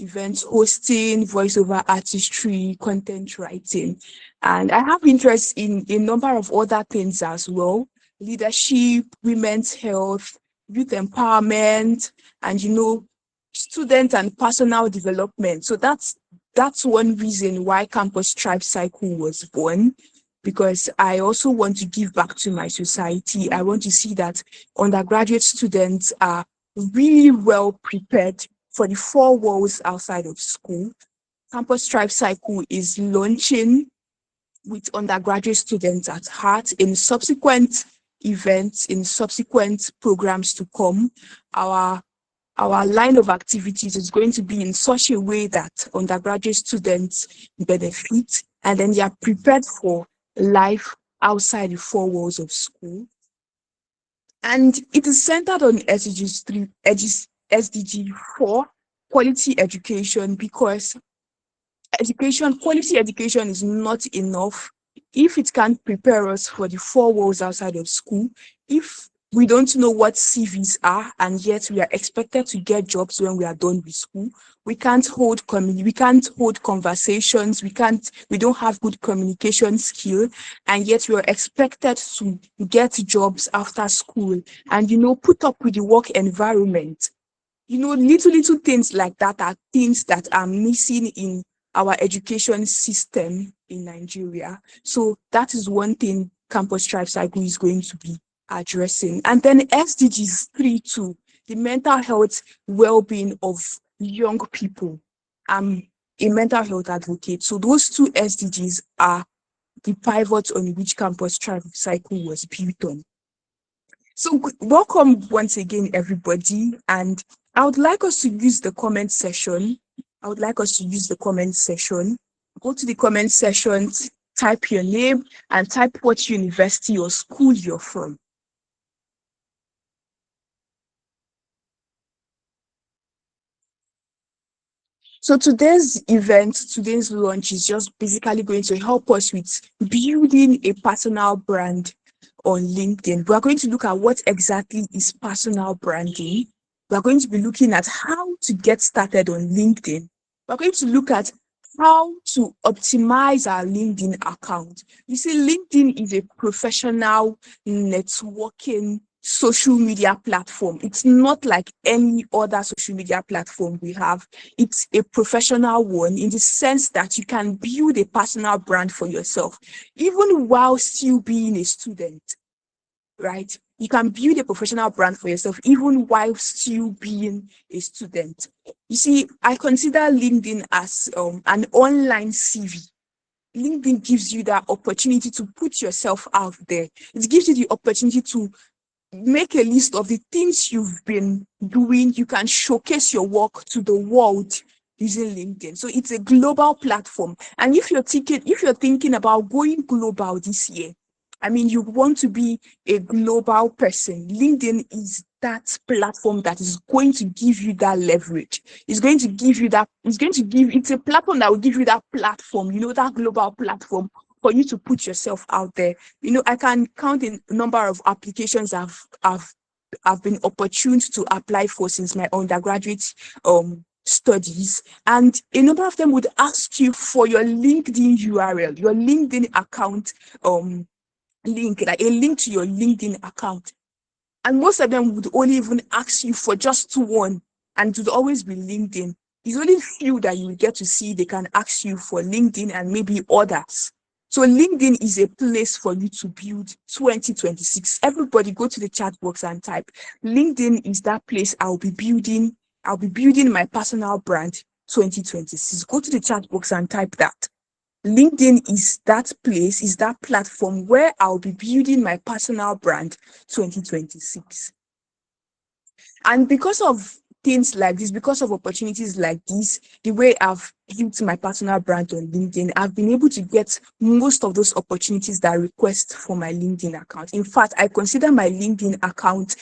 event hosting, voiceover artistry, content writing. And I have interest in a number of other things as well: leadership, women's health, youth empowerment, and student and personal development. So that's one reason why Campus Tribe Cycle was born, because I also want to give back to my society. I want to see that undergraduate students are really well prepared for the four walls outside of school. Campus Tribe Cycle is launching with undergraduate students at heart. In subsequent events, in subsequent programs to come, our line of activities is going to be in such a way that undergraduate students benefit, and then they are prepared for life outside the four walls of school. And it is centered on SDG 4, quality education, because quality education is not enough if it can't prepare us for the four walls outside of school. If we don't know what CVs are, and yet we are expected to get jobs when we are done with school, we can't hold conversations, we don't have good communication skill, and yet we are expected to get jobs after school and put up with the work environment. Little things like that are things that are missing in our education system in Nigeria. So that is one thing Campus Tribe Cycle is going to be addressing. And then SDGs 3 too, the mental health well-being of young people. I'm a mental health advocate. So those two SDGs are the pivots on which Campus Tribe Cycle was built on. So welcome once again, everybody. And I would like us to use the comment section. Go to the comment section, type your name and type what university or school you're from. So today's launch is just basically going to help us with building a personal brand on LinkedIn. We are going to look at what exactly is personal branding. We are going to be looking at how to get started on LinkedIn. We're going to look at how to optimize our LinkedIn account. You see, LinkedIn is a professional networking social media platform. It's not like any other social media platform we have. It's a professional one in the sense that you can build a personal brand for yourself, even while still being a student, right? You can build a professional brand for yourself even while still being a student. You see, I consider LinkedIn as an online CV. LinkedIn gives you that opportunity to put yourself out there. It gives you the opportunity to make a list of the things you've been doing. You can showcase your work to the world using LinkedIn. So it's a global platform. And if you're thinking about going global this year, you want to be a global person, LinkedIn is that platform that is going to give you that leverage. It's a platform that will give you that platform, that global platform for you to put yourself out there. I can count a number of applications I've been opportune to apply for since my undergraduate studies, and a number of them would ask you for your LinkedIn URL, your LinkedIn account link, like a link to your LinkedIn account. And most of them would only even ask you for just one, and it would always be LinkedIn. It's only few that you will get to see they can ask you for LinkedIn and maybe others. So LinkedIn is a place for you to build 2026. Everybody go to the chat box and type, LinkedIn is that place I'll be building my personal brand 2026. Go to the chat box and type that. LinkedIn is that place, is that platform where I'll be building my personal brand 2026. And because of things like this, because of opportunities like this, the way I've built my personal brand on LinkedIn, I've been able to get most of those opportunities that I request for my LinkedIn account. In fact, I consider my LinkedIn account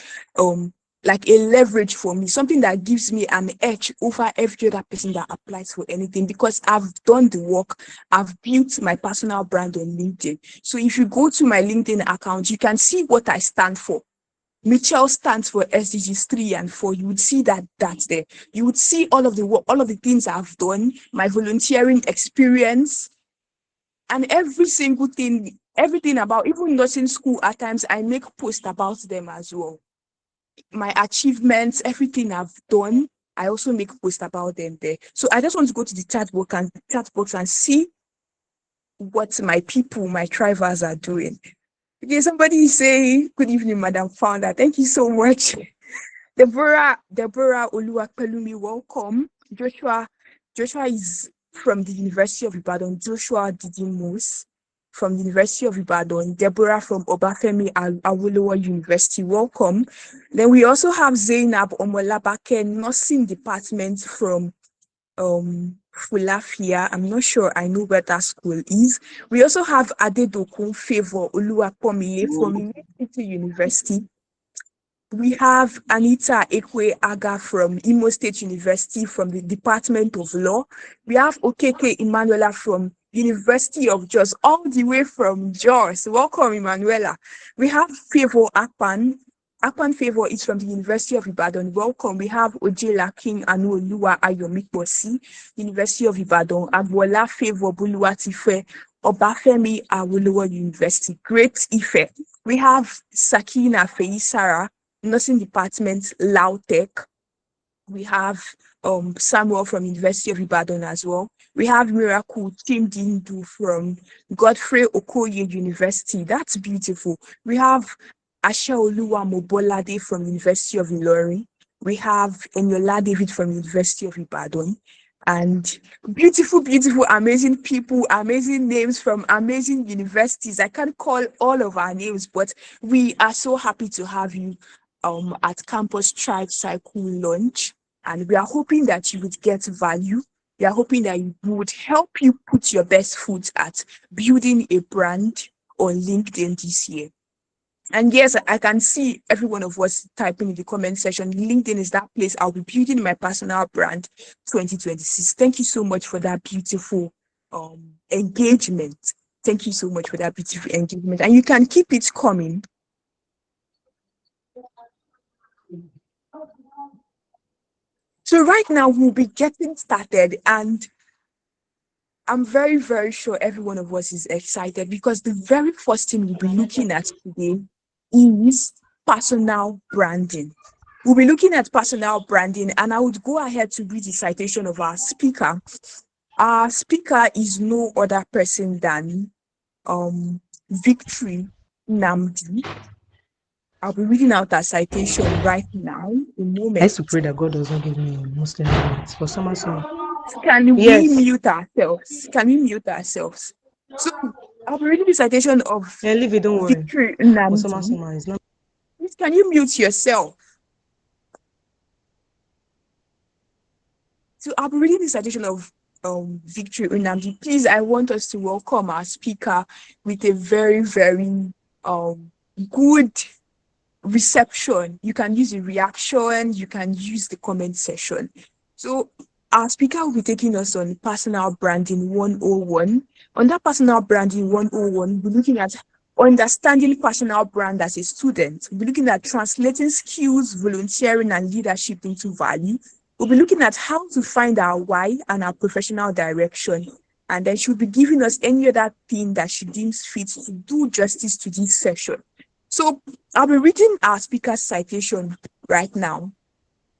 like a leverage for me, something that gives me an edge over every other person that applies for anything, because I've done the work. I've built my personal brand on LinkedIn. So if you go to my LinkedIn account, you can see what I stand for. Mitchell stands for SDGs 3 and 4. You would see that that's there. You would see all of the work, all of the things I've done, my volunteering experience, and every single thing, everything about, even nursing school, at times I make posts about them as well. My achievements, everything I've done, I also make posts about them there. So I just want to go to the chat box and see what my people, my tribers are doing. Okay, somebody say, good evening, Madam Founder. Thank you so much. Deborah Oluwapelumi, welcome. Joshua is from the University of Ibadan. Joshua Didimus from the University of Ibadan. Deborah from Obafemi Awolowo University, welcome. Then we also have Zainab Omolabake, Nursing Department from Fulafia. I'm not sure I know where that school is. We also have Adedokun Favor Oluwapomiye from City University. We have Anita Ekwe Aga from Imo State University from the Department of Law. We have Okeke Emanuela from University of Jos, all the way from Jos. Welcome, Emanuela. We have Favor Akpan. Akpan Favor is from the University of Ibadan. Welcome. We have Ojela King Anuoluwa Ayomikbosi, University of Ibadan. Agbola Favor Buluwatife, Obafemi Awolowo University. Great Ife. We have Sakina Feisara, Nursing Department, Lautech. We have Samuel from University of Ibadan as well. We have Miracle Chimdindu from Godfrey Okoye University. That's beautiful. We have Ashaoluwa Mobolade from University of Ilorin. We have Eniola David from University of Ibadan. And beautiful, beautiful, amazing people, amazing names from amazing universities. I can't call all of our names, but we are so happy to have you at Campus Tribe Cycle launch, and we are hoping that you would get value. We are hoping that it would help you put your best foot at building a brand on LinkedIn this year. And yes, I can see every one of us typing in the comment section. LinkedIn is that place I'll be building my personal brand 2026. Thank you so much for that beautiful engagement. Thank you so much for that beautiful engagement. And you can keep it coming. So right now we'll be getting started, and I'm very, very sure every one of us is excited because the very first thing we'll be looking at today is personal branding. We'll be looking at personal branding, and I would go ahead to read the citation of our speaker. Our speaker is no other person than Victory Nnamdi. I'll be reading out that citation right now. A moment. I used to pray that God doesn't give me Muslim parents for some reason. Can we mute ourselves? Can we mute ourselves? So I'll be reading the citation of leave it, don't worry. Victory Nnamdi. Is not. Please, can you mute yourself? So I'll be reading the citation of Victory Nnamdi. Please, I want us to welcome our speaker with a very, very good reception. You can use a reaction, you can use the comment section. So our speaker will be taking us on personal branding 101. On that personal branding 101, we're looking at understanding personal brand as a student. We'll be looking at translating skills, volunteering, and leadership into value. We'll be looking at how to find our why and our professional direction. And then she'll be giving us any other thing that she deems fit to do justice to this session. So I'll be reading our speaker's citation right now.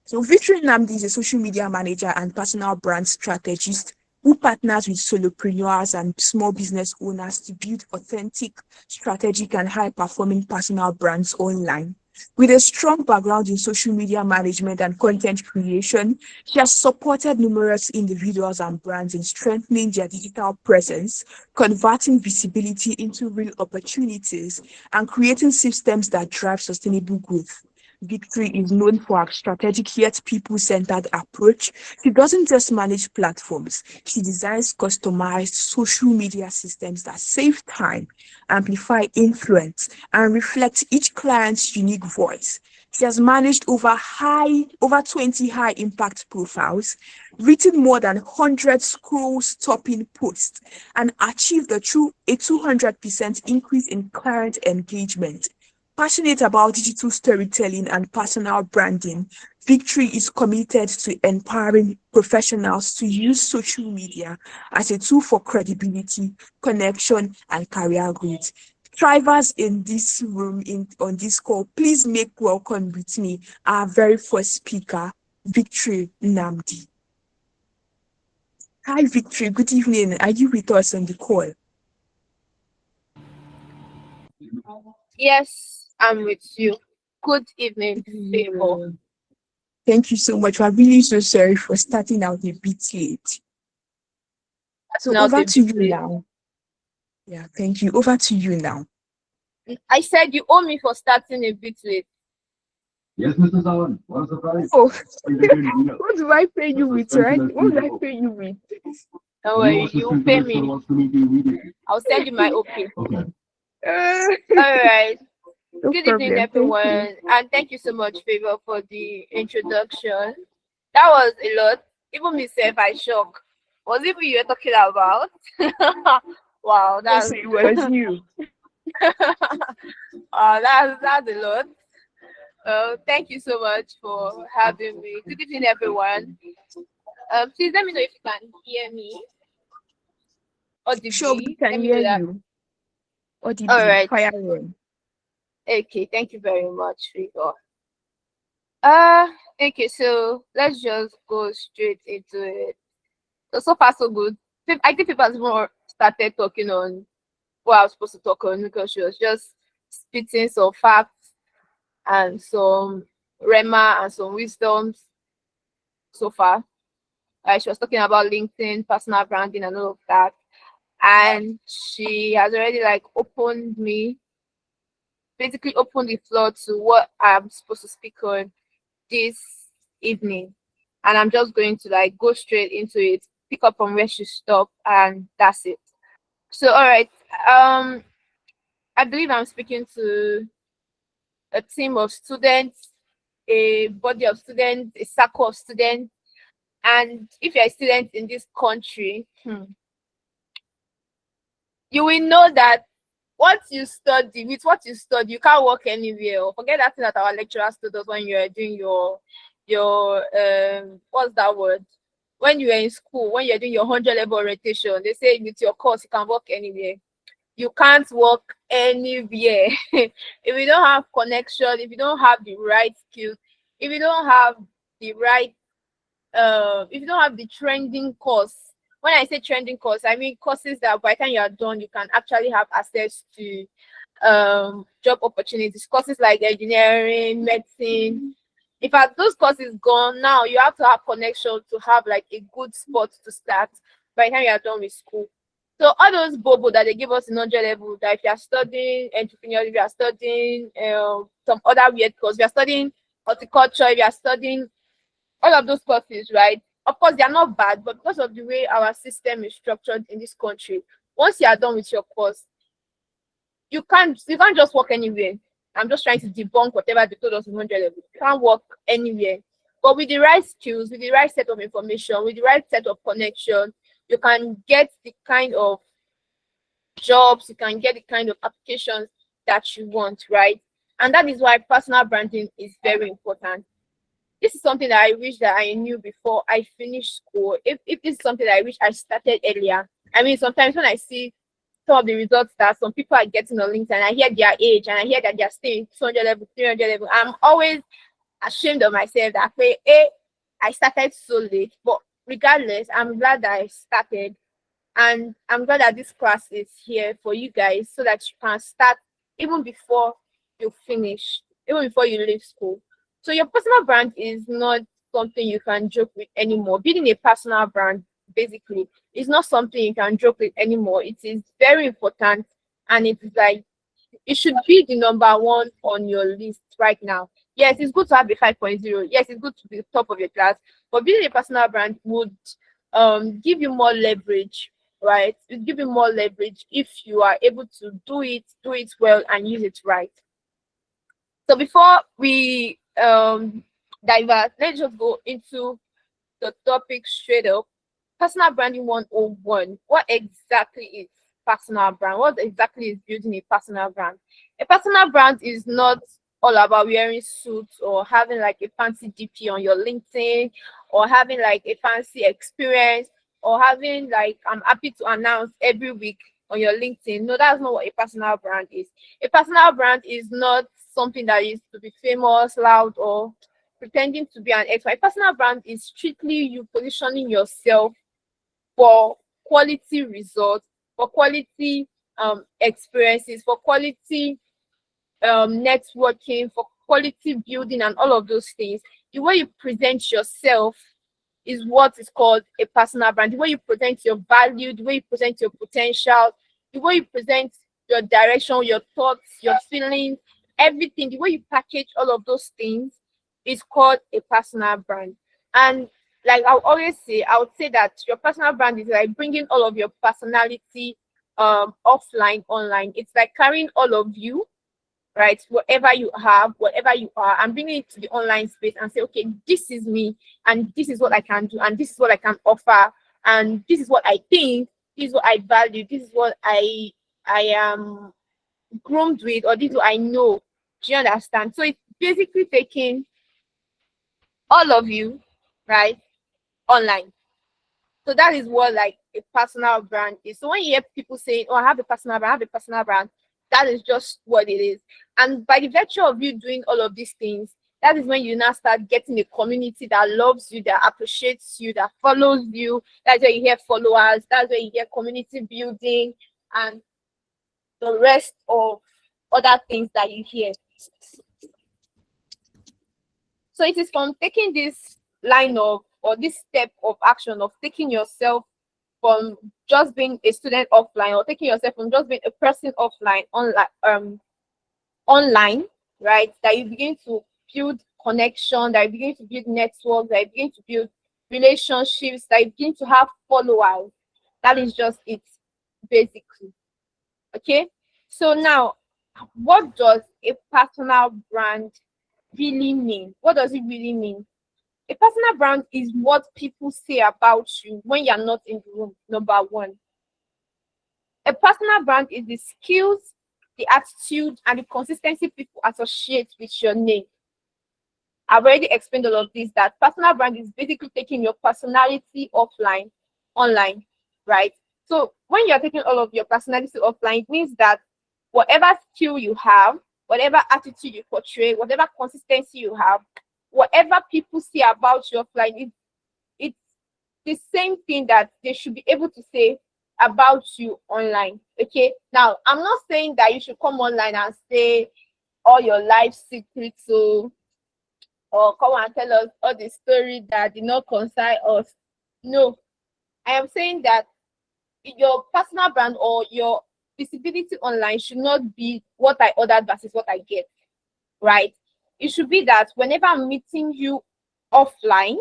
So Victory Nnamdi is a social media manager and personal brand strategist who partners with solopreneurs and small business owners to build authentic, strategic, and high-performing personal brands online. With a strong background in social media management and content creation, she has supported numerous individuals and brands in strengthening their digital presence, converting visibility into real opportunities, and creating systems that drive sustainable growth. Victory is known for her strategic yet people-centered approach. She doesn't just manage platforms. She designs customized social media systems that save time, amplify influence, and reflect each client's unique voice. She has managed over 20 high-impact profiles, written more than 100 scroll-stopping posts, and achieved a 200% increase in client engagement. Passionate about digital storytelling and personal branding, Victory is committed to empowering professionals to use social media as a tool for credibility, connection, and career growth. Thrivers in this room, on this call, please make welcome with me our very first speaker, Victory Nnamdi. Hi, Victory. Good evening. Are you with us on the call? Yes, I'm with you. Good evening, Favor. Thank you so much. I'm really so sorry for starting out a bit late. So Now over the to you big now. Yeah, thank you. Over to you now. I said you owe me for starting a bit late. Yes, Mr. Sawan. What a surprise. Oh, what do I pay you with, right? What do I pay you with? Don't worry, you pay me. I'll send you my okay. Okay. All right. No Good problem. evening, Thank you. everyone, and thank you so much, Favor, for the introduction. That was a lot. Even myself, I shocked. Was it what you were talking about? Wow, Yes, that's it was you. that's a lot. Thank you so much for having me. Good evening, everyone. Please let me know if you can hear me Sure, we audibly. Let can me know hear that. you All audibly. right. Fire on. Okay. Thank you very much, Rigor. Okay. So let's just go straight into it. So far so good. I think people have more started talking on what I was supposed to talk on because she was just spitting some facts and some rema and some wisdoms so far. She was talking about LinkedIn, personal branding, and all of that. And she has already basically opened the floor to what I'm supposed to speak on this evening. And I'm just going to go straight into it, pick up from where she stopped, and that's it. So, all right. I believe I'm speaking to a team of students, a body of students, a circle of students. And if you're a student in this country, you will know that what you study, you can't work anywhere. Or forget that thing that our lecturers told us when you are doing your what's that word? When you are in school, when you're doing your 100 level orientation, they say with your course you can work anywhere. You can't work anywhere if you don't have connection, if you don't have the right skills, if you don't have the right if you don't have the trending course. When I say trending course, I mean courses that by the time you are done, you can actually have access to job opportunities. Courses like engineering, medicine. In fact, those courses gone now, you have to have connection to have a good spot to start by the time you are done with school. So all those bobo that they give us in 100 level, that if you are studying entrepreneurship, if you are studying some other weird course, if you are studying horticulture, if you are studying all of those courses, right? Of course, they are not bad, but because of the way our system is structured in this country, once you are done with your course, you can't just work anywhere. I'm just trying to debunk whatever they told us in 100 level. You can't work anywhere. But with the right skills, with the right set of information, with the right set of connection, you can get the kind of jobs, you can get the kind of applications that you want, right? And that is why personal branding is very important. This is something that I wish that I knew before I finished school. If this is something that I wish I started earlier. I mean, sometimes when I see some of the results that some people are getting on LinkedIn, I hear their age and I hear that they're staying 200 level, 300 level. I'm always ashamed of myself that I started so late. But regardless, I'm glad that I started. And I'm glad that this class is here for you guys so that you can start even before you finish, even before you leave school. So your personal brand is not something you can joke with anymore. Building a personal brand, basically, is not something you can joke with anymore. It is very important, and it's it should be the number one on your list right now. Yes, it's good to have a 5.0. Yes, it's good to be top of your class, but building a personal brand would give you more leverage, right? It give you more leverage if you are able to do it well and use it right. So before we divert, let's just go into the topic straight up. Personal branding 101. What exactly is personal brand? What exactly is building a personal brand? A personal brand is not all about wearing suits or having like a fancy DP on your LinkedIn or having like a fancy experience or having like I'm happy to announce every week on your LinkedIn. No, that's not what a personal brand is. A personal brand is not something that is to be famous, loud, or pretending to be an expert. A personal brand is strictly you positioning yourself for quality results, for quality experiences, for quality networking, for quality building, and all of those things. The way you present yourself is what is called a personal brand. The way you present your value, the way you present your potential, the way you present your direction, your thoughts, your feelings, everything, the way you package all of those things is called a personal brand. And like I would say that your personal brand is like bringing all of your personality offline, online. It's like carrying all of you, right? Whatever you have, whatever you are, and bringing it to the online space and say, okay, this is me, and this is what I can do, and this is what I can offer, and this is what I think, this is what I value, this is what I am groomed with, or this is what I know. Do you understand? So it's basically taking all of you, right, online. So that is what like a personal brand is. So when you hear people saying, "Oh, I have a personal brand, I have a personal brand," that is just what it is. And by the virtue of you doing all of these things, that is when you now start getting a community that loves you, that appreciates you, that follows you. That's where you hear followers. That's where you hear community building and the rest of other things that you hear. So it is from taking this line of or this step of action of taking yourself from just being a student offline or taking yourself from just being a person offline online, right? That you begin to build connection, that you begin to build networks, that you begin to build relationships, that you begin to have followers. That is just it, basically. Okay. So now, what does a personal brand really mean? What does it really mean? A personal brand is what people say about you when you're not in the room, number one. A personal brand is the skills, the attitude, and the consistency people associate with your name. I've already explained all of this, that personal brand is basically taking your personality offline, online, right? So when you're taking all of your personality offline, it means that whatever skill you have, whatever attitude you portray, whatever consistency you have, whatever people say about you offline, it's the same thing that they should be able to say about you online. Okay. Now, I'm not saying that you should come online and say all your life secrets, so or come and tell us all the story that did not concern us. No, I am saying that your personal brand or your visibility online should not be what I ordered versus what I get, right? It should be that whenever I'm meeting you offline,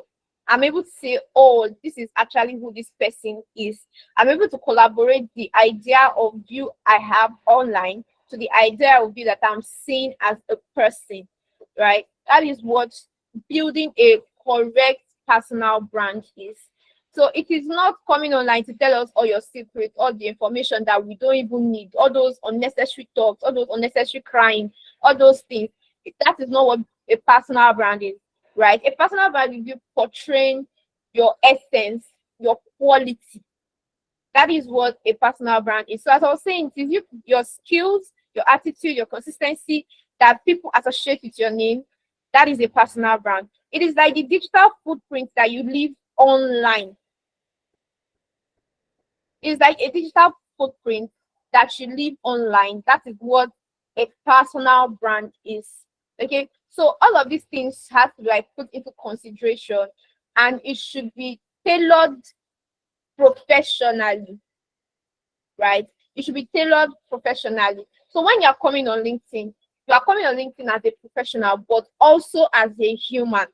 I'm able to say, oh, this is actually who this person is. I'm able to collaborate the idea of you I have online to the idea of you that I'm seeing as a person, right? That is what building a correct personal brand is. So it is not coming online to tell us all your secrets, all the information that we don't even need, all those unnecessary talks, all those unnecessary crying, all those things. That is not what a personal brand is, right? A personal brand is you portraying your essence, your quality. That is what a personal brand is. So as I was saying, it is you, your skills, your attitude, your consistency that people associate with your name. That is a personal brand. It is like the digital footprint that you leave online. It's like a digital footprint that you leave online. That is what a personal brand is. Okay, so all of these things have to be like put into consideration, and it should be tailored professionally, right? It should be tailored professionally. So when you're coming on LinkedIn, you are coming on LinkedIn as a professional, but also as a human.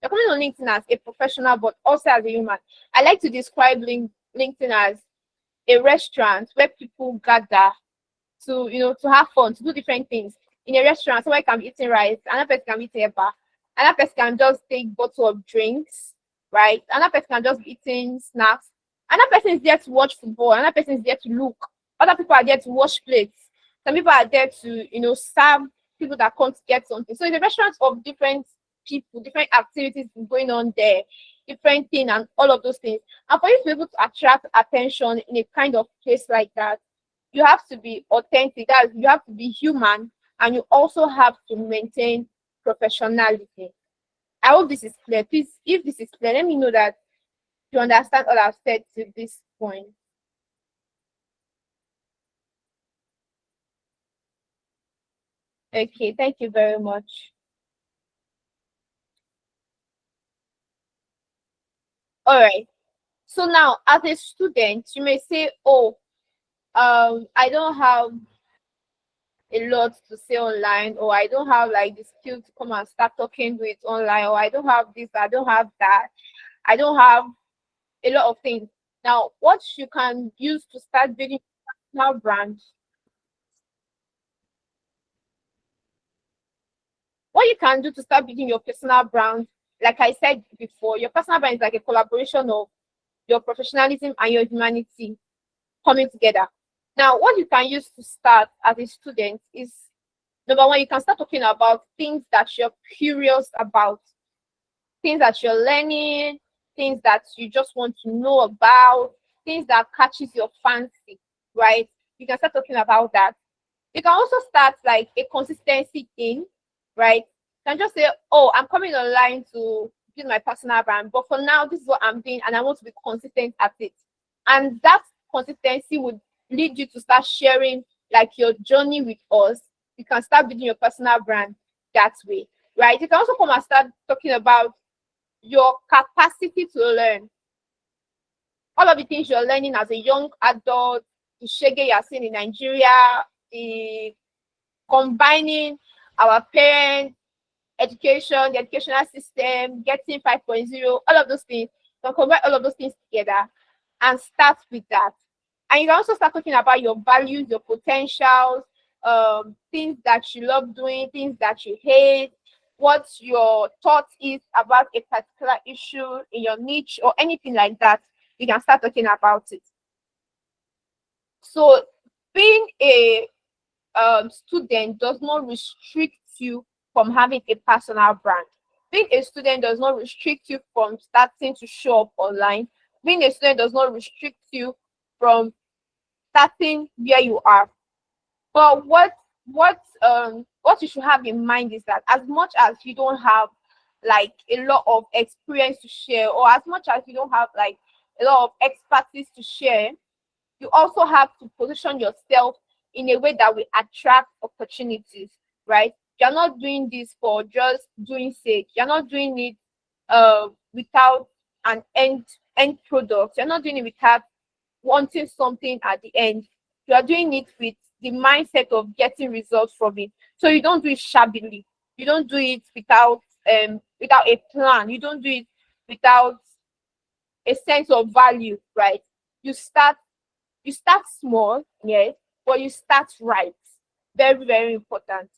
You're coming on LinkedIn as a professional, but also as a human. I like to describe LinkedIn as a restaurant where people gather to have fun, to do different things. In a restaurant, somebody can be eating rice, another person can be eating eba, another person can just take bottle of drinks, right? Another person can just be eating snacks. Another person is there to watch football, another person is there to look Other people are there to wash plates. Some people are there to, serve people that come to get something. So it's a restaurant of different people, different activities going on there, different things and all of those things. And for you to be able to attract attention in a kind of place like that, you have to be authentic. That is, you have to be human, and you also have to maintain professionality. I hope this is clear. Please, if this is clear, let me know that you understand all I've said to this point. Okay, thank you very much. All right. So now, as a student, you may say, "Oh, I don't have a lot to say online, or I don't have like the skill to come and start talking with online, or I don't have this, I don't have that, I don't have a lot of things." Now, what you can use to start building a personal brand, what you can do to start building your personal brand, like I said before, your personal brand is like a collaboration of your professionalism and your humanity coming together. Now, what you can use to start as a student is, number one, you can start talking about things that you're curious about, things that you're learning, things that you just want to know about, things that catches your fancy, right? You can start talking about that. You can also start like a consistency thing, right? You can just say, "Oh, I'm coming online to build my personal brand, but for now, this is what I'm doing, and I want to be consistent at it." And that consistency would lead you to start sharing like your journey with us. You can start building your personal brand that way, right? You can also come and start talking about your capacity to learn. All of the things you're learning as a young adult, the shege you're seeing in Nigeria, the combining our parents, education, the educational system, getting 5.0, all of those things. So combine all of those things together and start with that. And you can also start talking about your values, your potentials, things that you love doing, things that you hate, what your thought is about a particular issue in your niche or anything like that. You can start talking about it. So being a student does not restrict you from having a personal brand. Being a student does not restrict you from starting to show up online. Being a student does not restrict you from starting where you are. But what you should have in mind is that as much as you don't have like a lot of experience to share, or as much as you don't have like a lot of expertise to share, you also have to position yourself in a way that will attract opportunities, right? You're not doing this for just doing sake. You're not doing it without an end product. You're not doing it without wanting something at the end. You are doing it with the mindset of getting results from it. So you don't do it shabbily. You don't do it without a plan. You don't do it without a sense of value, right? You start small, yes, but you start right. Very, very important.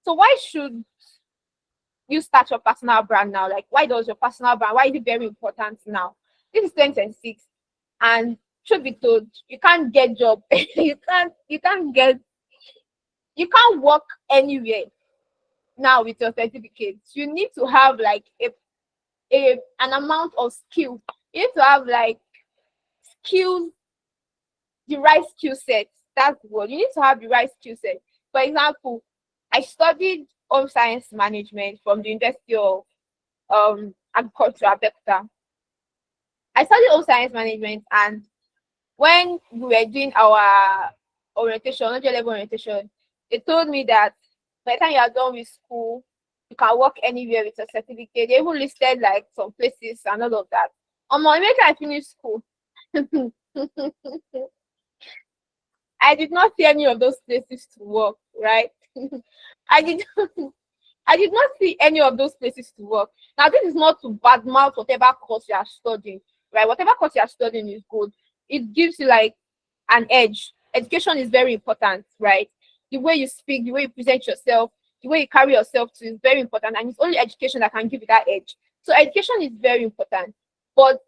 So why should you start your personal brand now? Like, why does your personal brand, why is it very important now? This is 2026, and should be told, you can't get job. You can't work anywhere now with your certificates. You need to have like an amount of skill. You need to have like skills, the right skill set. That's what you need to have, the right skill set. For example, I studied home science management from the University of Agriculture, Abeokuta. I studied home science management, and when we were doing our orientation, level orientation, they told me that by the time you are done with school, you can work anywhere with a certificate. They even listed like some places and all of that. Immediately I finished school, I did not see any of those places to work, right? I did I did not see any of those places to work. Now, this is not to badmouth whatever course you are studying, right? Whatever course you are studying is good. It gives you like an edge. Education is very important, right? The way you speak, the way you present yourself, the way you carry yourself to is very important, and it's only education that can give you that edge. So education is very important, but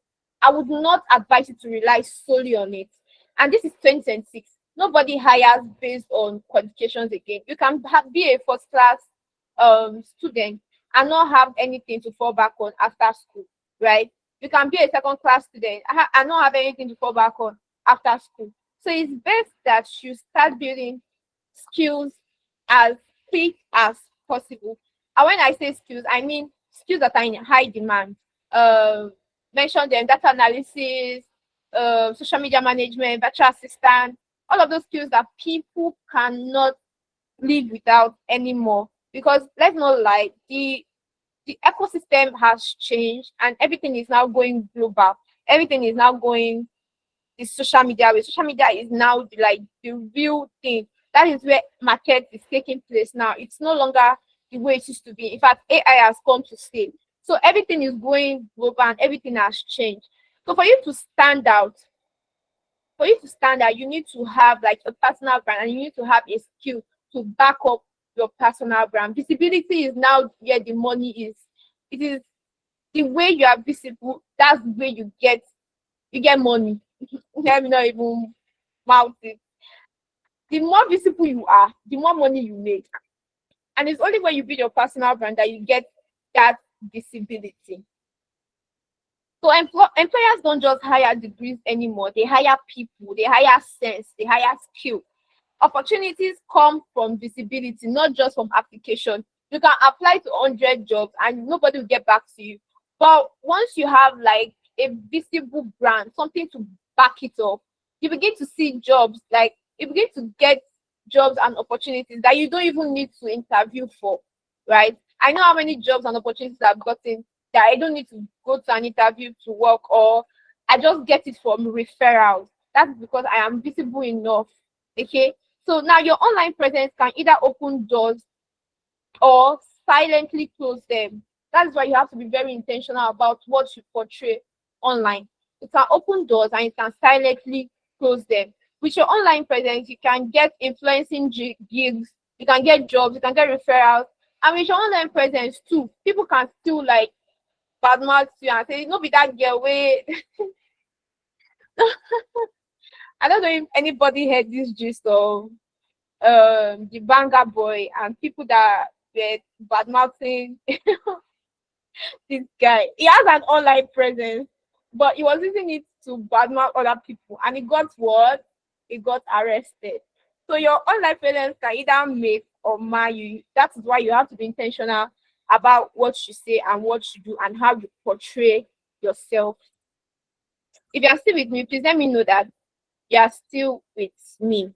I would not advise you to rely solely on it. And this is 2026. Nobody hires based on qualifications again. You can be a first class student and not have anything to fall back on after school, right? You can be a second class student and not have anything to fall back on after school. So it's best that you start building skills as quick as possible. And when I say skills, I mean skills that are in high demand. Mention them: data analysis, social media management, virtual assistant, all of those skills that people cannot live without anymore. Because let's not lie, the ecosystem has changed and everything is now going global. Everything is now going the social media way. Social media is now like the real thing. That is where market is taking place now. It's no longer the way it used to be. In fact, AI has come to stay. So everything is going global and everything has changed. So for you to stand out, you need to have like a personal brand and you need to have a skill to back up your personal brand. Visibility is now where the money is. It is the way you are visible, that's the way you get money. Let me not even mouth it. The more visible you are, the more money you make. And it's only when you build your personal brand that you get that visibility. So employers don't just hire degrees anymore. They hire people, they hire sense, they hire skill. Opportunities come from visibility, not just from application. You can apply to 100 jobs and nobody will get back to you. But once you have like a visible brand, something to back it up, you begin to see jobs, like you begin to get jobs and opportunities that you don't even need to interview for, right? I know how many jobs and opportunities I've gotten that I don't need to go to an interview to work, or I just get it from referrals. That's because I am visible enough. Okay, so now your online presence can either open doors or silently close them. That's why you have to be very intentional about what you portray online. It can open doors and it can silently close them. With your online presence, you can get influencing gigs, you can get jobs, you can get referrals. And with your online presence too, people can still like badmouth you and say, no, be that girl way. I don't know if anybody heard this gist of the banger boy and people that were badmouthing this guy. He has an online presence, but he was using it to badmouth other people, and he got what? He got arrested. So your online presence can either make or mar you. That's why you have to be intentional about what you say and what you do and how you portray yourself. If you are still with me, please let me know that you are still with me.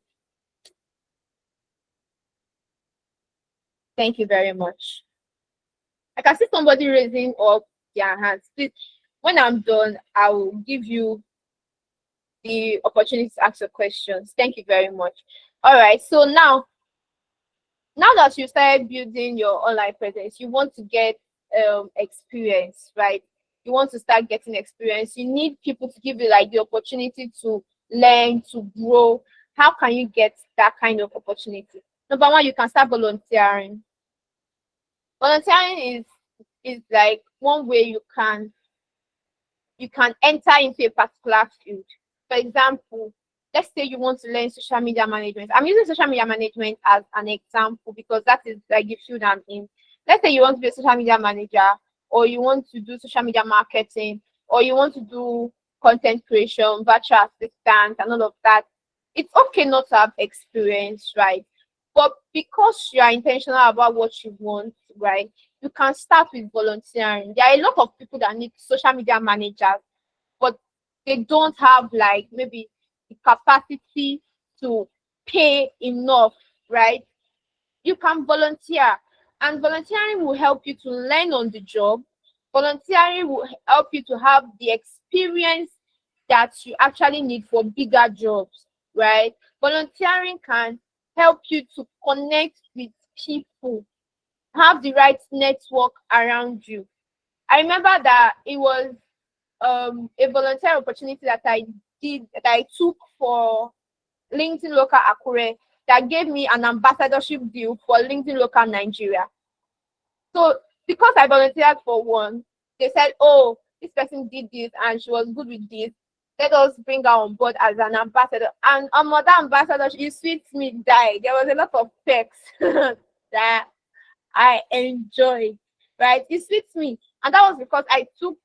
Thank you very much. I can see somebody raising up their hands. Please, when I'm done, I will give you the opportunity to ask your questions. Thank you very much. All right, so now that you started building your online presence, you want to get experience, right? You want to start getting experience. You need people to give you like the opportunity to learn, to grow. How can you get that kind of opportunity? Number one, you can start volunteering. Volunteering is like one way you can enter into a particular field. For example, let's say you want to learn social media management. I'm using social media management as an example because that is like the field I'm in. Let's say you want to be a social media manager, or you want to do social media marketing, or you want to do content creation, virtual assistant, and all of that. It's okay not to have experience, right? But because you are intentional about what you want, right, you can start with volunteering. There are a lot of people that need social media managers, but they don't have like maybe the capacity to pay enough, right? You can volunteer, and volunteering will help you to learn on the job. Volunteering will help you to have the experience that you actually need for bigger jobs, right? Volunteering can help you to connect with people, have the right network around you. I remember that it was a volunteer opportunity that I took for LinkedIn Local Akure that gave me an ambassadorship deal for LinkedIn Local Nigeria. So because I volunteered for one, they said, oh, this person did this and she was good with this. Let us bring her on board as an ambassador. And that ambassador, she sweet me die. There was a lot of perks that I enjoyed, right? It suits me. And that was because I took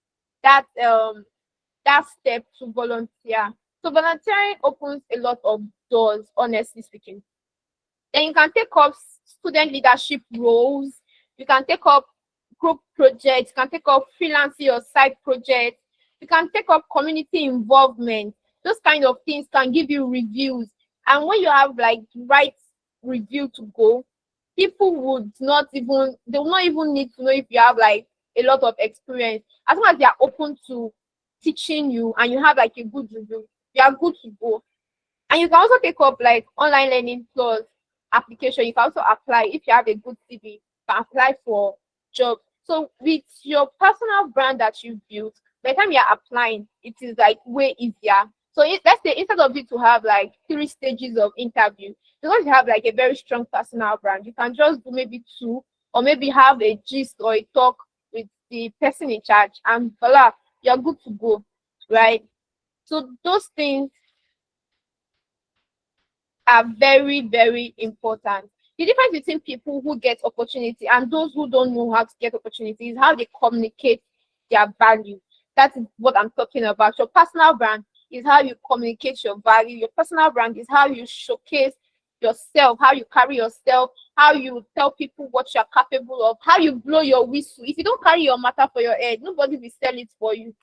that that step to volunteer. So volunteering opens a lot of doors, honestly speaking. Then you can take up student leadership roles, you can take up group projects, you can take up freelancing or side projects, you can take up community involvement. Those kind of things can give you reviews. And when you have like right review to go, people would not even, they will not even need to know if you have like a lot of experience. As long as they are open to teaching you and you have like a good review, you are good to go. And you can also take up like online learning plus application. You can also apply if you have a good CV, you can apply for jobs. So with your personal brand that you've built, by the time you're applying, it is like way easier. So let's say instead of it to have like 3 stages of interview, because you have like a very strong personal brand, you can just do maybe 2, or maybe have a gist or a talk with the person in charge, and voila, you're good to go, right? So those things are very, very important. The difference between people who get opportunity and those who don't know how to get opportunity is how they communicate their value. That is what I'm talking about. Your personal brand is how you communicate your value. Your personal brand is how you showcase yourself, how you carry yourself, how you tell people what you're capable of, how you blow your whistle. If you don't carry your matter for your head, nobody will sell it for you.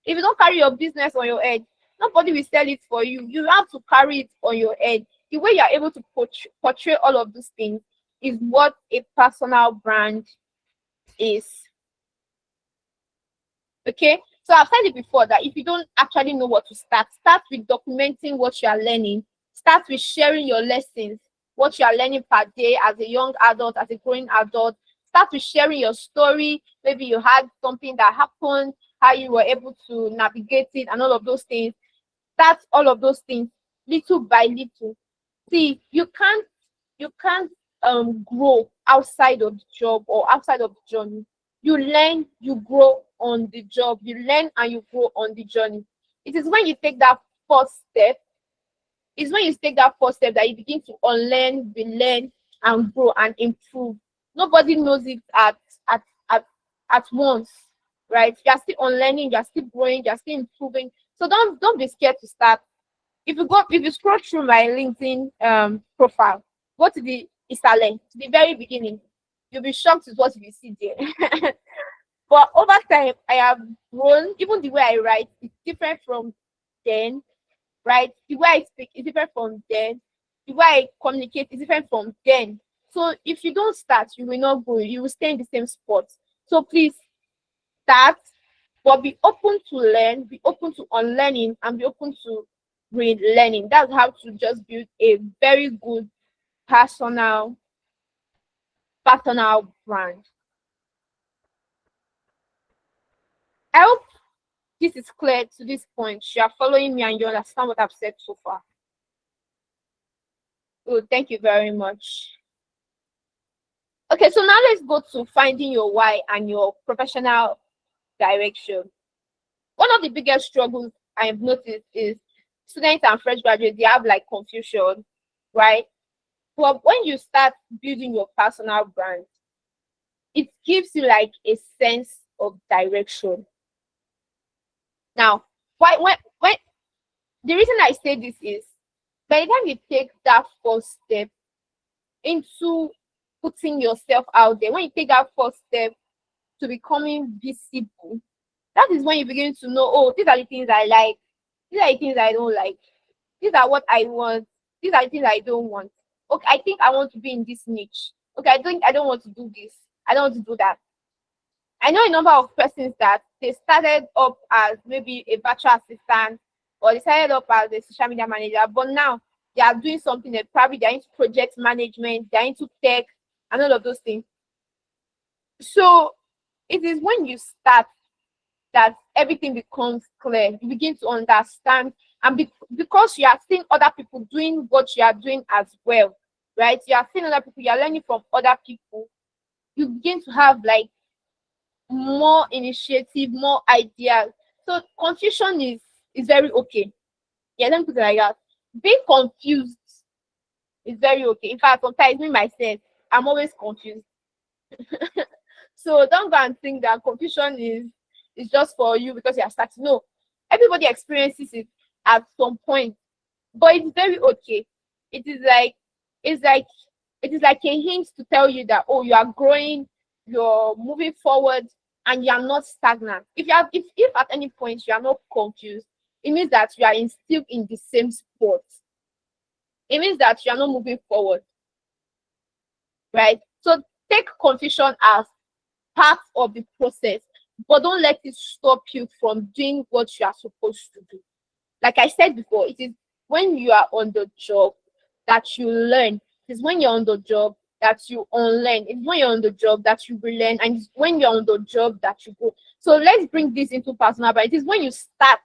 If you don't carry your business on your head, nobody will sell it for you. You have to carry it on your head. The way you're able to portray all of these things is what a personal brand is. Okay, so I've said it before that if you don't actually know what to start with documenting what you are learning. Start with sharing your lessons, what you are learning per day as a young adult, as a growing adult. Start with sharing your story. Maybe you had something that happened, how you were able to navigate it, and all of those things. Start all of those things little by little. See, you can't grow outside of the job or outside of the journey. You learn, you grow on the job. You learn and you grow on the journey. It is when you take that first step, that you begin to unlearn, relearn, and grow and improve. Nobody knows it at once, right? You are still unlearning, you are still growing, you are still improving. So don't be scared to start. If you scroll through my LinkedIn profile, go to the Isale, to the very beginning, you'll be shocked with what you see there. But over time, I have grown. Even the way I write is different from then, right? The way I speak is different from then. The way I communicate is different from then. So if you don't start, you will not grow. You will stay in the same spot. So please start, but be open to learn, be open to unlearning, and be open to relearning. That's how to just build a very good personal brand. I hope this is clear to this point. You are following me and you understand what I've said so far. Good, thank you very much. Okay, so now let's go to finding your why and your professional direction. One of the biggest struggles I have noticed is students and fresh graduates, they have like confusion, right? But when you start building your personal brand, it gives you like a sense of direction. Now, when the reason I say this is, by the time you take that first step into putting yourself out there, when you take that first step to becoming visible, that is when you begin to know, oh, these are the things I like, these are the things I don't like, these are what I want, these are the things I don't want. Okay, I think I want to be in this niche. Okay, I don't want to do this, I don't want to do that. I know a number of persons that they started up as maybe a virtual assistant, or they started up as a social media manager, but now they are doing something that probably they're into project management, they're into tech, and all of those things. So it is when you start that everything becomes clear. You begin to understand, and because you are seeing other people doing what you are doing as well, right? You are seeing other people, you are learning from other people. You begin to have like more initiative, more ideas. So confusion is very okay. Yeah, let me put it like that. Being confused is very okay. In fact, sometimes me myself, I'm always confused. So don't go and think that confusion is just for you because you are starting. No, everybody experiences it at some point, but it's very okay. It is like it's like it is like a hint to tell you that, oh, you are growing, you're moving forward, and you are not stagnant. If at any point you are not confused, it means that you are still in the same spot. It means that you are not moving forward, right? So take confusion as part of the process, but don't let it stop you from doing what you are supposed to do. Like I said before, it is when you are on the job that you learn. It's when you're on the job that you unlearn. It's when you're on the job that you relearn, and it's when you're on the job that you go. So let's bring this into personal, but it is when you start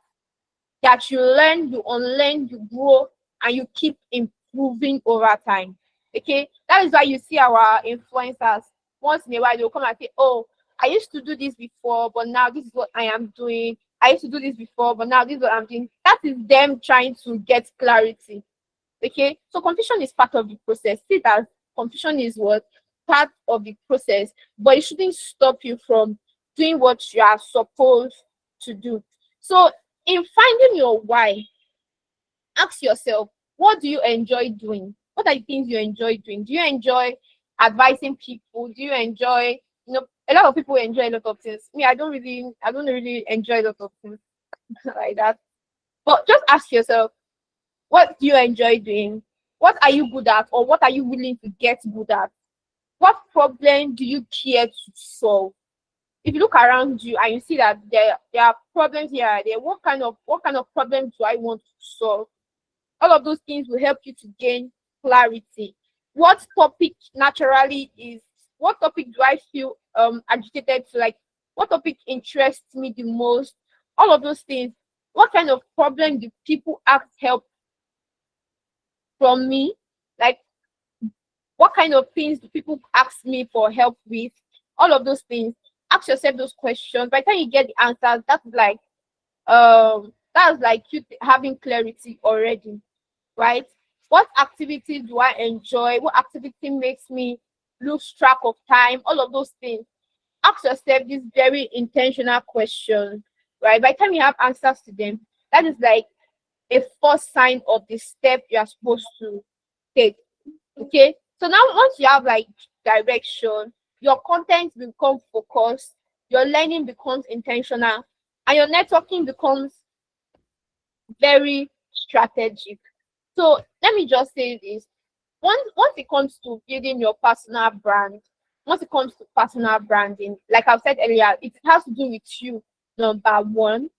that you learn, you unlearn, you grow, and you keep improving over time. Okay, that is why you see our influencers once in a while they'll come and say, oh, I used to do this before, but now this is what I am doing. I used to do this before, but now this is what I'm doing. That is them trying to get clarity. Okay, so confusion is part of the process. See that confusion is what part of the process, but it shouldn't stop you from doing what you are supposed to do. So in finding your why, ask yourself, what do you enjoy doing? What are the things you enjoy doing? Do you enjoy advising people? Do you enjoy, a lot of people enjoy a lot of things. Me, I don't really enjoy a lot of things like that. But just ask yourself, what do you enjoy doing? What are you good at, or what are you willing to get good at? What problem do you care to solve? If you look around you and you see that there are problems here and there, what kind of problems do I want to solve? All of those things will help you to gain clarity. What topic do I feel agitated to? Like, what topic interests me the most? All of those things. What kind of problem do people ask help from me? Like, what kind of things do people ask me for help with? All of those things. Ask yourself those questions. By the time you get the answers, that's like you having clarity already, right? What activity do I enjoy? What activity makes me lose track of time? All of those things. Ask yourself these very intentional questions, right? By the time you have answers to them, that is like a first sign of the step you are supposed to take. Okay, so now once you have like direction, your content becomes focused, your learning becomes intentional, and your networking becomes very strategic. So let me just say this. Once it comes to building your personal brand, once it comes to personal branding, like I've said earlier, it has to do with you, number one.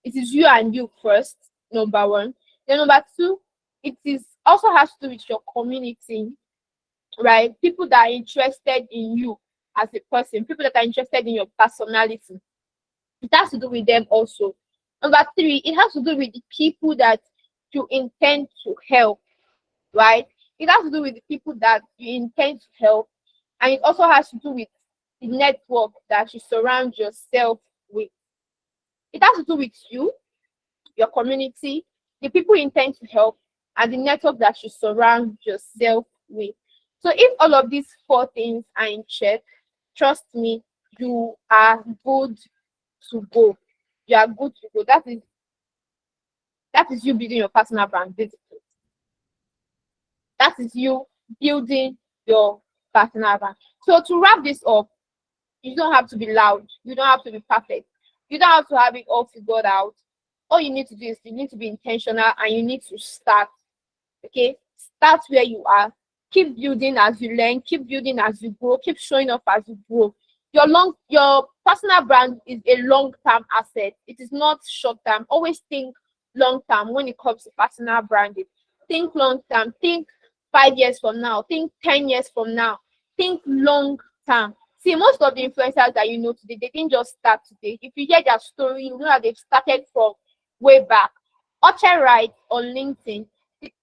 It is you and you first, number one. Then number two, it is also has to do with your community, right? People that are interested in you as a person, people that are interested in your personality. It has to do with them also. Number three, it has to do with the people that you intend to help, right? It has to do with the people that you intend to help. And it also has to do with the network that you surround yourself with. It has to do with you, your community, the people you intend to help, and the network that you surround yourself with. So if all of these four things are in check, trust me, you are good to go. You are good to go. That is you building your personal brand, basically. That is you building your personal brand. So to wrap this up, you don't have to be loud. You don't have to be perfect. You don't have to have it all figured out. All you need to do is you need to be intentional and you need to start. Okay? Start where you are. Keep building as you learn. Keep building as you grow. Keep showing up as you grow. Your personal brand is a long-term asset. It is not short-term. Always think long-term when it comes to personal branding. Think long-term. Think 5 years from now. Think 10 years from now. Think long-term. See, most of the influencers that you know today, they didn't just start today. If you hear their story, you know that they've started from way back. Archer Wright on LinkedIn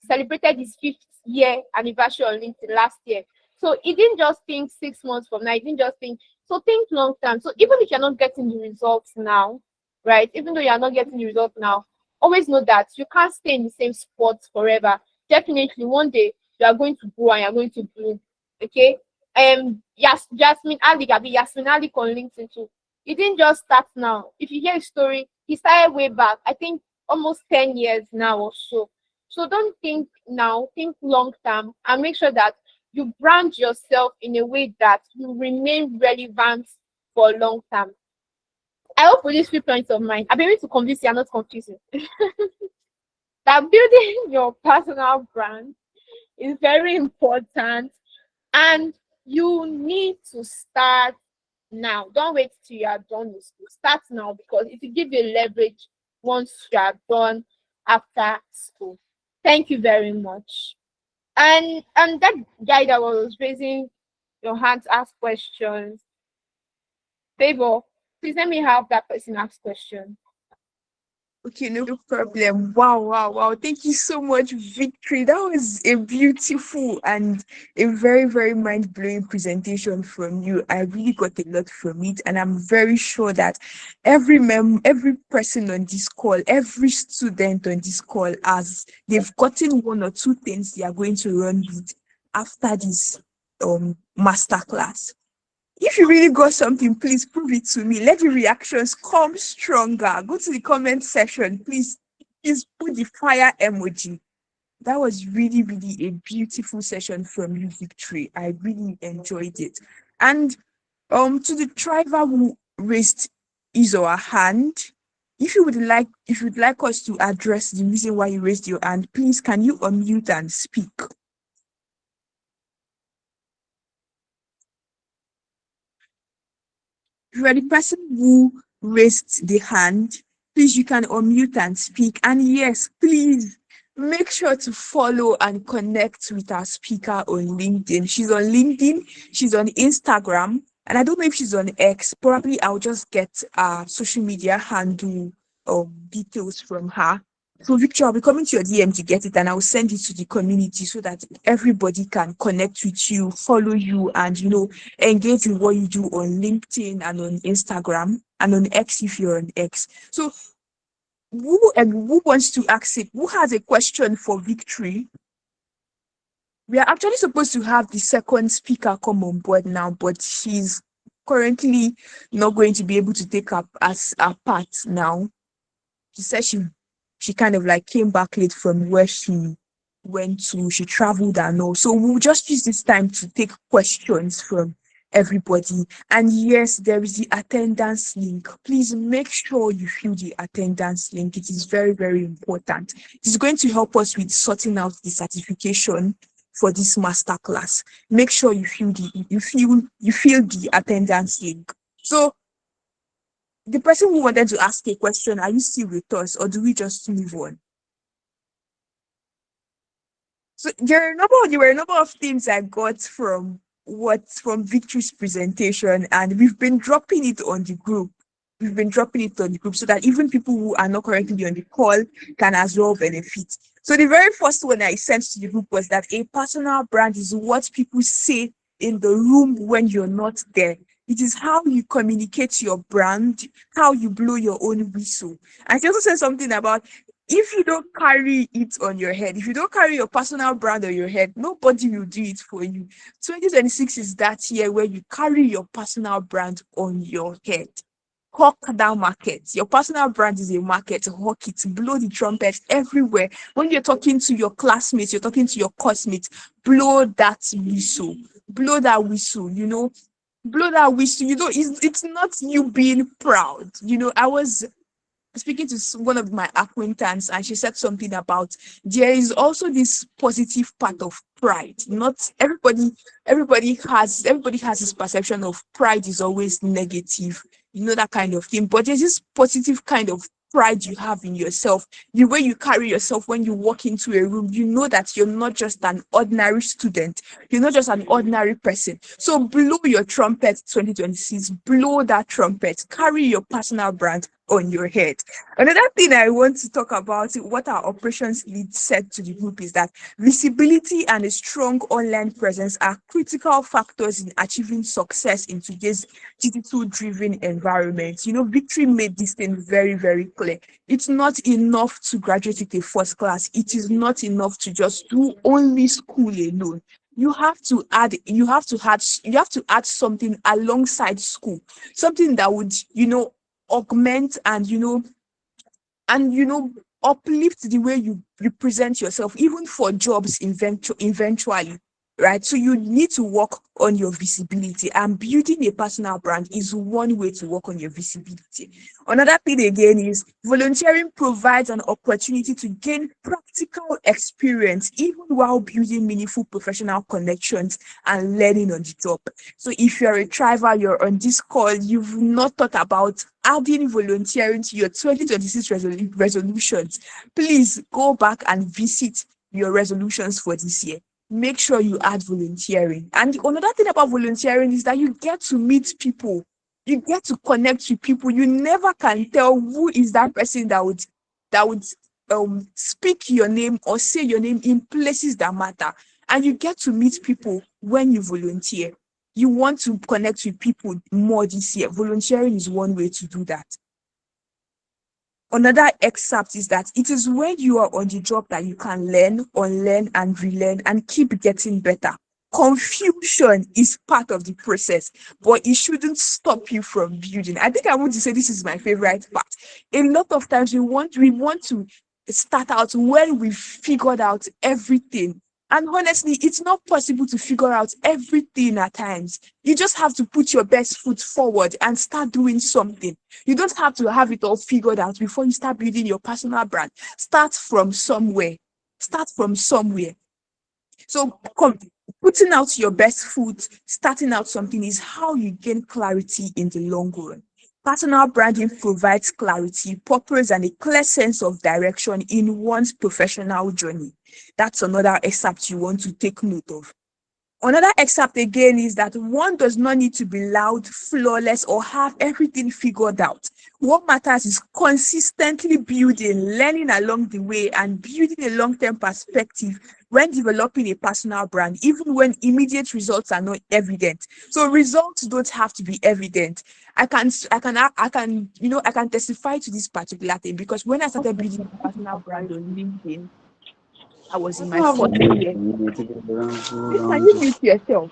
celebrated his 5th year anniversary on LinkedIn last year. So he didn't just think 6 months from now. He didn't just think So think long term. So even if you're not getting the results now, right? Even though you're not getting the results now, always know that you can't stay in the same spot forever. Definitely one day you are going to grow and you're going to bloom. Okay. Yes, Jasmine Ali, Gabi, Yasmin Ali on LinkedIn too. He didn't just start now. If you hear his story, he started way back. I think almost 10 years now or so. So don't think now, think long term and make sure that you brand yourself in a way that you remain relevant for long term. I hope with these 3 points of mine, I've been able to convince you are not confusing. That building your personal brand is very important and you need to start now. Don't wait till you are done with school. Start now because it will give you leverage once you are done after school. Thank you very much. And that guy that was raising your hand to ask questions, Favor, please let me have that person ask questions. Okay, no problem. Wow, wow, wow. Thank you so much, Victory. That was a beautiful and a very, very mind-blowing presentation from you. I really got a lot from it, and I'm very sure that every person on this call, every student on this call, as they've gotten one or two things they are going to run with after this masterclass. If you really got something, please prove it to me. Let the reactions come stronger. Go to the comment section. Please put the fire emoji. That was really, really a beautiful session from you, Victory. I really enjoyed it. And to the driver who raised his or her hand, if you'd like us to address the reason why you raised your hand, please can you unmute and speak? If you are the person who raised the hand, please you can unmute and speak. And yes, please make sure to follow and connect with our speaker on LinkedIn. She's on LinkedIn, she's on Instagram, and I don't know if she's on X. Probably I'll just get social media handle details from her. So Victor, I'll be coming to your DM to get it, and I'll send it to the community so that everybody can connect with you, follow you, and engage with what you do on LinkedIn and on Instagram and on X if you're on X. So who wants to ask it? Who has a question for Victory? We are actually supposed to have the second speaker come on board now, but she's currently not going to be able to take up as a part now. She said she kind of like came back late from where she went to. She traveled and all. So we'll just use this time to take questions from everybody. And yes, there is the attendance link. Please make sure you fill the attendance link. It is very, very important. It is going to help us with sorting out the certification for this masterclass. Make sure you fill the attendance link. So the person who wanted to ask a question, are you still with us or do we just move on? So there were a number of things I got from Victory's presentation, and we've been dropping it on the group. So that even people who are not currently on the call can as well benefit. So the very first one I sent to the group was that a personal brand is what people say in the room when you're not there. It is how you communicate your brand, how you blow your own whistle. And she also said something about if you don't carry it on your head, if you don't carry your personal brand on your head, nobody will do it for you. 2026 is that year where you carry your personal brand on your head. Hawk that market. Your personal brand is a market. Hawk it, blow the trumpet everywhere. When you're talking to your classmates, you're talking to your classmates, blow that whistle. Blow that whistle, blow that whistle. It's not you being proud. I was speaking to one of my acquaintances and she said something about there is also this positive part of pride. Not everybody has this perception of pride is always negative, that kind of thing, but there's this positive kind of pride you have in yourself, the way you carry yourself when you walk into a room. You know that you're not just an ordinary student, you're not just an ordinary person. So blow your trumpet 2026, blow that trumpet, carry your personal brand, on your head. Another thing I want to talk about, what our operations lead said to the group, is that visibility and a strong online presence are critical factors in achieving success in today's digital-driven environment. Victory made this thing very, very clear. It's not enough to graduate with a first class. It is not enough to just do only school alone. You have to add something alongside school, something that would, augment and uplift the way you present yourself, even for jobs eventually, right? So you need to work on your visibility, and building a personal brand is one way to work on your visibility. Another thing again is volunteering provides an opportunity to gain practical experience even while building meaningful professional connections and learning on the job. So if you're a driver, you're on this call, you've not thought about adding volunteering to your 2026 resolutions, please go back and visit your resolutions for this year. Make sure you add volunteering. And another thing about volunteering is that you get to meet people. You get to connect with people. You never can tell who is that person that would speak your name or say your name in places that matter. And you get to meet people when you volunteer. You want to connect with people more this year. Volunteering is one way to do that. Another excerpt is that it is when you are on the job that you can learn, unlearn, and relearn and keep getting better. Confusion is part of the process, but it shouldn't stop you from building. I think I want to say this is my favorite part. A lot of times we want to start out when we've figured out everything. And honestly, it's not possible to figure out everything at times. You just have to put your best foot forward and start doing something. You don't have to have it all figured out before you start building your personal brand. Start from somewhere. So putting out your best foot, starting out something is how you gain clarity in the long run. Personal branding provides clarity, purpose, and a clear sense of direction in one's professional journey. That's another excerpt you want to take note of. Another excerpt again is that one does not need to be loud, flawless, or have everything figured out. What matters is consistently building, learning along the way, and building a long-term perspective when developing a personal brand, even when immediate results are not evident. So results don't have to be evident. I can testify to this particular thing because when I started building a personal brand on LinkedIn, I was in my fourth year. Can you mute yourself?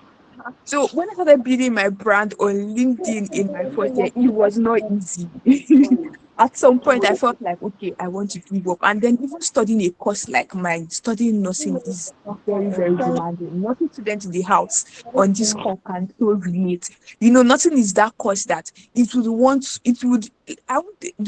So when I started building my brand on LinkedIn in my first year, it was not easy. At some point, I felt like, okay, I want to give up. And then even studying a course like mine, studying nursing is very, very demanding. Nothing students in the house on this call can so relate. Nothing is that course that do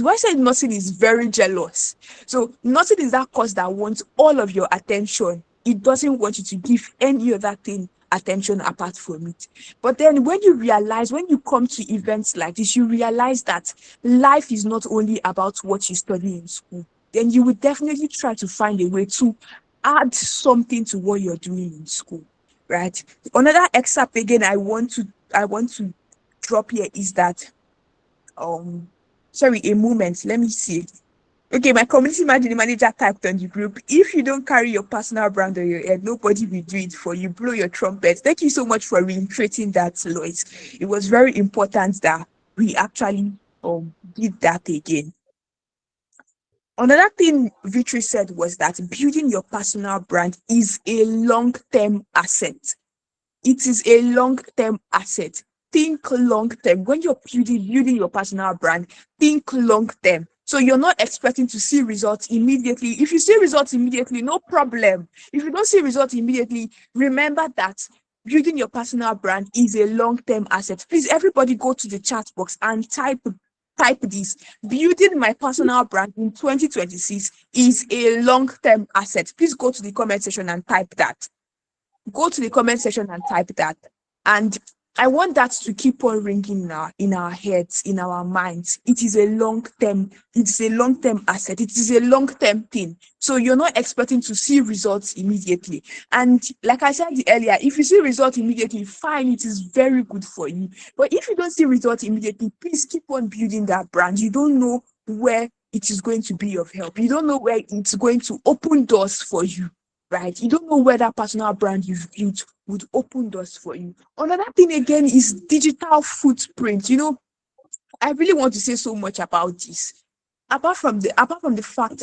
I say nothing is very jealous? So nothing is that course that wants all of your attention. It doesn't want you to give any other thing attention apart from it. But then when you come to events like this, you realize that life is not only about what you study in school. Then you will definitely try to find a way to add something to what you're doing in school, right? Another excerpt again I want to drop here is that a moment, let me see. Okay, my community manager typed on the group, if you don't carry your personal brand on your head, nobody will do it for you. Blow your trumpet. Thank you so much for reiterating that, Lois. It was very important that we actually did that again. Another thing Victory said was that building your personal brand is a long-term asset. It is a long-term asset. Think long-term. When you're building your personal brand, think long-term. So you're not expecting to see results immediately. If you see results immediately, no problem. If you don't see results immediately, remember that building your personal brand is a long-term asset. Please, everybody go to the chat box and type this. Building my personal brand in 2026 is a long-term asset. Please go to the comment section and type that. Go to the comment section and type that. And I want that to keep on ringing in our heads, in our minds. It is a long-term asset. It is a long-term thing. So you're not expecting to see results immediately. And like I said earlier, if you see results immediately, fine, it is very good for you. But if you don't see results immediately, please keep on building that brand. You don't know where it is going to be of help. You don't know where it's going to open doors for you, right? You don't know where that personal brand you've built would open doors for you. Another thing again is digital footprint. I really want to say so much about this. Apart from the fact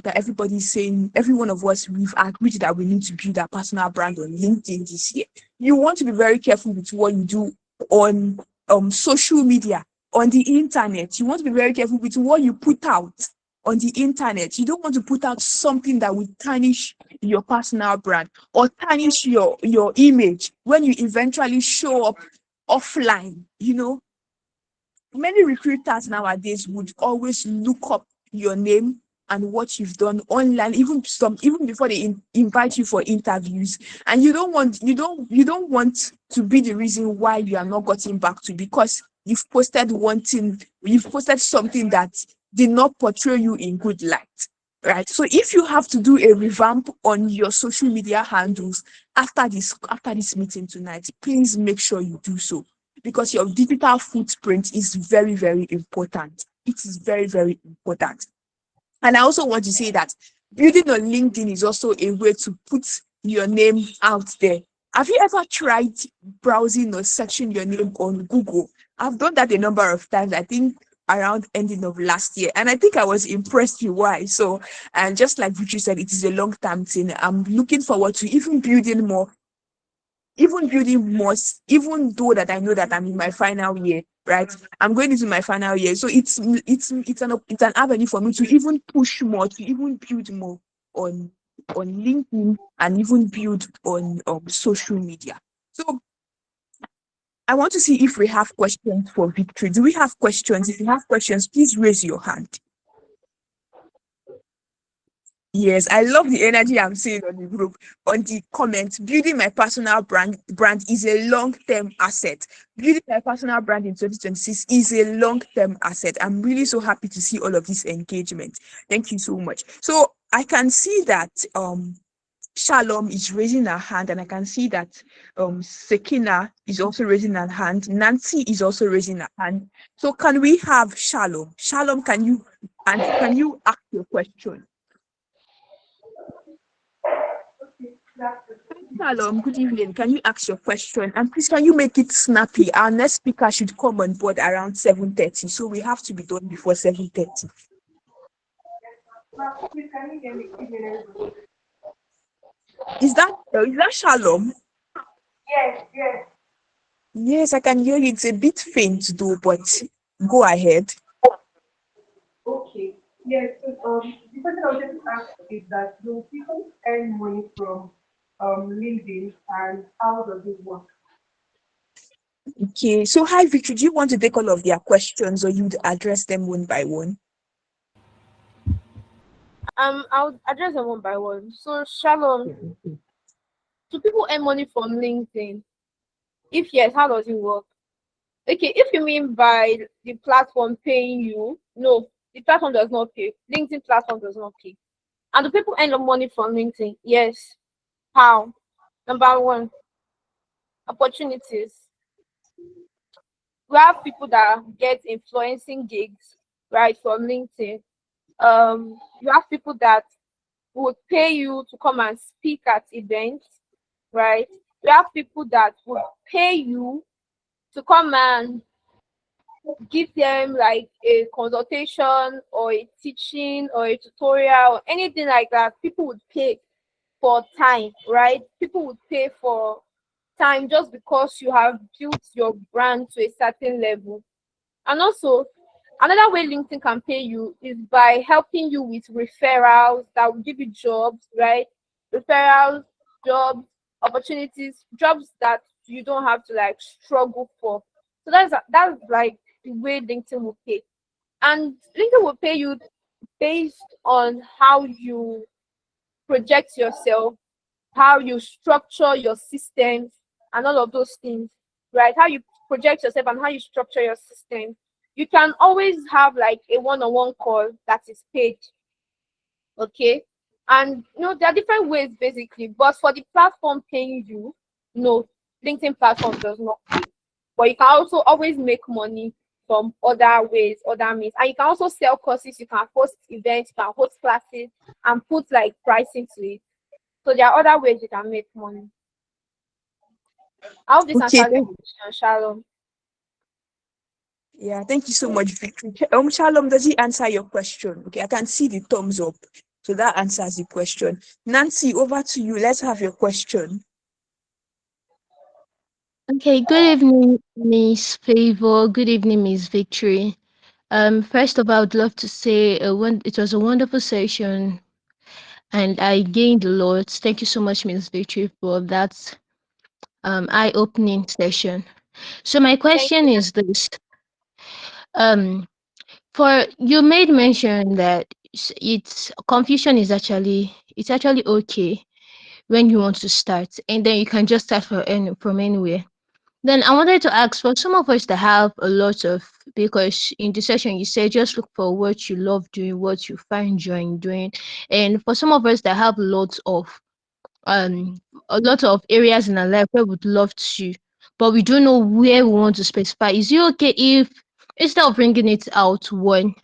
that everybody is saying, every one of us, we've agreed that we need to build a personal brand on LinkedIn this year. You want to be very careful with what you do on social media, on the internet. You want to be very careful with what you put out on the internet. You don't want to put out something that will tarnish your personal brand or tarnish your image when you eventually show up offline. Many recruiters nowadays would always look up your name and what you've done online, even before they invite you for interviews. And you don't want to be the reason why you are not gotten back to, because you've posted something that did not portray you in good light. Right. So if you have to do a revamp on your social media handles after this meeting tonight, please make sure you do so, because your digital footprint is very, very important. It is very, very important. And I also want to say that building on LinkedIn is also a way to put your name out there. Have you ever tried browsing or searching your name on Google? I've done that a number of times, I think around ending of last year. And I think I was impressed with why. So, and just like Victory said, it is a long-term thing. I'm looking forward to even building more, even though that I know that I'm in my final year, right? I'm going into my final year. So it's an avenue for me to even push more, to even build more on LinkedIn and even build on social media. So I want to see if we have questions for Victory. Do we have questions? If you have questions, please raise your hand. Yes, I love the energy I'm seeing on the group, on the comments. Building my personal brand is a long-term asset. Building my personal brand in 2026 is a long-term asset. I'm really so happy to see all of this engagement. Thank you so much. So I can see that Shalom is raising her hand, and I can see that Sekina is also raising her hand. Nancy is also raising her hand. So can we have Shalom? Shalom, can you ask your question? Shalom, good evening. Can you ask your question? And please, can you make it snappy? Our next speaker should come on board around 7:30, so we have to be done before 7:30. Is that Shalom? Yes. Yes, I can hear you. It's a bit faint though, but go ahead. Okay. Yes. So, the question I wanted to ask is that, do people earn money from LinkedIn, and how does it work? Okay, so hi Victor, do you want to take all of their questions or you'd address them one by one? I'll address them one by one. So Shalom, do people earn money from LinkedIn? If yes, how does it work? Okay, if you mean by the platform paying you, no, the platform does not pay. LinkedIn platform does not pay. And do people earn money from LinkedIn? Yes. How? Number one, opportunities. We have people that get influencing gigs, right, from LinkedIn. You have people that would pay you to come and speak at events, right? You have people that would pay you to come and give them like a consultation or a teaching or a tutorial or anything like that. People would pay for time, right? People would pay for time just because you have built your brand to a certain level. And also, another way LinkedIn can pay you is by helping you with referrals that will give you jobs, right? Referrals, jobs, opportunities, jobs that you don't have to like struggle for. So that's like the way LinkedIn will pay. And LinkedIn will pay you based on how you project yourself, how you structure your systems, and all of those things, right? How you project yourself and how you structure your system. You can always have like a one-on-one call that is paid, okay? And there are different ways basically, but for the platform paying you, no, LinkedIn platform does not pay. But you can also always make money from other ways, other means. And you can also sell courses, you can host events, you can host classes and put like pricing to it. So there are other ways you can make money. I hope this Okay, answers your question, Shalom. yeah, thank you so much, Victory. Shalom, does he answer your question? Okay, I can see the thumbs up. So that answers the question. Nancy, over to you. Let's have your question. Okay, good evening, Miss Favor. Good evening, Miss Victory. First of all, I would love to say it was a wonderful session and I gained a lot. Thank you so much, Miss Victory, for that eye-opening session. So my Thank question you. is this. Um, for you made mention that it's confusion is it's actually okay when you want to start, and then you can just start from anywhere. Then I wanted to ask for some of us that have a lot of, because in the session you said just look for what you love doing, what you find joy in doing, and for some of us that have um a lot of areas in our life where we'd love to, but we don't know where we want to specify. Is it okay if instead of bringing it out one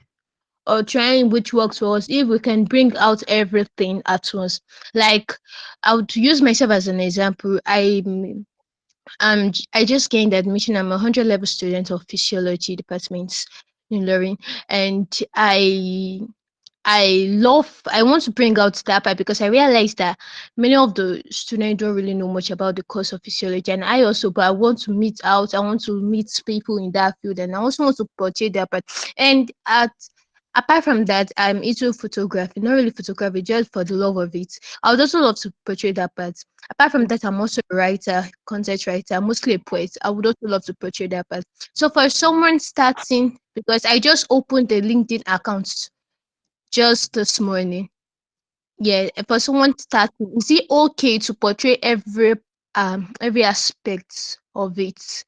or trying which works for us, if we can bring out everything at once? Like I would use myself as an example. I just gained admission. I'm a 100 level student of physiology department in learning, and I want to bring out that part because I realize that many of the students don't really know much about the course of physiology, and I also, but I want to I want to meet people in that field, and I also want to portray that part. And apart from that, I'm into photography, not really photography, just for the love of it. I would also love to portray that part. Apart from that, I'm also a writer, content writer, mostly a poet. I would also love to portray that part. So for someone starting, because I just opened a LinkedIn account just this morning. Yeah, for someone starting, is it okay to portray every aspect of it?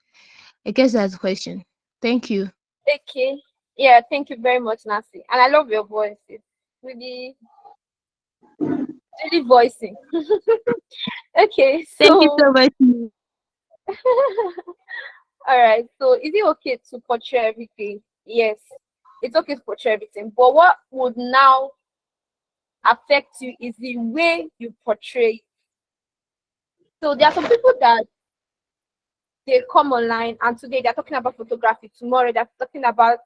I guess that's the question. Thank you. Okay. Yeah, thank you very much, Nancy. And I love your voice. It's really, really voicing. Okay, Thank you so so much. all right. So is it okay to portray everything? Yes, it's okay to portray everything. But what would now affect you is the way you portray. So there are some people that they come online and today they're talking about photography, tomorrow they're talking about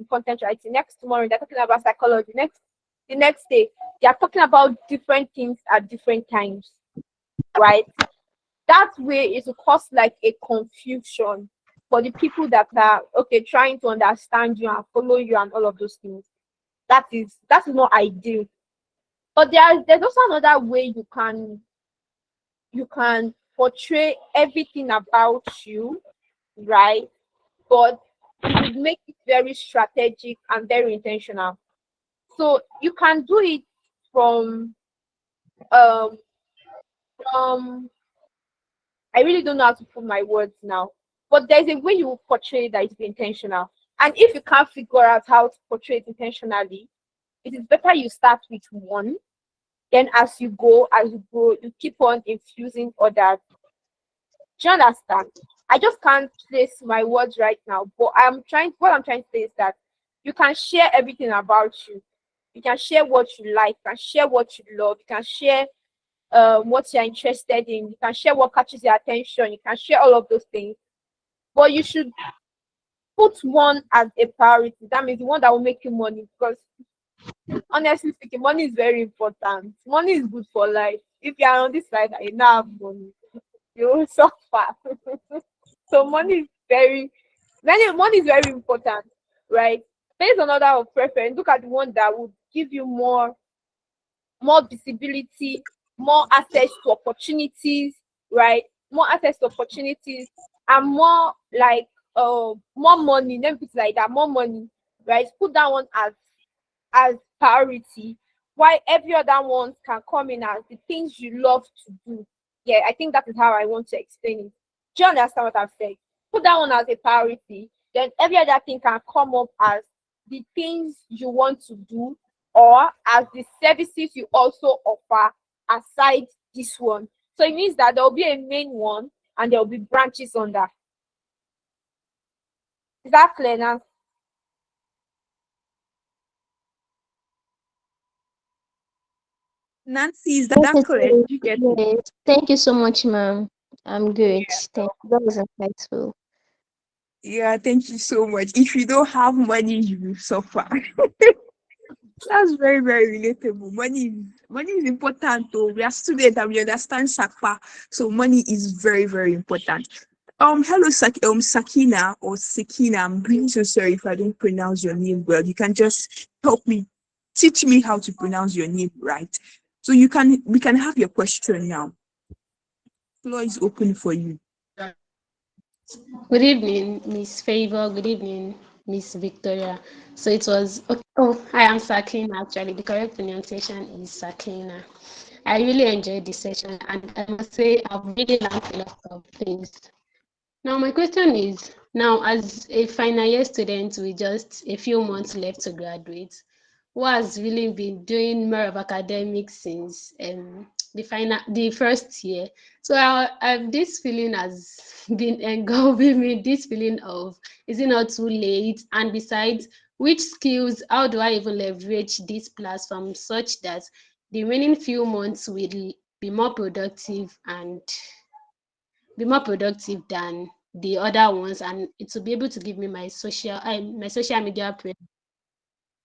content writing, next tomorrow they're talking about psychology, the next day they're talking about different things at different times, right? That way it will cause like a confusion for the people that are okay trying to understand you and follow you and all of those things. That is not ideal. But there's also another way you can portray everything about you, right? But you would make it very strategic and very intentional. So you can do it from um from I really don't know how to put my words now, but there's a way you portray that is intentional. And if you can't figure out how to portray it intentionally, it is better you start with one. Then as you go, you keep on infusing others. Do you understand? I just can't place my words right now, but what I'm trying to say is that you can share everything about you. You can share what you like, you can share what you love, you can share what you're interested in, you can share what catches your attention, you can share all of those things. But you should put one as a priority. That means the one that will make you money. Because honestly speaking, money is very important. Money is good for life. If you are on this life and you don't have money, you will suffer. So money is very important, right? Based on order of preference, look at the one that would give you more visibility, more access to opportunities, right? More access to opportunities and more like more money. Let me put it like that, more money, right? Put that one as priority. Why every other one can come in as the things you love to do. Yeah, I think that is how I want to explain it. Do you understand what I'm saying? Put that one as a priority, then every other thing can come up as the things you want to do or as the services you also offer aside this one. So it means that there will be a main one and there will be branches on that. Is that clear now? Nancy, is that, Thank that you correct? so Did you get it? yes. Thank you so much, ma'am. I'm good. Yeah. Thank you. That was insightful. Yeah, thank you so much. If you don't have money, you will suffer. That's very, very relatable. Money is important though. We are students and we understand Sakpa. So money is very, very important. Hello, Sakina or Sakina. I'm really so sorry if I don't pronounce your name well. You can just help me, teach me how to pronounce your name right. So we can have your question now. Floor is open for you. Good evening, Miss Favor. Good evening, Miss Victoria. So it was okay. Oh, I am Sakina actually. The correct pronunciation is Sakina. I really enjoyed this session and I must say I've really learned a lot of things. Now my question is now as a final year student with just a few months left to graduate, who has really been doing more of academics since the first year. So this feeling has been engulfing me. This feeling of is it not too late? And besides, which skills? How do I even leverage this platform such that the remaining few months will be more productive and be more productive than the other ones, and it will be able to give me my social media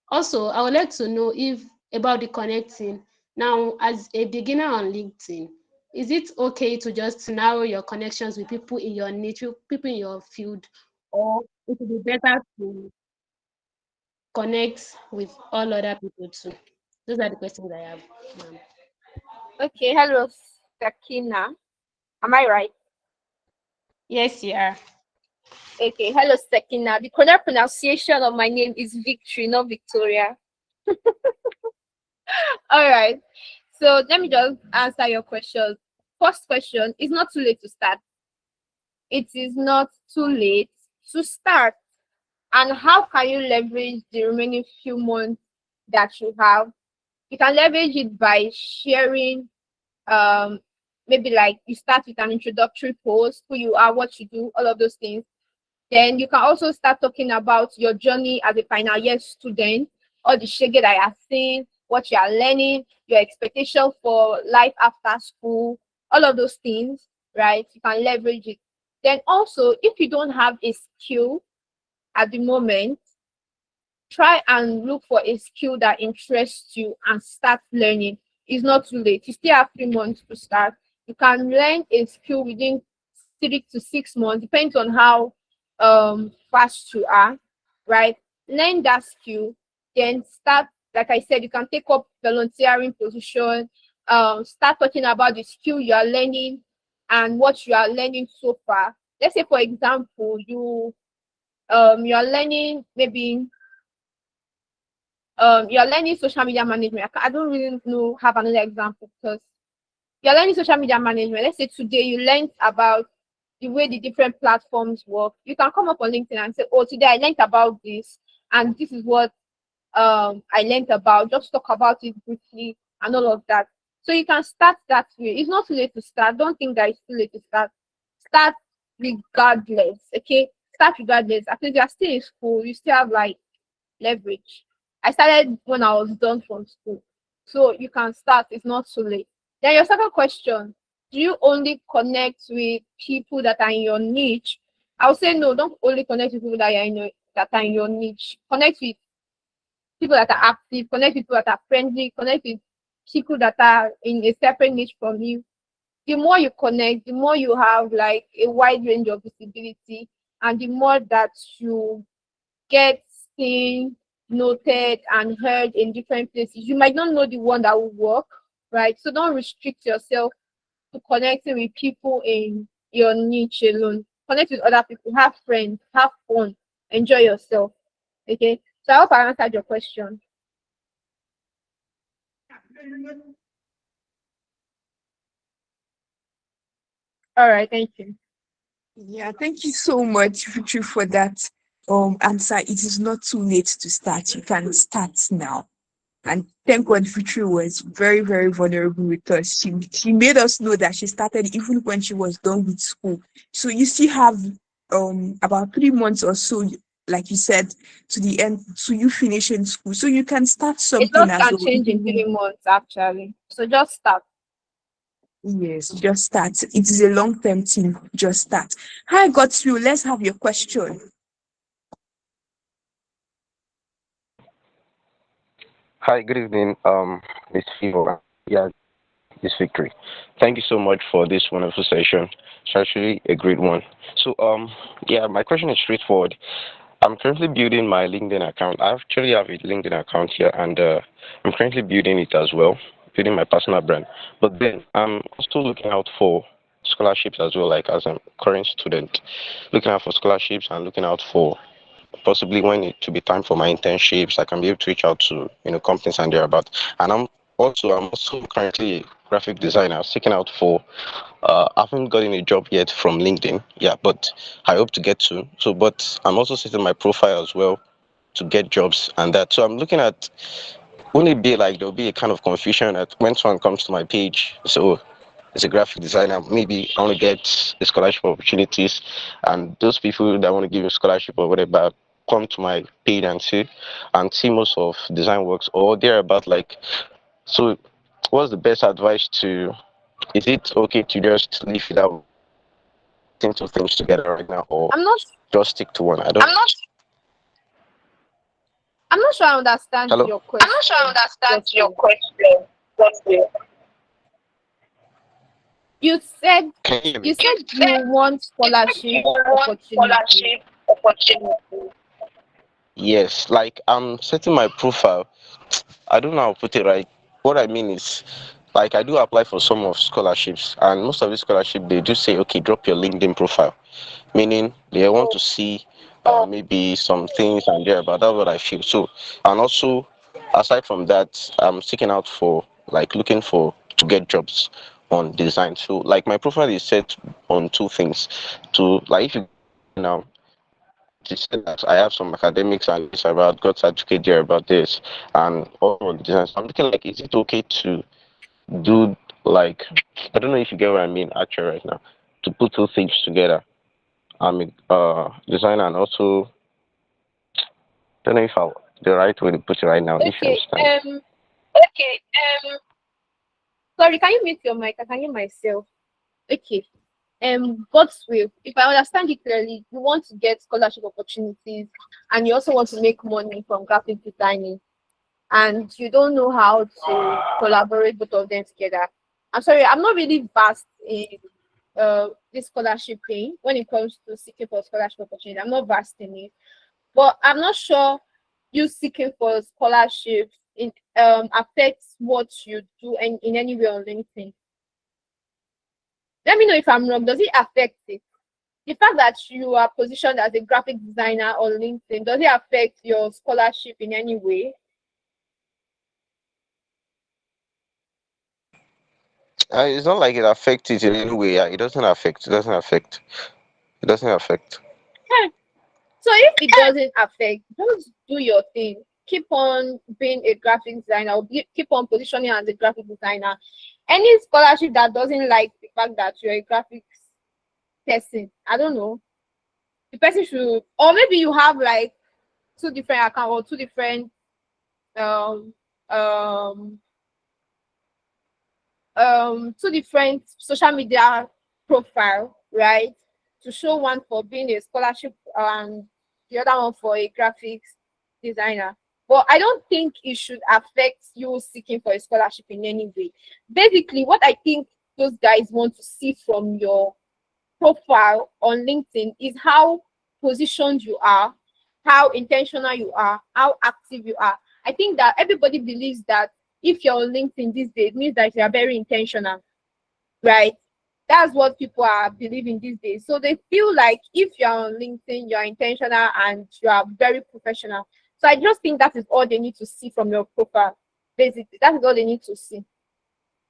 also, I would like to know if about the connecting. Now, as a beginner on LinkedIn, is it okay to just narrow your connections with people in your niche, people in your field, or it would be better to connect with all other people too? Those are the questions I have, ma'am. Okay, hello, Sakina. Am I right? Yes, you are. Okay, hello, Sakina. The correct pronunciation of my name is Victory, not Victoria. All right. So let me just answer your question. First question, it's not too late to start. It is not too late to start. And how can you leverage the remaining few months that you have? You can leverage it by sharing, um, maybe like you start with an introductory post, who you are, what you do, all of those things. Then you can also start talking about your journey as a final year student, all the shege that I have seen, what you are learning, your expectation for life after school, all of those things, right? You can leverage it. Then also, if you don't have a skill at the moment, try and look for a skill that interests you and start learning. It's not too late. You still have 3 months to start. You can learn a skill within 3 to 6 months, depends on how fast you are, right? Learn that skill, then start. Like I said, you can take up volunteering position. Start talking about the skill you are learning and what you are learning so far. Let's say, for example, you are learning maybe you're learning social media management. I don't really know have another example because you're learning social media management. Let's say today you learned about the way the different platforms work. You can come up on LinkedIn and say, "Oh, today I learned about this, and this is what I learned about." Just talk about it briefly and all of that. So you can start that way. It's not too late to start. Don't think that it's too late to start. Start regardless. Okay, start regardless. At least you're still in school. You still have like leverage. I started when I was done from school. So you can start, it's not too late. Then your second question, do you only connect with people that are in your niche? I would say no, don't only connect with people that are that are in your niche. Connect with people that are active, connect with people that are friendly, connect with people that are in a separate niche from you. The more you connect, the more you have like a wide range of visibility, and the more that you get seen, noted, and heard in different places. You might not know the one that will work, right? So don't restrict yourself to connecting with people in your niche alone. Connect with other people, have friends, have fun, enjoy yourself. Okay. So I hope I answered your question. All right, thank you. Yeah, thank you so much, Victory, for that answer. It is not too late to start. You can start now. And thank God Victory was very, very vulnerable with us. She made us know that she started even when she was done with school. So you still have about 3 months or so like you said, to the end, to you finishing school. So you can start A something lot as can well. change in 3 months, actually. So just start. Yes, just start. It is a long-term thing. Just start. Hi, got you. Let's have your question. Hi, good evening, Miss Fivo. Yeah, Miss Victory. Thank you so much for this wonderful session. It's actually a great one. So, yeah, my question is straightforward. I'm currently building my LinkedIn account. I actually have a LinkedIn account here, and I'm currently building it as well, building my personal brand. But then I'm also looking out for scholarships as well, like as a current student, looking out for scholarships and looking out for possibly when it to be time for my internships, I can be able to reach out to companies and thereabout. And I'm also currently a graphic designer seeking out for. I haven't gotten a job yet from LinkedIn, yeah, but I hope to get to. So, but I'm also setting my profile as well to get jobs and that. So I'm looking at, won't it be like there'll be a kind of confusion that when someone comes to my page, so as a graphic designer, maybe I want to get the scholarship opportunities, and those people that want to give you a scholarship or whatever come to my page and see most of design works or they're about like. So, what's the best advice to? Is it okay to just leave without putting two things together right now, or I'm not just stick to one? I don't. I'm not sure I understand Hello. your question. Just you said Can you hear me? you said you want scholarship opportunity. Yes, like I'm setting my profile. I don't know how to put it right. What I mean is, like I do apply for some of scholarships, and most of the scholarship they do say, okay, drop your LinkedIn profile, meaning they want to see maybe some things and there. But that's what I feel. So, and also aside from that, I'm seeking out for like looking for to get jobs on design. So, like my profile is set on two things. To like if you now to say that I have some academics and this about got certificate there about this and all on design. So I'm looking like, is it okay to do like, I don't know if you get what I mean actually right now, to put two things together. I'm a designer and also don't know if I the right way to put it right now. If you Okay. understand. Sorry, can you mute your mic? I can hear myself. Okay. God's will. If I understand it clearly, you want to get scholarship opportunities and you also want to make money from graphic designing and you don't know how to collaborate both of them together. I'm sorry, I'm not really vast in this scholarship thing when it comes to seeking for scholarship opportunity. I'm not vast in it, but I'm not sure you seeking for scholarships in affects what you do and in any way on LinkedIn. Let me know if I'm wrong. Does it affect it? The fact that you are positioned as a graphic designer on LinkedIn, does it affect your scholarship in any way? It's not like it affects it in any way. Yeah, it doesn't affect. It doesn't affect. It doesn't affect. So if it doesn't affect, just do your thing. Keep on being a graphic designer, or keep on positioning as a graphic designer. Any scholarship that doesn't like the fact that you're a graphics person, I don't know, the person should, or maybe you have like two different accounts or two different um um two different social media profile, right? To show one for being a scholarship and the other one for a graphics designer. But I don't think it should affect you seeking for a scholarship in any way. Basically, what I think those guys want to see from your profile on LinkedIn is how positioned you are, how intentional you are, how active you are. I think that everybody believes that if you're on LinkedIn these days, it means that you are very intentional, right? That's what people are believing these days. So they feel like if you're on LinkedIn, you're intentional and you are very professional. So I just think that is all they need to see from your profile. Basically, that is all they need to see,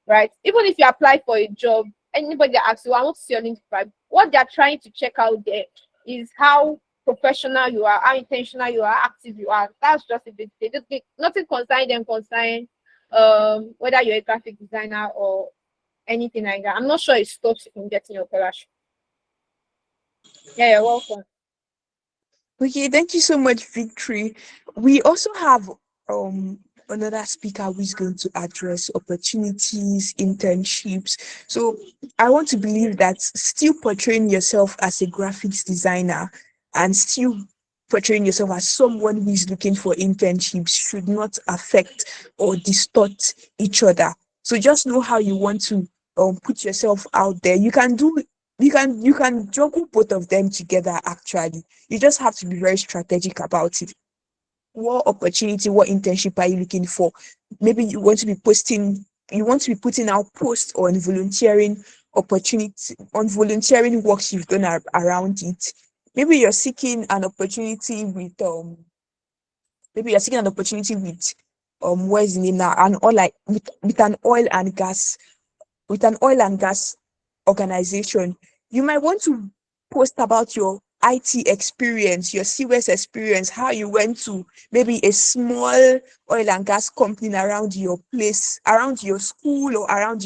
right? Even if you apply for a job, anybody that asks you, I want to see your LinkedIn profile, what they're trying to check out there is how professional you are, how intentional you are, active you are. That's just a bit. Nothing concern them concern whether you're a graphic designer or anything like that. I'm not sure it stops you from getting your scholarship. Yeah, you're welcome. Okay, thank you so much, Victory. We also have um another speaker who is going to address opportunities, internships. So I want to believe that still portraying yourself as a graphics designer and still portraying yourself as someone who is looking for internships should not affect or distort each other. So just know how you want to put yourself out there. You can juggle both of them together actually. You just have to be very strategic about it. What opportunity, what internship are you looking for? Maybe you want to be putting out posts on volunteering opportunity, on volunteering works you've done around it. Maybe you're seeking an opportunity with maybe you're seeking an opportunity with where's the name now? And or like with an oil and gas organization, you might want to post about your IT experience, your CWS experience, how you went to maybe a small oil and gas company around your place, around your school, or around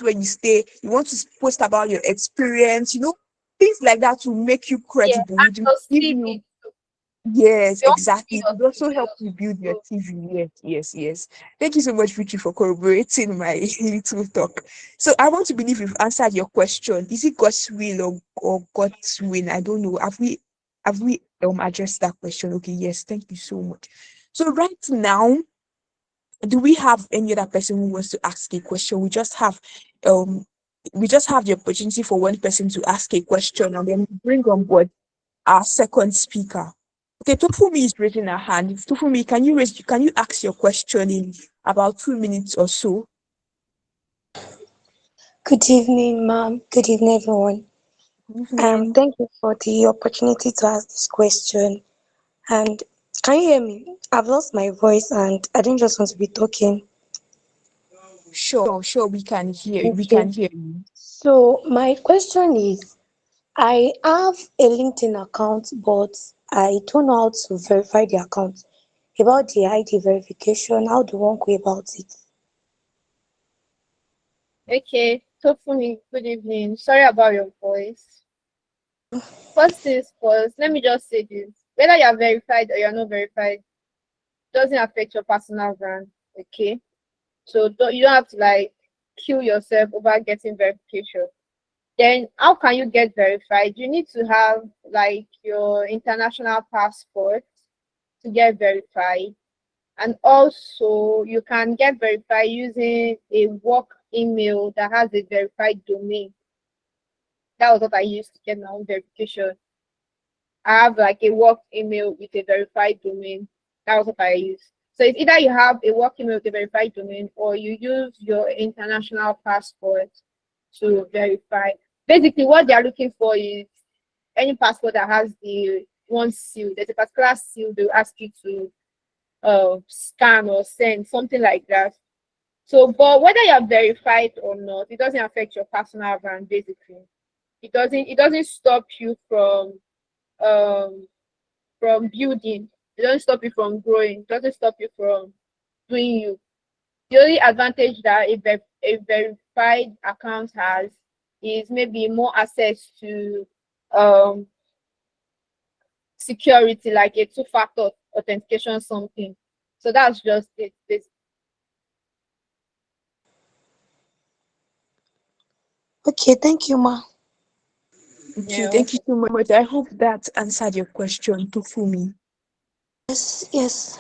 where you stay. You want to post about your experience, things like that to make you Yeah, credible. and It will your give CV you. too. Yes, You want to see exactly. It your would also CV help you build your also. TV. Yes, yes, yes. Thank you so much, Vicky, for corroborating my little talk. So I want to believe we've answered your question. Is it God's will or God's will? I don't know. Have we addressed that question? Okay, yes, thank you so much. So right now, do we have any other person who wants to ask a question? Um we just have the opportunity for one person to ask a question and then bring on board our second speaker. Okay, Tofumi is raising her hand. Tofumi, can you ask your question in about 2 minutes or so? Good evening, ma'am. Good evening, everyone. Mhm. Thank you for the opportunity to ask this question. And can you hear me? I've lost my voice and I don't just want to be talking. Sure, we can Okay. hear you. So my question is, I have a LinkedIn account, but I don't know how to verify the account. About the ID verification, how do one go about it? Okay, Tofumi, good evening. Sorry about your voice. First things first, let me just say this. Whether you are verified or you're not verified doesn't affect your personal brand, okay? So you don't have to like kill yourself over getting verification. Then how can you get verified? You need to have like your international passport to get verified. And also you can get verified using a work email that has a verified domain. That was what I used to get my own verification. I have like a work email with a verified domain. That was what I use. So it's either you have a work email with a verified domain or you use your international passport to verify. Basically, what they are looking for is any passport that has the one seal. There's a particular seal they'll ask you to scan or send, something like that. So, but whether you're verified or not, it doesn't affect your personal brand. Basically, it doesn't stop you um from building. It doesn't stop you from growing. It doesn't stop you from doing you. The only advantage that a verified account has is maybe more access to um security, like a two-factor authentication something. So that's just it. Okay, thank you, ma. Okay, Yeah. thank you so much. I hope that answered your question, Tofumi. Yes, yes.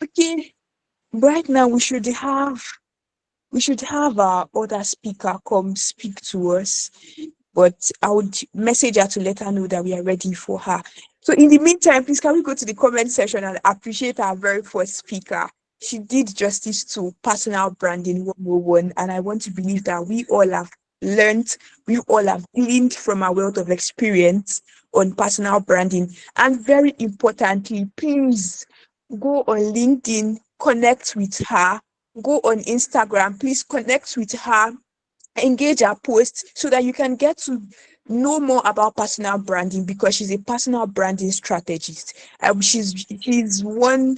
Okay, right now we should have our other speaker come speak to us, but I would message her to let her know that we are ready for her. So in the meantime, please can we go to the comment section and appreciate our very first speaker. She did justice to personal branding 101, and I want to believe that learned, we all have gleaned from our wealth of experience on personal branding. And very importantly, please go on LinkedIn, connect with her, go on Instagram, please connect with her, engage her posts so that you can get to know more about personal branding because she's a personal branding strategist. She's one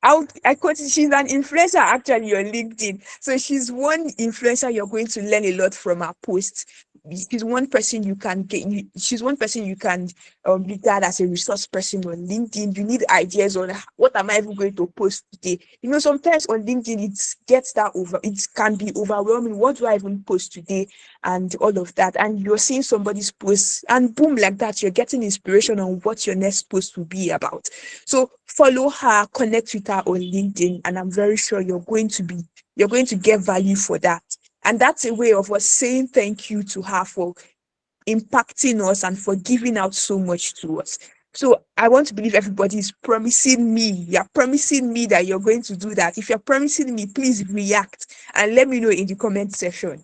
out I could she's an influencer actually on LinkedIn. So she's one influencer you're going to learn a lot from her posts. she's one person you can get. She's one person you can regard as a resource person on LinkedIn. You need ideas on what am I even going to post today. You know, sometimes on LinkedIn it gets that over. It can be overwhelming. What do I even post today, and all of that. And you're seeing somebody's post, and boom, like that, you're getting inspiration on what your next post will be about. So follow her, connect with her on LinkedIn, and I'm very sure you're going to get value for that. And that's a way of us saying thank you to her for impacting us and for giving out so much to us. So I want to believe everybody is promising me. You're promising me that you're going to do that. If you're promising me, please react and let me know in the comment section.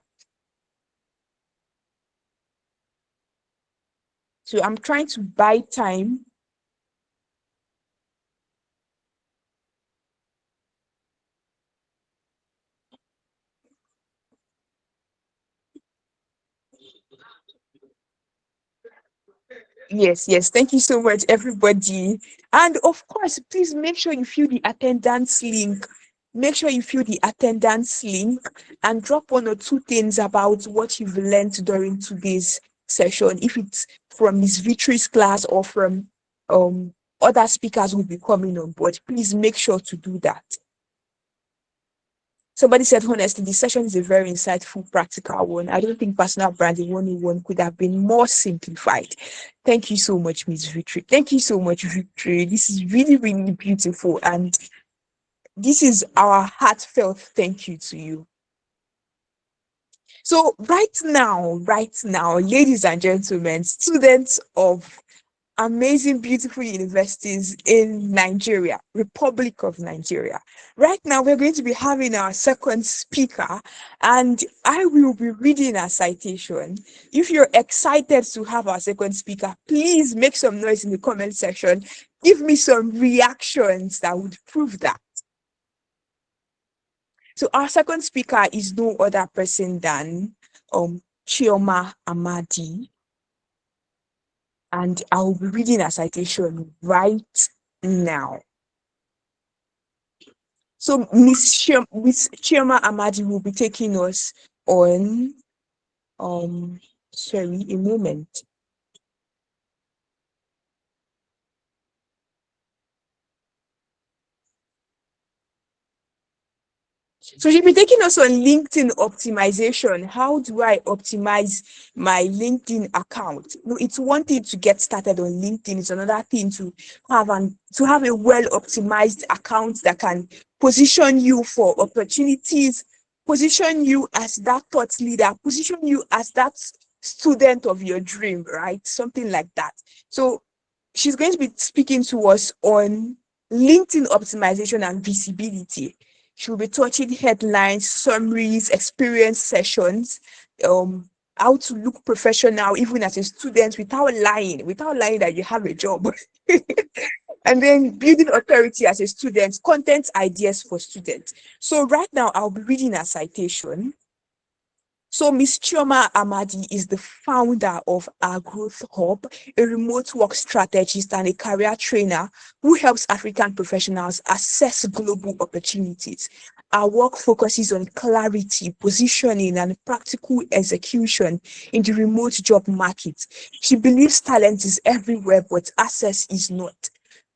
So I'm trying to buy time. Yes. Thank you so much, everybody. And of course, please make sure you fill the attendance link. Make sure you fill the attendance link and drop one or two things about what you've learned during today's session. If it's from Miss Victory's class or from other speakers who will be coming on board, please make sure to do that. Somebody said, honestly, the session is a very insightful, practical one. I don't think personal branding 101 could have been more simplified. Thank you so much, Miss Victory. Thank you so much, Victory. This is really, really beautiful. And this is our heartfelt thank you to you. So right now, ladies and gentlemen, students of amazing, beautiful universities in Nigeria, Republic of Nigeria. Right now, we're going to be having our second speaker, and I will be reading a citation. If you're excited to have our second speaker, please make some noise in the comment section. Give me some reactions that would prove that. So our second speaker is no other person than Chioma Amadi. And I'll be reading a citation right now. So Miss Chioma Amadi will be taking us on, sorry, a moment. So she'll be taking us on LinkedIn optimization. How do I optimize my LinkedIn account? No, it's one thing to get started on LinkedIn. It's another thing to have a well-optimized account that can position you for opportunities, position you as that thought leader, position you as that student of your dream, right? Something like that. So she's going to be speaking to us on LinkedIn optimization and visibility. She'll be touching headlines, summaries, experience sessions, how to look professional even as a student without lying that you have a job. And then building authority as a student, content ideas for students. So right now I'll be reading a citation. So Ms. Chioma Amadi is the founder of our Growth Hub, a remote work strategist and a career trainer who helps African professionals assess global opportunities. Our work focuses on clarity, positioning, and practical execution in the remote job market. She believes talent is everywhere, but access is not.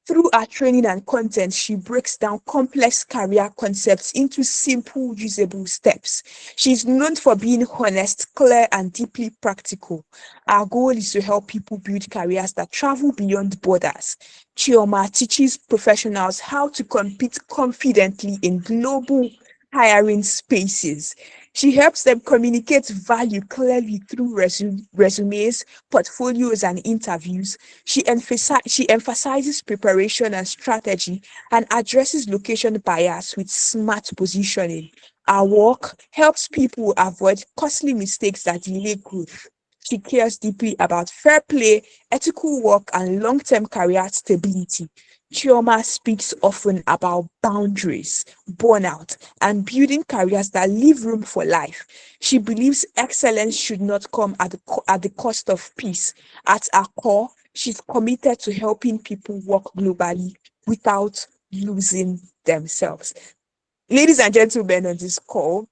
Through her training and content, she breaks down complex career concepts into simple, usable steps. She's known for being honest, clear, and deeply practical. Our goal is to help people build careers that travel beyond borders. Chioma teaches professionals how to compete confidently in global hiring spaces. She helps them communicate value clearly through resumes, portfolios, and interviews. She emphasizes preparation and strategy and addresses location bias with smart positioning. Our work helps people avoid costly mistakes that delay growth. She cares deeply about fair play, ethical work, and long-term career stability. Chioma speaks often about boundaries, burnout, and building careers that leave room for life. She believes excellence should not come at the cost of peace. At her core, she's committed to helping people work globally without losing themselves. Ladies and gentlemen on this call,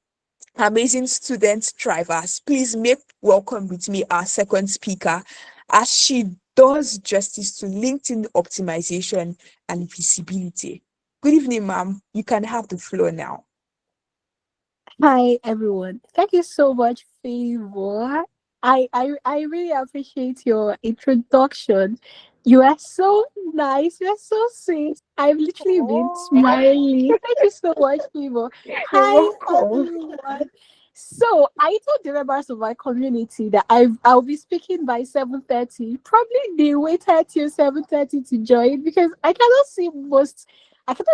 amazing student drivers, please make welcome with me our second speaker as she does justice to LinkedIn optimization and visibility. Good evening, ma'am. You can have the floor now. Hi everyone. Thank you so much, Favor. I really appreciate your introduction. You are so nice. You are so sweet. I've literally been smiling. Thank you so much, Favor. You're Hi welcome. everyone. So I told the members of my community that I'll be speaking by 7:30. Probably they waited till 7:30 to join because I cannot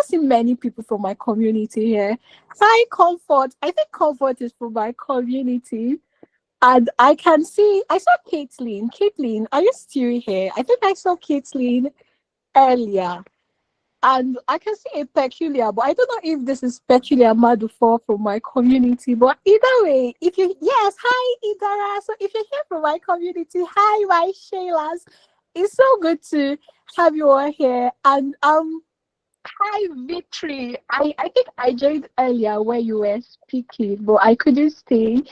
see many people from my community here. Hi, Comfort. I think Comfort is from my community. And I saw Caitlin. Caitlin, are you still here? I think I saw Caitlin earlier. And I can see a peculiar, but I don't know if this is peculiar Madufo from my community. But either way, yes, hi, Idara. So if you're here from my community, hi, my Shaylas. It's so good to have you all here. And hi, Victory. I think I joined earlier where you were speaking, but I couldn't stay.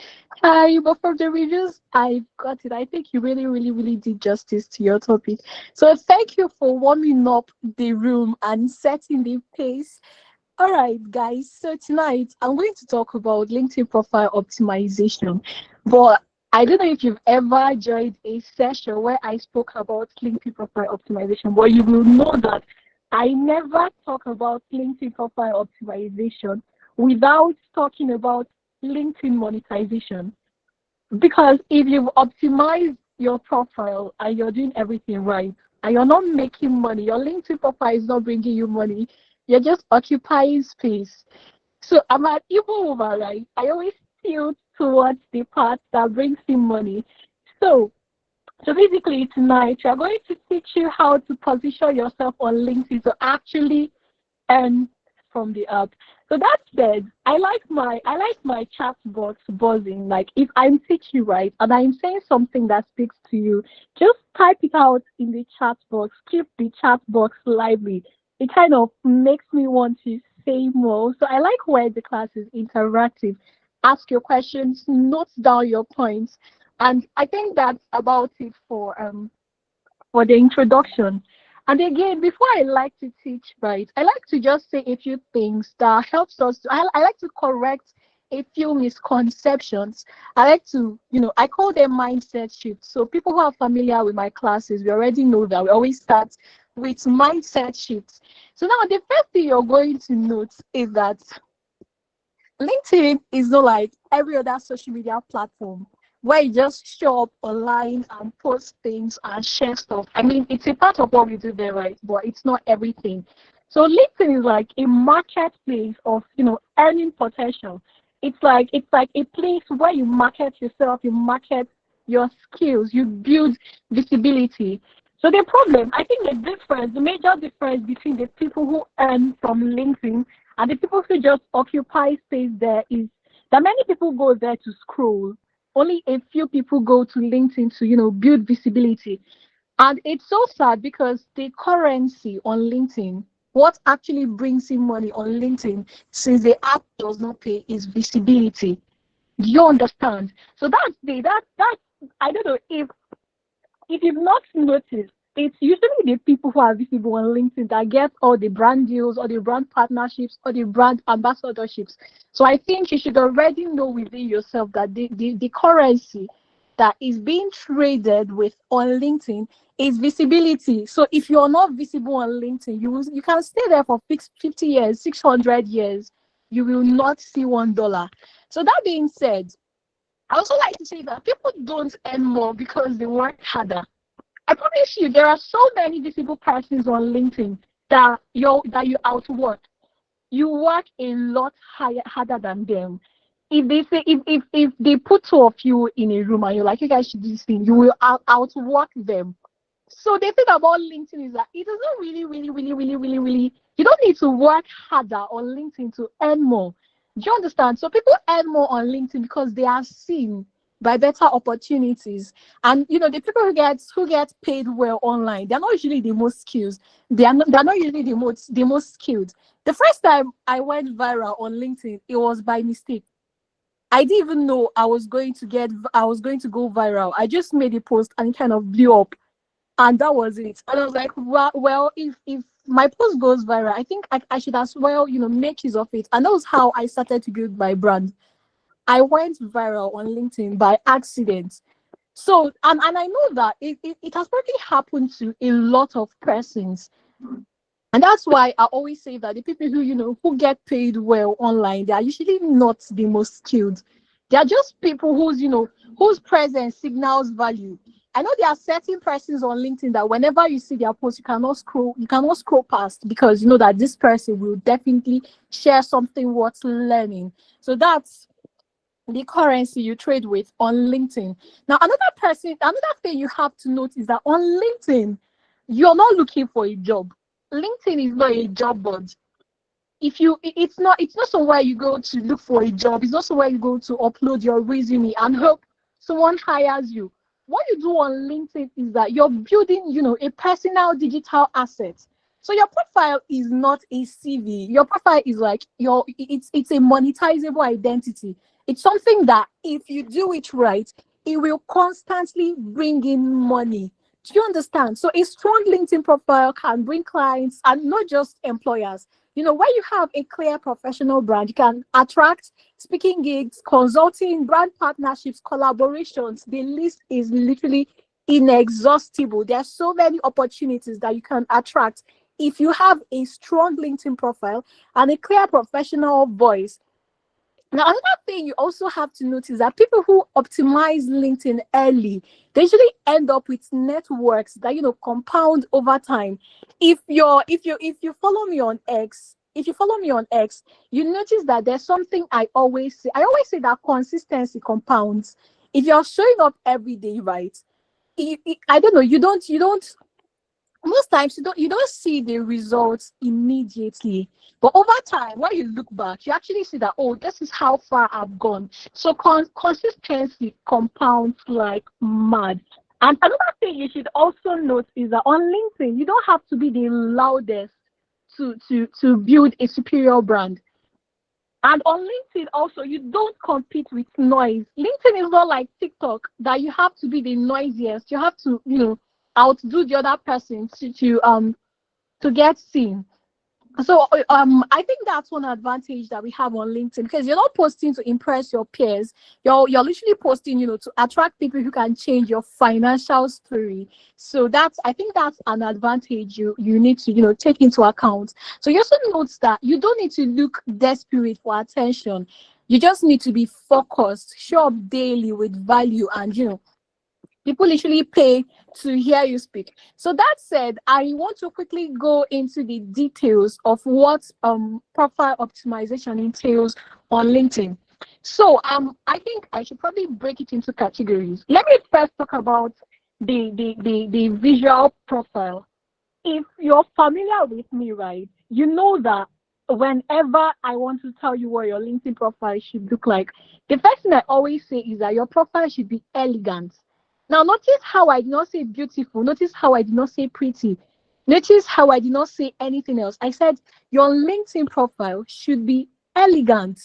Hi, but from the reviews I got it, I think you really, really, really did justice to your topic. So thank you for warming up the room and setting the pace. All right, guys. So tonight I'm going to talk about LinkedIn profile optimization. But I don't know if you've ever joined a session where I spoke about LinkedIn profile optimization, but you will know that I never talk about LinkedIn profile optimization without talking about LinkedIn monetization. Because if you've optimized your profile and you're doing everything right, and you're not making money, your LinkedIn profile is not bringing you money, you're just occupying space. So I'm an evil woman, right? I always tilt towards the part that brings in money. So so basically tonight we are going to teach you how to position yourself on LinkedIn to actually earn from the app. So that said, I like my chat box buzzing. Like if I'm teaching right and I'm saying something that speaks to you, just type it out in the chat box. Keep the chat box lively. It kind of makes me want to say more. So I like where the class is interactive. Ask your questions, note down your points, and I think that's about it for the introduction. And again, before I like to teach, right, I like to just say a few things that helps us. I like to correct a few misconceptions. I like to, I call them mindset shifts. So people who are familiar with my classes, we already know that we always start with mindset shifts. So now the first thing you're going to note is that LinkedIn is not like every other social media platform where you just show up online and post things and share stuff. I mean, it's a part of what we do there, right? But it's not everything. So LinkedIn is like a marketplace of, earning potential. It's like a place where you market yourself, you market your skills, you build visibility. So I think the major difference between the people who earn from LinkedIn and the people who just occupy space there is that many people go there to scroll. Only a few people go to LinkedIn to, build visibility. And it's so sad because the currency on LinkedIn, what actually brings in money on LinkedIn, since the app does not pay, is visibility. Do you understand? So that's I don't know if you've not noticed, it's usually the people who are visible on LinkedIn that get all the brand deals, or the brand partnerships, or the brand ambassadorships. So I think you should already know within yourself that the currency that is being traded with on LinkedIn is visibility. So if you're not visible on LinkedIn, you can stay there for 50 years, 600 years. You will not see $1. So that being said, I also like to say that people don't earn more because they work harder. I promise you, there are so many visible persons on LinkedIn that you outwork. You work a lot harder than them. If they say if they put two of you in a room and you're like, you guys should do this thing, you will outwork them. So the thing about LinkedIn is that it doesn't really, really, really, really, really, really, you don't need to work harder on LinkedIn to earn more. Do you understand? So people earn more on LinkedIn because they are seen by better opportunities. And the people who get paid well online, they're not usually the most skilled. They're not usually the most skilled. The first time I went viral on LinkedIn, it was by mistake. I didn't even know I was going to go viral. I just made a post and it kind of blew up, and that was it. And I was like, well, if my post goes viral, I think I should as well, make use of it. And that was how I started to build my brand. I went viral on LinkedIn by accident. So, and I know that it has probably happened to a lot of persons. And that's why I always say that the people who get paid well online, they are usually not the most skilled. They are just people whose presence signals value. I know there are certain persons on LinkedIn that whenever you see their post, you cannot scroll past, because you know that this person will definitely share something worth learning. So that's the currency you trade with on LinkedIn. Now, another thing you have to note is that on LinkedIn, you're not looking for a job. LinkedIn is not a job board. It's not somewhere you go to look for a job. It's not somewhere you go to upload your resume and hope someone hires you. What you do on LinkedIn is that you're building, a personal digital asset. So your profile is not a CV. Your profile is like it's a monetizable identity. It's something that if you do it right, it will constantly bring in money. Do you understand? So a strong LinkedIn profile can bring clients and not just employers. When you have a clear professional brand, you can attract speaking gigs, consulting, brand partnerships, collaborations. The list is literally inexhaustible. There are so many opportunities that you can attract if you have a strong LinkedIn profile and a clear professional voice. Now, another thing you also have to notice that people who optimize LinkedIn early, they usually end up with networks that compound over time. If you follow me on X, you notice that there's something I always say. I always say that consistency compounds. If you're showing up every day, right? I don't know. You don't most times you don't see the results immediately, but over time when you look back, you actually see that, oh, this is how far I've gone. So consistency compounds like mad. And another thing you should also note is that on LinkedIn, you don't have to be the loudest to build a superior brand. And on LinkedIn also, you don't compete with noise. LinkedIn is not like TikTok that you have to be the noisiest. You have to, outdo the other person to get seen. So I think that's one advantage that we have on LinkedIn, because you're not posting to impress your peers. You're literally posting, to attract people who can change your financial story. So I think that's an advantage you need to take into account. So you also note that you don't need to look desperate for attention. You just need to be focused, show up daily with value, and people literally pay to hear you speak. So that said, I want to quickly go into the details of what profile optimization entails on LinkedIn. So I think I should probably break it into categories. Let me first talk about the visual profile. If you're familiar with me, right, you know that whenever I want to tell you what your LinkedIn profile should look like, the first thing I always say is that your profile should be elegant. Now, notice how I did not say beautiful. Notice how I did not say pretty. Notice how I did not say anything else. I said your LinkedIn profile should be elegant.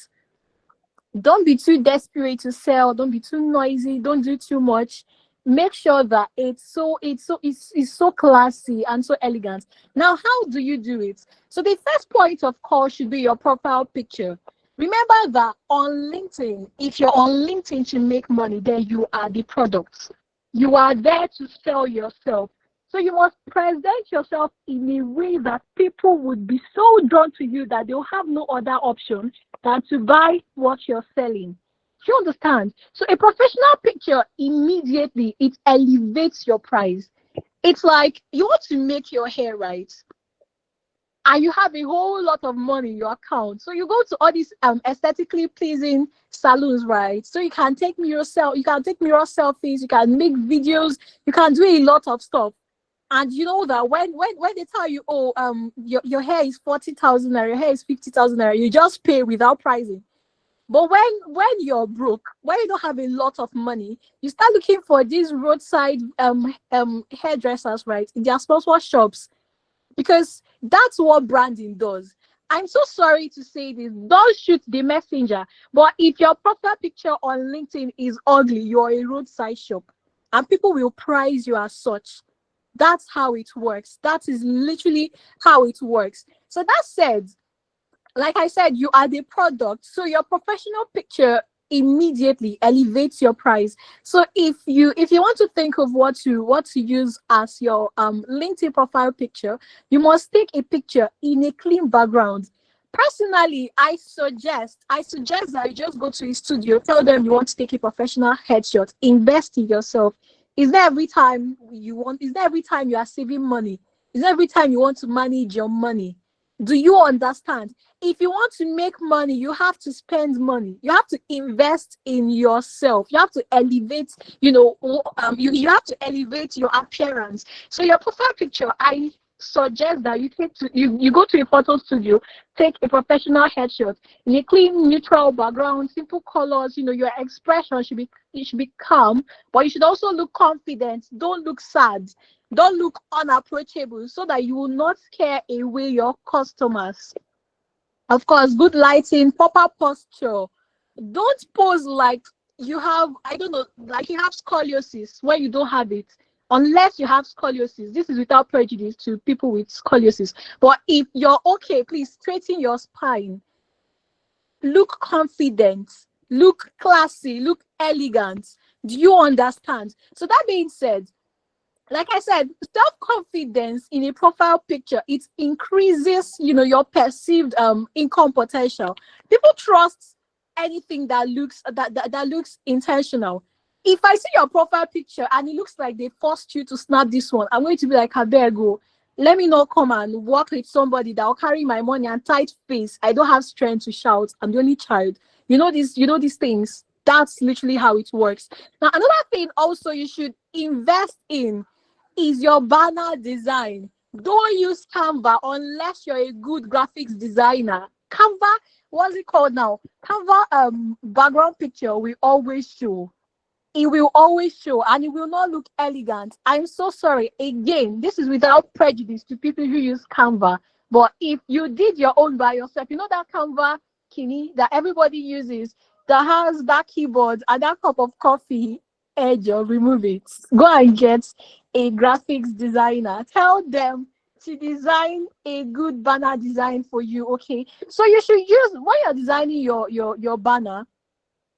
Don't be too desperate to sell. Don't be too noisy. Don't do too much. Make sure that it's so classy and so elegant. Now, how do you do it? So the first point of call should be your profile picture. Remember that on LinkedIn, if you're on LinkedIn to make money, then you are the product. You are there to sell yourself. So you must present yourself in a way that people would be so drawn to you that they'll have no other option than to buy what you're selling. Do you understand? So a professional picture, immediately it elevates your price. It's like you want to make your hair right, and you have a whole lot of money in your account. So you go to all these aesthetically pleasing salons, right? So you can take mirror selfies, you can make videos, you can do a lot of stuff. And you know that when they tell you, oh, your hair is 40,000 naira, your hair is 50,000 naira, you just pay without pricing. But when you're broke, when you don't have a lot of money, you start looking for these roadside hairdressers, right, in their sponsor shops, because that's what branding does. I'm so sorry to say this. Don't shoot the messenger. But if your profile picture on LinkedIn is ugly, you're a roadside shop, and people will prize you as such. That's how it works. That is literally how it works. So that said, like I said, you are the product. So your professional picture immediately elevates your price. So if you want to think of what to use as your LinkedIn profile picture, you must take a picture in a clean background. Personally, I suggest that you just go to a studio, tell them you want to take a professional headshot, invest in yourself. Is there every time you are saving money? Is there every time you want to manage your money? Do you understand? If you want to make money, you have to spend money. You have to invest in yourself. You have to elevate, you have to elevate your appearance. So your profile picture, I suggest that you go to a photo studio, take a professional headshot in a clean, neutral background, simple colors. Your expression should be calm, but you should also look confident. Don't look sad. Don't look unapproachable, so that you will not scare away your customers. Of course, good lighting, proper posture. Don't pose like you have, I don't know, like you have scoliosis where you don't have it. Unless you have scoliosis. This is without prejudice to people with scoliosis. But if you're okay, please straighten your spine. Look confident. Look classy. Look elegant. Do you understand? So that being said, like I said, self-confidence in a profile picture, it increases, your perceived income potential. People trust anything that looks intentional. If I see your profile picture and it looks like they forced you to snap this one, I'm going to be like, I better go. Let me not come and work with somebody that will carry my money and tight face. I don't have strength to shout. I'm the only child. These things. That's literally how it works. Now, another thing also you should invest in is your banner design. Don't use Canva unless you're a good graphics designer. Canva, what's it called now? Canva background picture will always show. It will always show, and it will not look elegant. I'm so sorry. Again, this is without prejudice to people who use Canva. But if you did your own by yourself, that Canva kini that everybody uses that has that keyboard and that cup of coffee edge, or remove it. Go and get a graphics designer. Tell them to design a good banner design for you. Okay. So you should use, when you're designing your banner,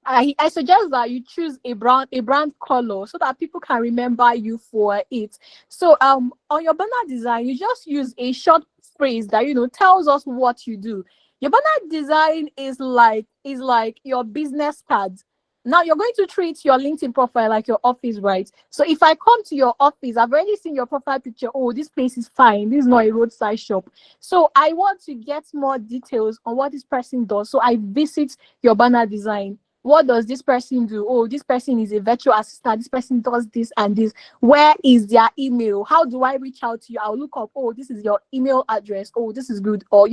I suggest that you choose a brand color so that people can remember you for it. So on your banner design, you just use a short phrase that tells us what you do. Your banner design is like your business card. Now you're going to treat your LinkedIn profile like your office, right? So if I come to your office, I've already seen your profile picture. Oh, this place is fine. This is not a roadside shop. So I want to get more details on what this person does. So I visit your banner design. What does this person do? Oh, this person is a virtual assistant. This person does this and this. Where is their email? How do I reach out to you? I'll look up, oh, this is your email address. Oh, this is good. Or,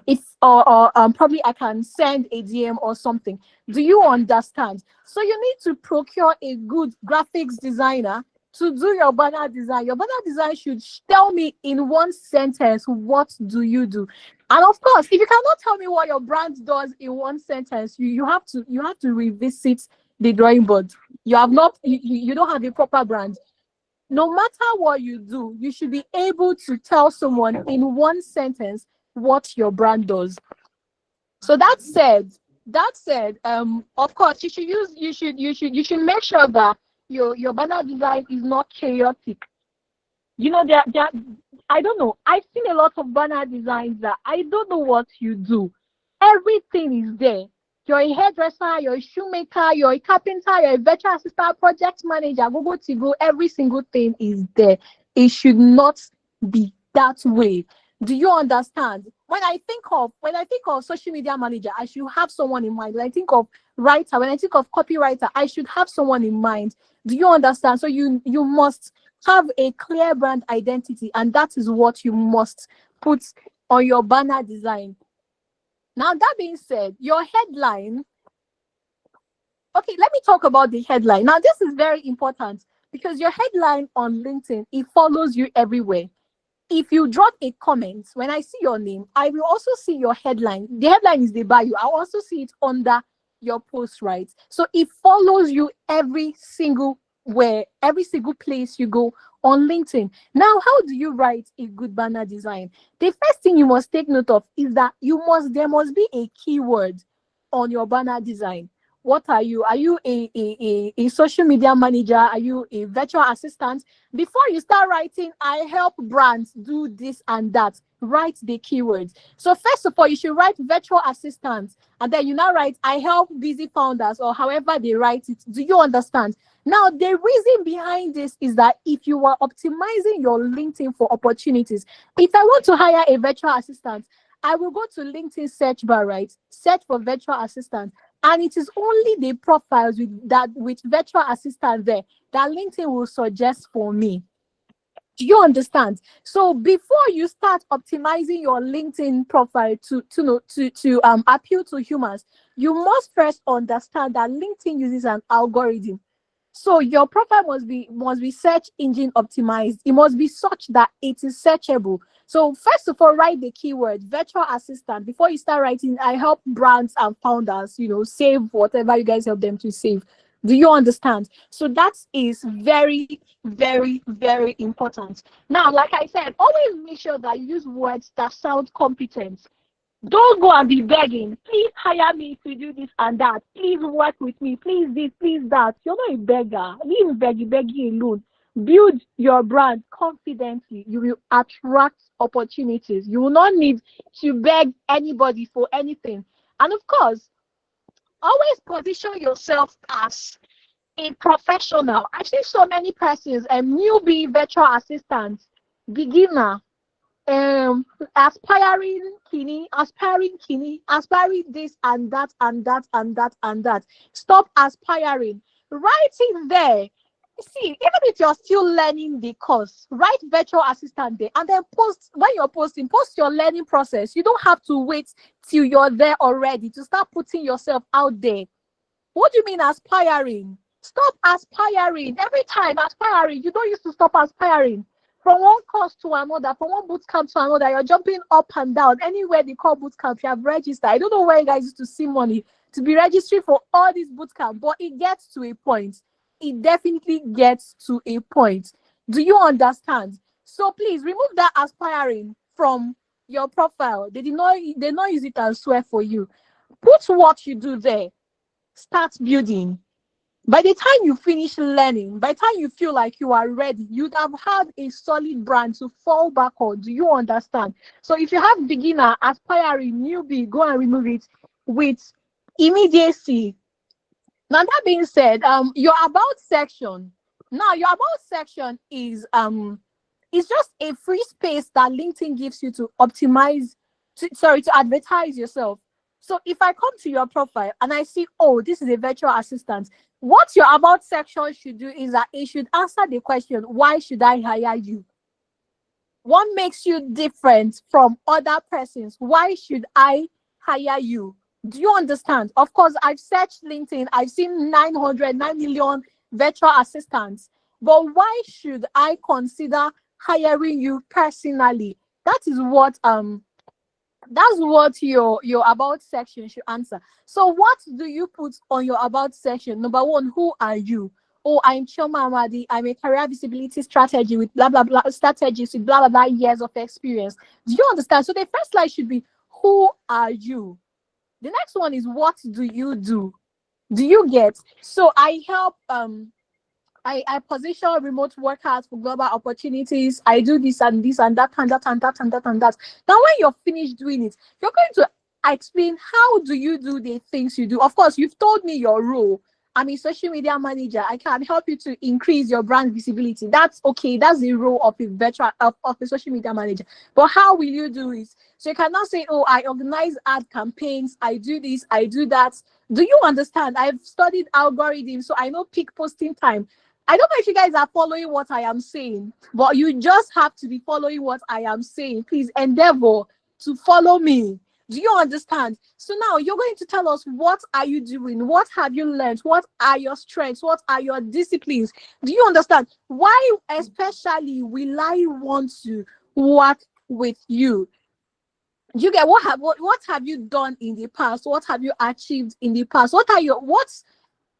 if probably I can send a DM or something. Do you understand? So you need to procure a good graphics designer to do your banner design. Your banner design should tell me in one sentence, what do you do? And of course, if you cannot tell me what your brand does in one sentence, you have to revisit the drawing board. You don't have a proper brand. No matter what you do, you should be able to tell someone in one sentence what your brand does. So that said, of course, you should make sure that your banner design is not chaotic. There, I don't know. I've seen a lot of banner designs that I don't know what you do. Everything is there. You're a hairdresser, you're a shoemaker, you're a carpenter, you're a virtual assistant, project manager, go, every single thing is there. It should not be that way. Do you understand? When I think of social media manager, I should have someone in mind. When I think of writer, when I think of copywriter, I should have someone in mind. Do you understand? So you must have a clear brand identity, and that is what you must put on your banner design. Now, that being said, your headline. Okay, let me talk about the headline. Now, this is very important because your headline on LinkedIn, it follows you everywhere. if you drop a comment, when I see your name, I will also see your headline. The headline is the bio. I'll also see it under your post, right? So it follows you every single place you go on LinkedIn. Now, how do you write a good banner design? The first thing you must take note of is that there must be a keyword on your banner design. What are you? Are you a social media manager? Are you a virtual assistant? Before you start writing, I help brands do this and that, write the keywords. So first of all, you should write virtual assistant, and then you now write I help busy founders, or however they write it. Do you understand? Now, the reason behind this is that if you are optimizing your LinkedIn for opportunities, if I want to hire a virtual assistant, I will go to LinkedIn search bar, right? Search for virtual assistant. And it is only the profiles with virtual assistant there that LinkedIn will suggest for me. Do you understand? So before you start optimizing your LinkedIn profile to appeal to humans, you must first understand that LinkedIn uses an algorithm. So your profile must be search engine optimized. It must be such that it is searchable. So first of all, write the keyword virtual assistant before you start writing I help brands and founders, save whatever you guys help them to save. Do you understand? So that is very, very, very important. Now, like I said, always make sure that you use words that sound competent. Don't go and be begging. Please hire me to do this and that. Please work with me. Please this, please that. You're not a beggar. Leave begging alone. Build your brand confidently. You will attract opportunities. You will not need to beg anybody for anything. And of course, always position yourself as a professional. I've seen so many persons, a newbie virtual assistant, beginner, aspiring aspiring this and that and that and that and that. Stop aspiring. Write it there. See, even if you're still learning the course, write virtual assistant there and then post. When you're posting, post your learning process. You don't have to wait till you're there already to start putting yourself out there. What do you mean aspiring? Stop aspiring. Every time aspiring, you don't used to stop aspiring. From one course to another, from one boot camp to another, you're jumping up and down. Anywhere they call boot camp, you have registered. I don't know where you guys used to see money to be registering for all these boot camp, but it gets to a point. It definitely gets to a point. Do you understand? So please remove that aspiring from your profile. They not use it and swear for you. Put what you do there. Start building. By the time you finish learning, by the time you feel like you are ready, you'd have had a solid brand to fall back on. Do you understand? So if you have beginner, aspiring, newbie, go and remove it with immediacy. Now that being said, your about section. Now your about section is it's just a free space that LinkedIn gives you to to advertise yourself. So if I come to your profile and I see, oh, this is a virtual assistant, what your about section should do is that it should answer the question, why should I hire you? What makes you different from other persons? Why should I hire you? Do you understand? Of course, I've searched LinkedIn. I've seen 9 million virtual assistants. But why should I consider hiring you personally? That is what that's what your about section should answer. So what do you put on your about section? Number one, who are you? Oh, I'm Chioma Amadi. I'm a career visibility strategy with blah blah blah strategies with blah blah blah years of experience. Do you understand? So the first slide should be who are you? The next one is what do you do? Do you get? So I help I position remote workers for global opportunities. I do this and this and that and that and that and that and that. Now, when you're finished doing it, you're going to explain how do you do the things you do. Of course, you've told me your role. I'm a social media manager. I can help you to increase your brand visibility. That's okay. That's the role of a social media manager. But how will you do it? So you cannot say, oh, I organize ad campaigns. I do this. I do that. Do you understand? I've studied algorithms, so I know peak posting time. I don't know if you guys are following what I am saying, but you just have to be following what I am saying. Please endeavor to follow me. Do you understand? So now you're going to tell us, what are you doing? What have you learned? What are your strengths? What are your disciplines? Do you understand? Why especially will I want to work with you. You get what have you done in the past? What have you achieved in the past? What are your what's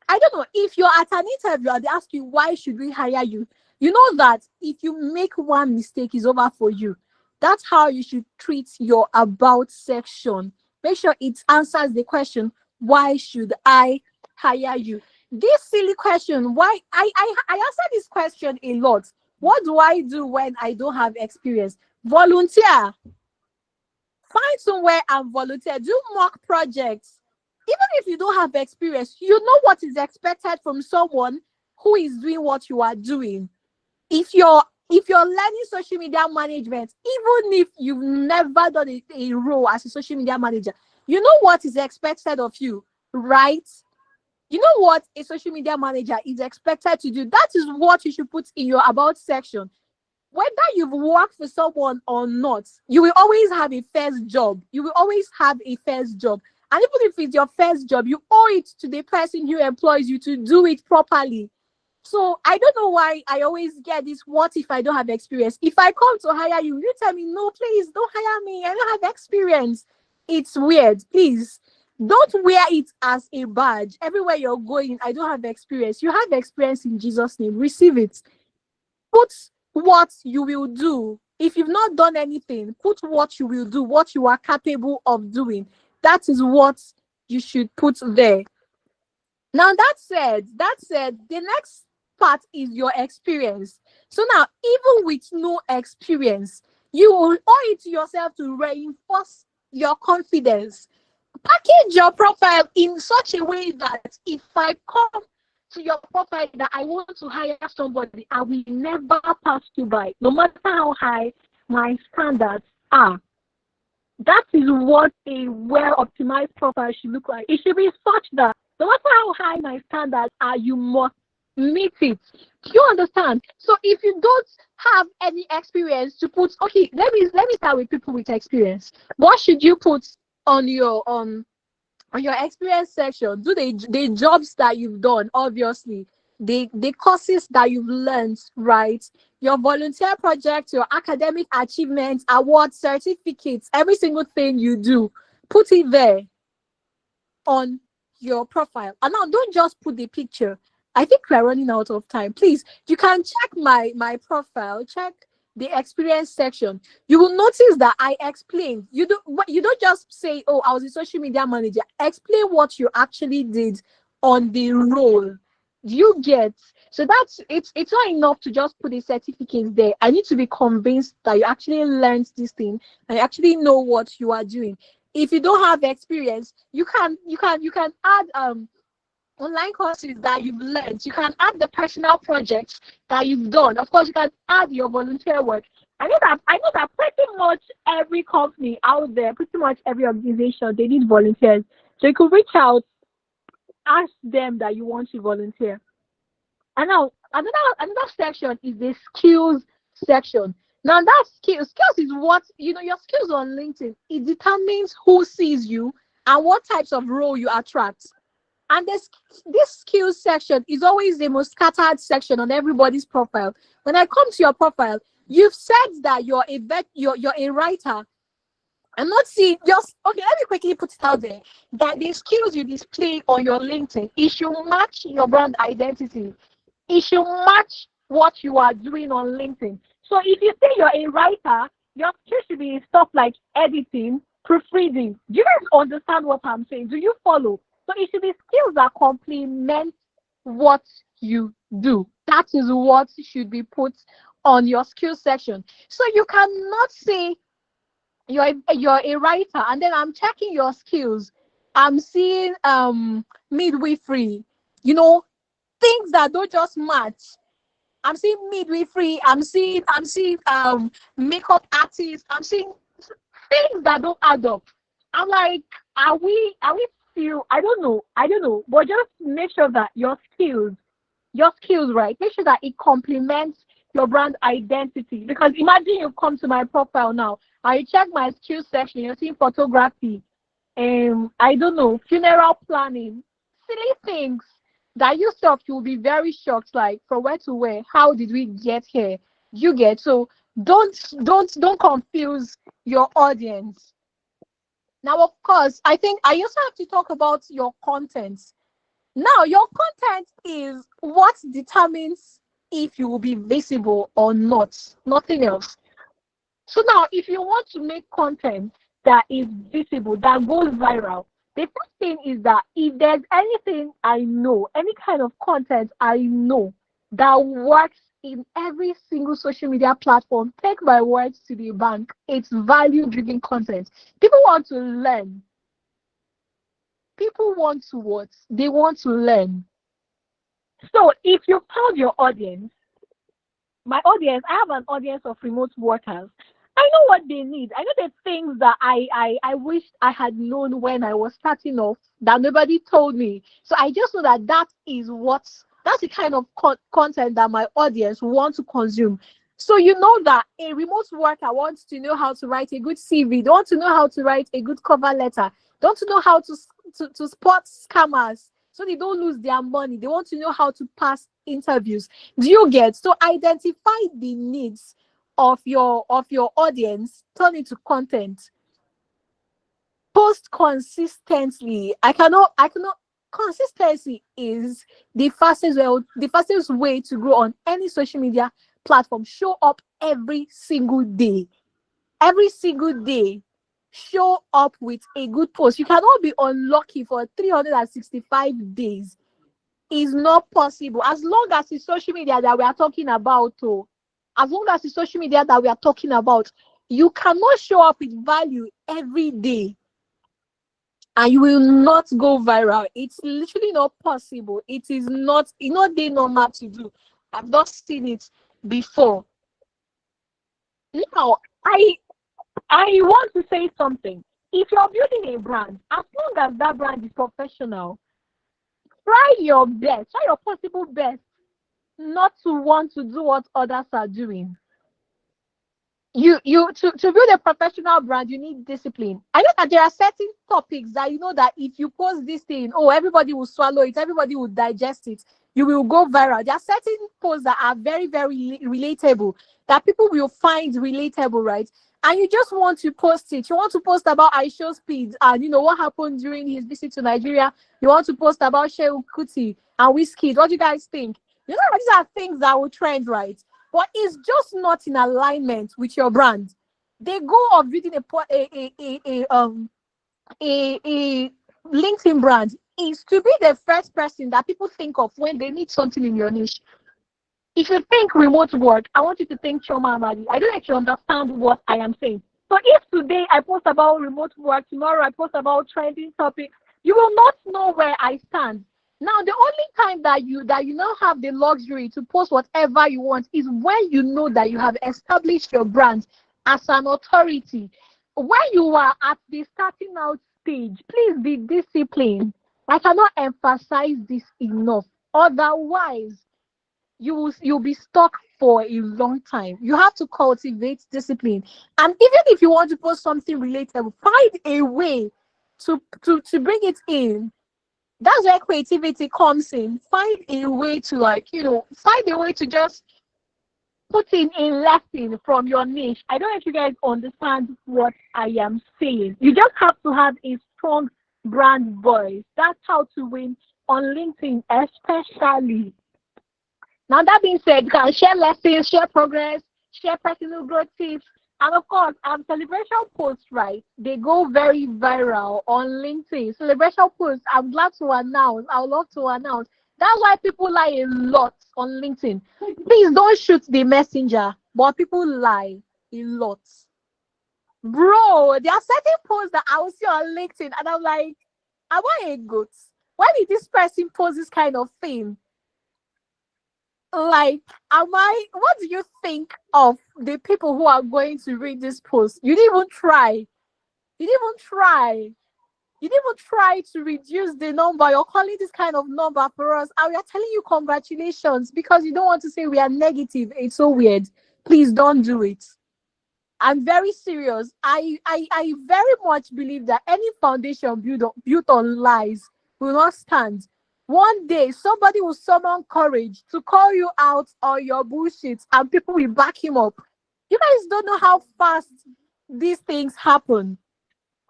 I don't know, if you're at an interview and they ask you why should we hire you, you know that if you make one mistake, it's over for you. That's how you should treat your about section. Make sure it answers the question, why should I hire you? This silly question, why I answer this question a lot. What do I do when I don't have experience? Volunteer. Find somewhere and volunteer. Do mock projects. Even if you don't have experience, you know what is expected from someone who is doing what you are doing. If you're learning social media management, even if you've never done a role as a social media manager, you know what is expected of you, right? You know what a social media manager is expected to do. That is what you should put in your about section. Whether you've worked for someone or not, you will always have a first job. You will always have a first job. And even if it's your first job, you owe it to the person who employs you to do it properly. So I don't know why I always get this, what if I don't have experience? If I come to hire you, you tell me, no, please don't hire me. I don't have experience. It's weird. Please don't wear it as a badge. Everywhere you're going, I don't have experience. You have experience in Jesus' name. Receive it. Put what you will do. If you've not done anything, put what you will do, what you are capable of doing. That is what you should put there. Now that said, the next part is your experience. So now, even with no experience, you will owe it to yourself to reinforce your confidence. Package your profile in such a way that if I come to your profile that I want to hire somebody, I will never pass you by, no matter how high my standards are. That is what a well-optimized profile should look like. It should be such that no matter how high my standards are, you must meet it. Do you understand? So if you don't have any experience to put, okay, let me start with people with experience. What should you put on your experience section? Do the jobs that you've done, obviously, the courses that you've learned, right? Your volunteer projects, your academic achievements, awards, certificates, every single thing you do, put it there on your profile. And now don't just put the picture. I think we're running out of time. Please, you can check my profile, check the experience section. You will notice that I explained. You don't just say, oh, I was a social media manager. Explain what you actually did on the role. You get. So it's not enough to just put a certificate there. I need to be convinced that you actually learned this thing and you actually know what you are doing. If you don't have experience, you can add online courses that you've learned. You can add the personal projects that you've done. Of course, you can add your volunteer work. I know that pretty much every company out there, pretty much every organization, they need volunteers. So you could reach out, ask them that you want to volunteer. And now another section is the skills section. Now that skills is what your skills on LinkedIn. It determines who sees you and what types of role you attract. And this skills section is always the most scattered section on everybody's profile. When I come to your profile, you've said that you're a writer. I'm not seeing just okay. Let me quickly put it out there that the skills you display on your LinkedIn, it should match your brand identity. It should match what you are doing on LinkedIn. So if you say you're a writer, your skills should be stuff like editing, proofreading. Do you guys understand what I'm saying? Do you follow? So it should be skills that complement what you do. That is what should be put on your skills section. So you cannot say you're a writer and then I'm checking your skills. I'm seeing midwifery, things that don't just match. I'm seeing midwifery, I'm seeing makeup artists, I'm seeing things that don't add up. I'm like, are we still I don't know, but just make sure that your skills, right? Make sure that it complements your brand identity. Because imagine you come to my profile now, I check my skills section, you're seeing photography, I don't know, funeral planning, silly things that you'll be very shocked, like from where to where, how did we get here? You get. So Don't confuse your audience. Now, of course, I think I also have to talk about your content. Now, your content is what determines if you will be visible or not, nothing else. So now, if you want to make content that is visible, that goes viral, the first thing is that if there's anything I know, any kind of content I know that works in every single social media platform, take my words to the bank, it's value-driven content. People want to learn. People want to what? They want to learn. So if you found your audience, my audience, I have an audience of remote workers. I know what they need. I know the things that I wish I had known when I was starting off that nobody told me. So I just know that that's the kind of content that my audience wants to consume. So you know that a remote worker wants to know how to write a good CV. They want to know how to write a good cover letter. They want to know how to spot scammers so they don't lose their money. They want to know how to pass interviews. Do you get? So identify the needs of your audience, turn it to content. Post consistently. I cannot consistency is the fastest way to grow on any social media platform. Show up every single day. Every single day. Show up with a good post. You cannot be unlucky for 365 days. Is not possible as long as it's social media that we are talking about. As long as it's social media that we are talking about, you cannot show up with value every day and you will not go viral. It's literally not possible. It is not, they normal to do. I've not seen it before. Now, I want to say something. If you're building a brand, as long as that brand is professional, try your best, try your possible best not to want to do what others are doing. To build a professional brand, you need discipline. I know that there are certain topics that you know that if you post this thing, oh, everybody will swallow it, everybody will digest it, you will go viral. There are certain posts that are very, very relatable, that people will find relatable, right? And you just want to post it. You want to post about Aisho Speed and what happened during his visit to Nigeria. You want to post about Shehu Kuti and Whiskey. What do you guys think? These are things that will trend, right? But it's just not in alignment with your brand. The goal of building a LinkedIn brand is to be the first person that people think of when they need something in your niche. If you think remote work, I want you to think Choma Amadi. I don't actually understand what I am saying. So if today I post about remote work, tomorrow I post about trending topics, you will not know where I stand. Now, the only time that you now have the luxury to post whatever you want is when you know that you have established your brand as an authority. When you are at the starting out stage, please be disciplined. I cannot emphasize this enough. Otherwise, you'll be stuck for a long time. You have to cultivate discipline. And even if you want to post something relatable, find a way to bring it in. That's where creativity comes in. Find a way to find a way to just put in a lesson from your niche. I don't know if you guys understand what I am saying. You just have to have a strong brand voice. That's how to win on LinkedIn, especially. Now, that being said, you can share lessons, share progress, share personal growth tips, and of course, celebration posts, right? They go very viral on LinkedIn. Celebration posts, I'm glad to announce. I would love to announce. That's why people lie a lot on LinkedIn. Please don't shoot the messenger, but people lie a lot. Bro, there are certain posts that I will see on LinkedIn, and I'm like, am I a goat? Why did this person post this kind of thing? Like, what do you think of the people who are going to read this post? You didn't even try. You didn't even try. You didn't even try to reduce the number. You're calling this kind of number for us, and we are telling you congratulations because you don't want to say we are negative. It's so weird. Please don't do it. I'm very serious. I very much believe that any foundation built on lies will not stand. One day, somebody will summon courage to call you out on your bullshit, and people will back him up. You guys don't know how fast these things happen.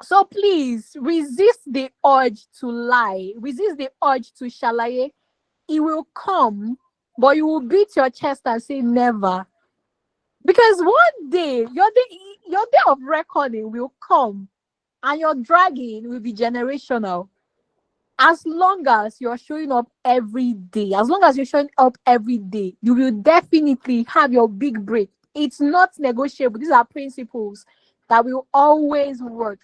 So please resist the urge to lie, resist the urge to shalaye. It will come, but you will beat your chest and say never. Because one day your day of reckoning will come and your dragging will be generational. As long as you're showing up every day, as long as you're showing up every day, you will definitely have your big break. It's not negotiable. These are principles that will always work.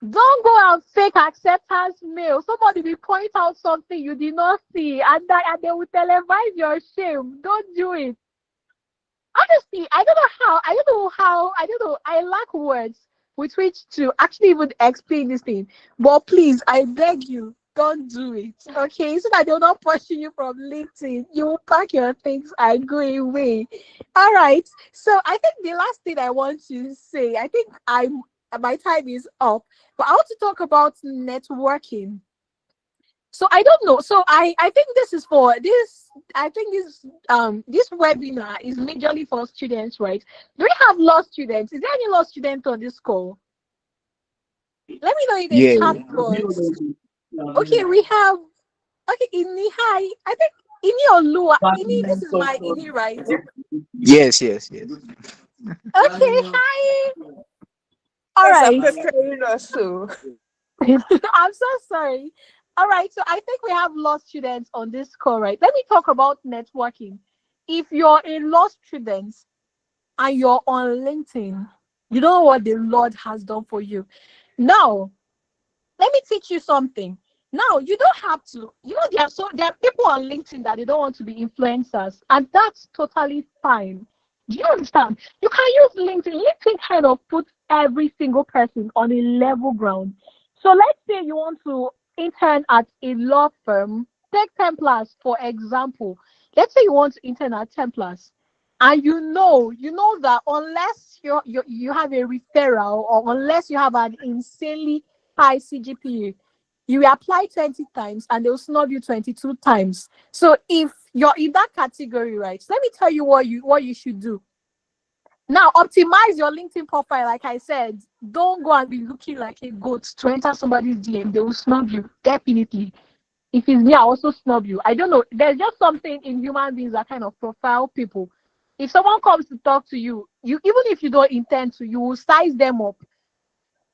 Don't go and fake acceptance mail. Somebody will point out something you did not see, and they will televise your shame. Don't do it. Honestly, I don't know. I lack words with which to actually even explain this thing. But please, I beg you, don't do it. Okay? So that they'll not pushing you from LinkedIn. You will pack your things and go away. All right. So I think the last thing I want to say, I think my time is up. But I want to talk about networking. So I don't know. So I think this is for this. I think this webinar is majorly for students, right? Do we have law students? Is there any law student on this call? Let me know in the Yeah. chat box. Okay, we have. Okay, Ini, hi. I think Ini or Lua. Ini, this is my Ini, right? Yes, yes, yes. Okay, hi. All Yes, I'm right. preparing us so. I'm so sorry. All right, so I think we have law students on this call, right? Let me talk about networking. If you're a law student and you're on LinkedIn, you know what the Lord has done for you. Now, let me teach you something. Now, you don't have to, there are people on LinkedIn that they don't want to be influencers, and that's totally fine. Do you understand? You can use LinkedIn. LinkedIn kind of puts every single person on a level ground. So let's say you want to intern at a law firm. Take Templars, for example. Let's say you want to intern at Templars, and you know that unless you have a referral, or unless you have an insanely high CGPA, you will apply 20 times and they'll snub you 22 times. So if you're in that category, right, let me tell you what you should do. Now, optimize your LinkedIn profile. Like I said, don't go and be looking like a goat to enter somebody's DM. They will snub you, definitely. If it's me, I also snub you. I don't know. There's just something in human beings that kind of profile people. If someone comes to talk to you, even if you don't intend to, you will size them up.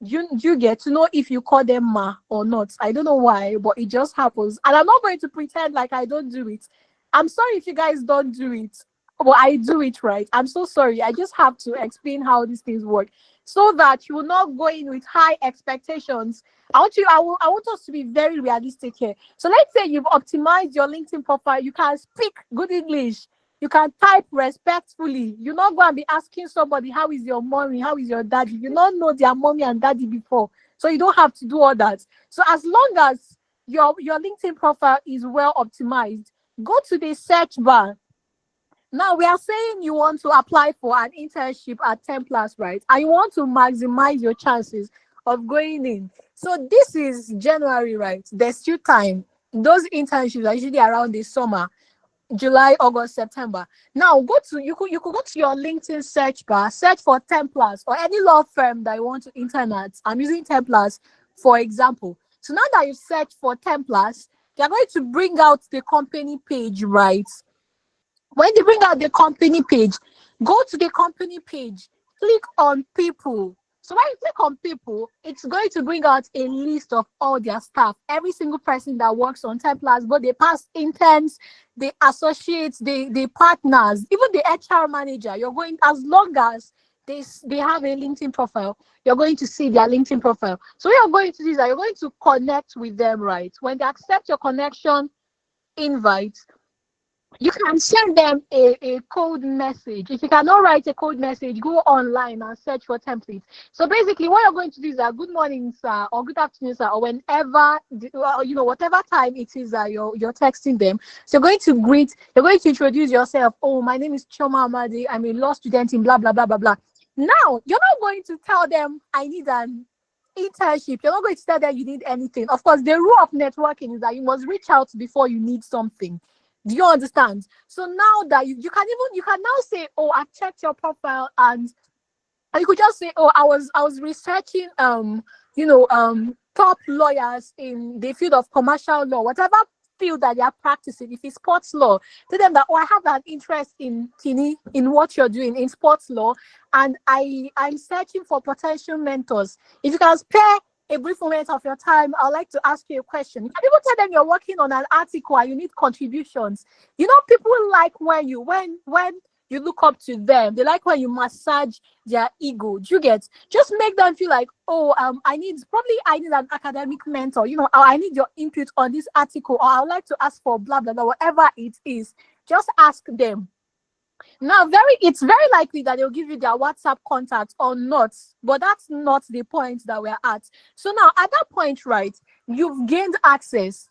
You get to know if you call them ma or not. I don't know why, but it just happens. And I'm not going to pretend like I don't do it. I'm sorry if you guys don't do it, but I do it, right. I'm so sorry. I just have to explain how these things work so that you will not go in with high expectations. I want us to be very realistic here. So let's say you've optimized your LinkedIn profile. You can speak good English. You can type respectfully. You're not going to be asking somebody, how is your mommy? How is your daddy? You don't know their mommy and daddy before. So you don't have to do all that. So as long as your LinkedIn profile is well optimized, go to the search bar. Now we are saying you want to apply for an internship at Templars, right? And you want to maximize your chances of going in. So this is January, right? There's still time. Those internships are usually around the summer. July, August, September. Now you could go to your LinkedIn search bar, search for Templars or any law firm that you want to intern at. I'm using Templars for example. So now that you search for Templars, they're going to bring out the company page, right? When they bring out the company page, go to the company page, click on people. So when you click on people, it's going to bring out a list of all their staff, every single person that works on Templars, but the past interns, the associates, the partners, even the HR manager. You're going, as long as they have a LinkedIn profile, you're going to see their LinkedIn profile. So what you're going to do is that you're going to connect with them, right? When they accept your connection invite, you can send them a code message. If you cannot write a code message, go online and search for templates. So basically what you're going to do is that good morning, sir, or good afternoon, sir, or whenever, whatever time it is that you're texting them. So you're going to introduce yourself. Oh, my name is Choma Amadi. I'm a law student in blah, blah, blah, blah, blah. Now, you're not going to tell them I need an internship. You're not going to tell them you need anything. Of course, the rule of networking is that you must reach out before you need something. Do you understand? So now that you can now say, oh, I've checked your profile, and you could just say, oh, I was researching top lawyers in the field of commercial law, whatever field that they are practicing. If it's sports law, tell them that, oh, I have an interest in Kini, in what you're doing in sports law, and I'm searching for potential mentors. If you can spare a brief moment of your time, I'd like to ask you a question. You can even tell them you're working on an article and you need contributions. People like when you look up to them. They like when you massage their ego. Do you get? Just make them feel like, oh, I need an academic mentor. I need your input on this article, or I would like to ask for blah blah blah, whatever it is. Just ask them. Now, it's very likely that they'll give you their WhatsApp contact or not, but that's not the point that we're at. So now, at that point, right, you've gained access.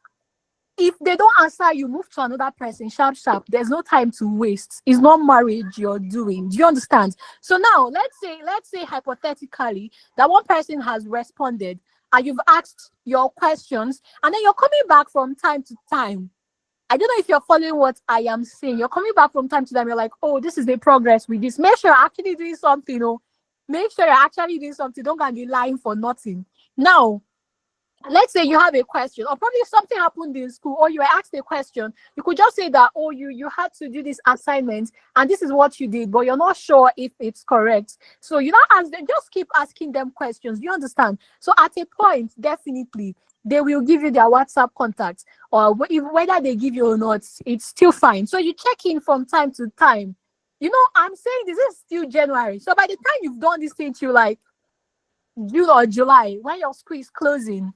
If they don't answer, you move to another person, sharp. There's no time to waste. It's not marriage you're doing. Do you understand? So now, let's say hypothetically that one person has responded and you've asked your questions, and then you're coming back from time to time. I don't know if you're following what I am saying. You're coming back from time to time. You're like, oh, this is the progress with this. Make sure you're actually doing something. Make sure you're actually doing something. Don't go and be lying for nothing. Now, let's say you have a question, or probably something happened in school, or you were asked a question. You could just say that, oh, you had to do this assignment, and this is what you did, but you're not sure if it's correct. So you don't ask them, just keep asking them questions. You understand? So at a point, definitely, they will give you their WhatsApp contact, or whether they give you or not, it's still fine. So you check in from time to time. I'm saying this is still January. So by the time you've done this thing to like June or July, when your school is closing,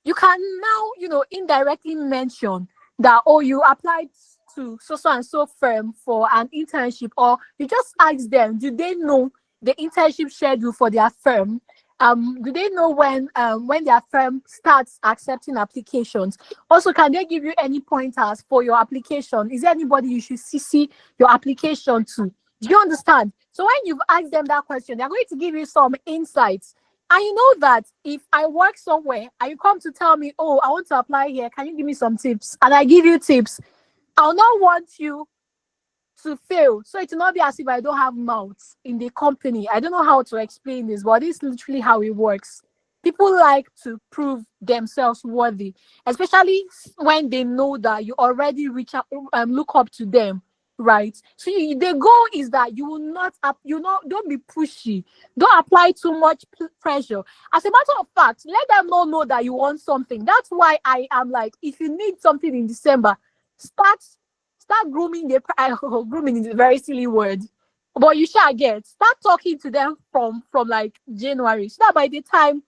you can now, indirectly mention that, oh, you applied to so and so firm for an internship, or you just ask them, do they know the internship schedule for their firm? Do they know when their firm starts accepting applications? Also, can they give you any pointers for your application? Is there anybody you should CC your application to? Do you understand? So when you've asked them that question, they're going to give you some insights. And you know that if I work somewhere and you come to tell me, oh, I want to apply here, can you give me some tips? And I give you tips, I'll not want you to fail. So it will not be as if I don't have mouths in the company. I don't know how to explain this, but this is literally how it works. People like to prove themselves worthy, especially when they know that you already look up to them. Right, so the goal is that you will not don't be pushy, don't apply too much pressure. As a matter of fact, let them know that you want something. That's why I am like, if you need something in December, start grooming grooming is a very silly word, but you shall start talking to them from like January, so that by the time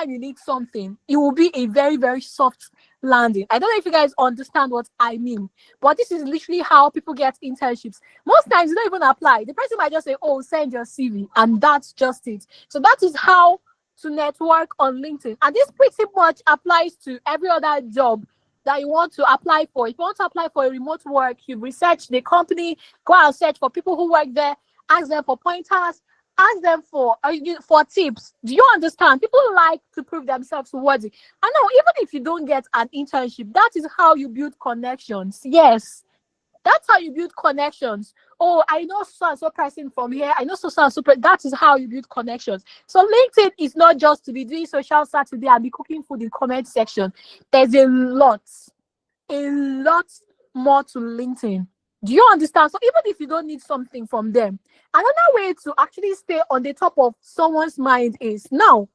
you need something, it will be a very, very soft landing. I don't know if you guys understand what I mean, but this is literally how people get internships. Most times, you don't even apply. The person might just say, oh, send your CV, and that's just it. So that is how to network on LinkedIn. And this pretty much applies to every other job that you want to apply for. If you want to apply for a remote work, you research the company, go and search for people who work there, ask them for pointers, ask them for tips. Do you understand? People like to prove themselves worthy. I know, even if you don't get an internship, that is how you build connections. Yes, that's how you build connections. Oh, I know so and so person from here. I know so and so. That is how you build connections. So LinkedIn is not just to be doing social Saturday and be cooking food in comment section. There's a lot more to LinkedIn. Do you understand? So even if you don't need something from them, another way to actually stay on the top of someone's mind is now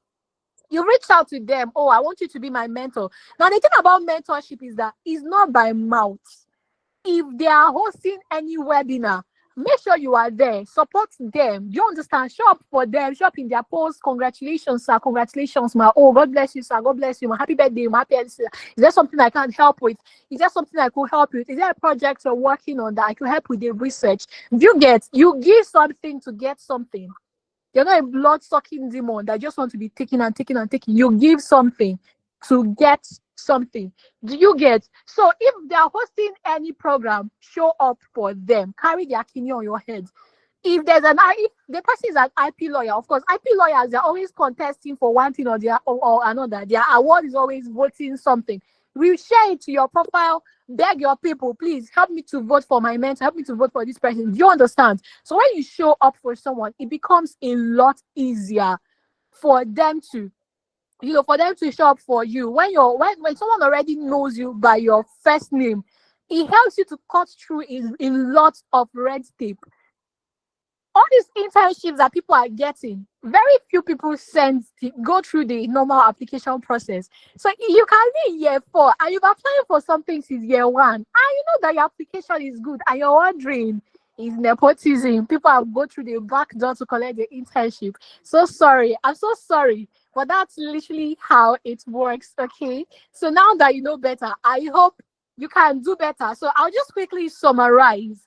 you reach out to them. Oh, I want you to be my mentor. Now, the thing about mentorship is that it's not by mouth. If they are hosting any webinar, make sure you are there. Support them. You understand? Show up for them. Show up in their post. Congratulations, sir. Congratulations, ma. Oh, God bless you, sir. God bless you, ma. Happy birthday, ma. Happy birthday. Is there something I can help with? Is there something I could help with? Is there a project you're working on that I could help with the research? You give something to get something. You're not a blood-sucking demon that just want to be taking and taking and taking. You give something to get something. Do you get? So if they're hosting any program, show up for them. Carry their kidney on your head. If the person is an IP lawyer, of course, IP lawyers, they're always contesting for one thing or another. Their award is always voting something. share it to your profile, beg your people, please help me to vote for my mentor, help me to vote for this person. Do you understand? So when you show up for someone, it becomes a lot easier for them to, for them to show up for you. When someone already knows you by your first name, it helps you to cut through in lots of red tape. All these internships that people are getting, very few people go through the normal application process. So you can be in year 4 and you've applied for something since year 1, and you know that your application is good, and you're wondering, is nepotism? People have go through the back door to collect the internship. So sorry, I'm so sorry, but that's literally how it works. Okay, so now that you know better, I hope you can do better. So I'll just quickly summarize.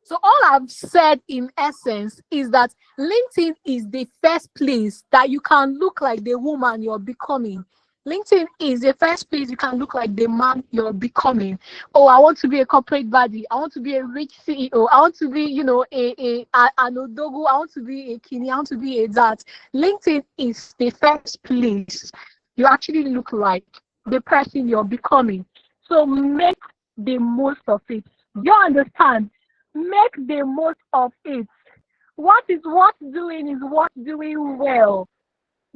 So all I've said in essence is that LinkedIn is the first place that you can look like the woman you're becoming. LinkedIn is the first place you can look like the man you're becoming. Oh, I want to be a corporate body. I want to be a rich CEO. I want to be, an Odogu. I want to be a Kini. I want to be a that. LinkedIn is the first place you actually look like the person you're becoming. So make the most of it. You understand? Make the most of it. What is worth doing is worth doing well.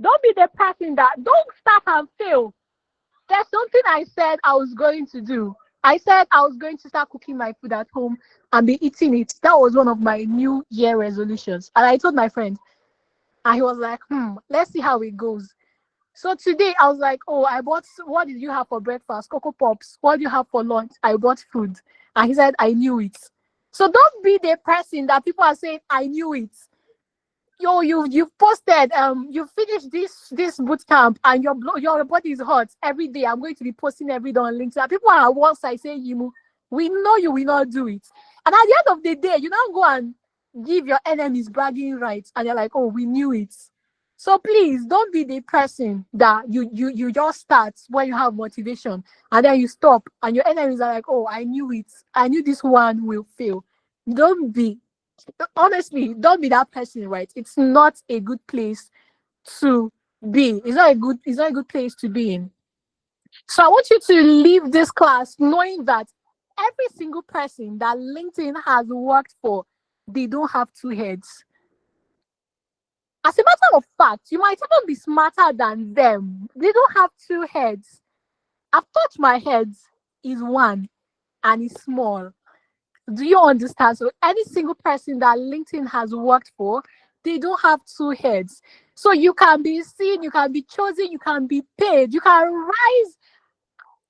Don't be the person that don't start and fail. There's something I said I was going to do. I said I was going to start cooking my food at home and be eating it. That was one of my New Year resolutions. And I told my friend, and he was like, let's see how it goes. So today I was like, oh, what did you have for breakfast? Cocoa Pops. What do you have for lunch? I bought food. And he said, I knew it. So don't be the person that people are saying, I knew it. You've posted, you finished this boot camp and your body is hot every day. I'm going to be posting every day on LinkedIn. People are on one side saying, we know you will not do it. And at the end of the day, you don't go and give your enemies bragging rights and you're like, oh, we knew it. So please don't be the person that you just start when you have motivation and then you stop and your enemies are like, oh, I knew it. I knew this one will fail. Honestly, don't be that person, right? It's not a good place to be. It's not a good place to be in. So I want you to leave this class knowing that every single person that LinkedIn has worked for, they don't have two heads. As a matter of fact, you might even be smarter than them. They don't have two heads. I've touched my head is one and it's small. Do you understand? So any single person that LinkedIn has worked for, they don't have two heads. So you can be seen, you can be chosen, you can be paid, you can rise.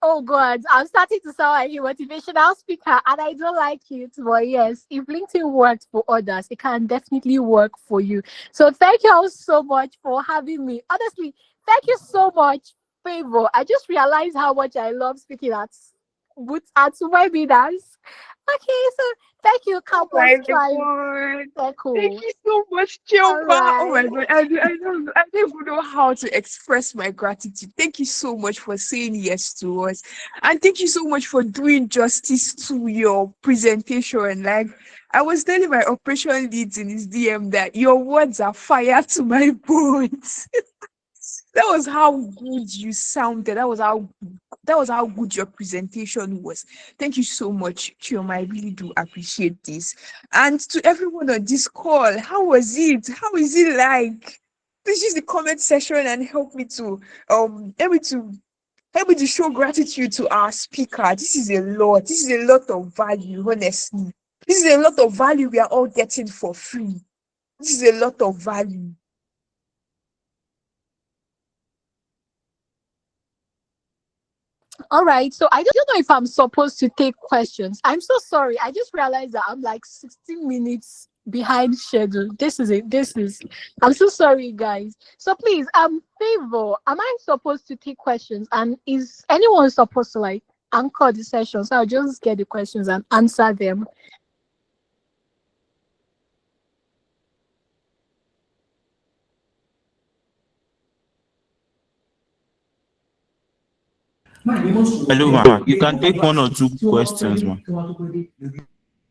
Oh God, I'm starting to sound like a motivational speaker and I don't like it. But yes, if LinkedIn works for others, it can definitely work for you. So thank you all so much for having me. Honestly, thank you so much, Favor. I just realized how much I love speaking at webinars. Okay, so thank you, Oh my Campus Tribe. God. Cool. Thank you so much, All Chioba. right. Oh my God. I don't even know how to express my gratitude. Thank you so much for saying yes to us. And thank you so much for doing justice to your presentation. Like I was telling my operation leads in his DM that your words are fire to my bones. That was how good you sounded. That was how good your presentation was. Thank you so much, Chioma. I really do appreciate this. And to everyone on this call, how was it? How is it like? Please use the comment section and help me to show gratitude to our speaker. This is a lot. This is a lot of value, honestly. This is a lot of value we are all getting for free. This is a lot of value. All right, so I don't know if I'm supposed to take questions. I'm so sorry. I just realized that I'm like 16 minutes behind schedule. I'm so sorry, guys. So please, Favor, am I supposed to take questions? And is anyone supposed to like anchor the session? So I'll just get the questions and answer them. Hello, ma. You can take one or two questions, ma.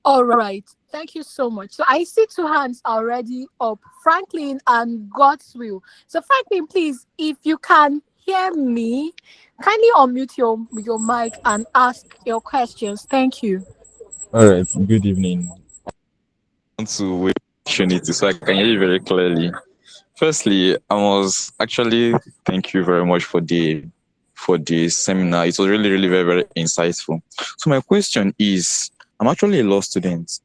All right. Thank you so much. So I see two hands already up, Franklin and God's will. So Franklin, please, if you can hear hear me, kindly unmute your mic and ask your questions. Thank you. All right, good evening. I want to wait opportunity so I can hear you very clearly. Firstly, I must actually thank you very much for the seminar. It was really, really very, very insightful. So my question is, I'm actually a law student,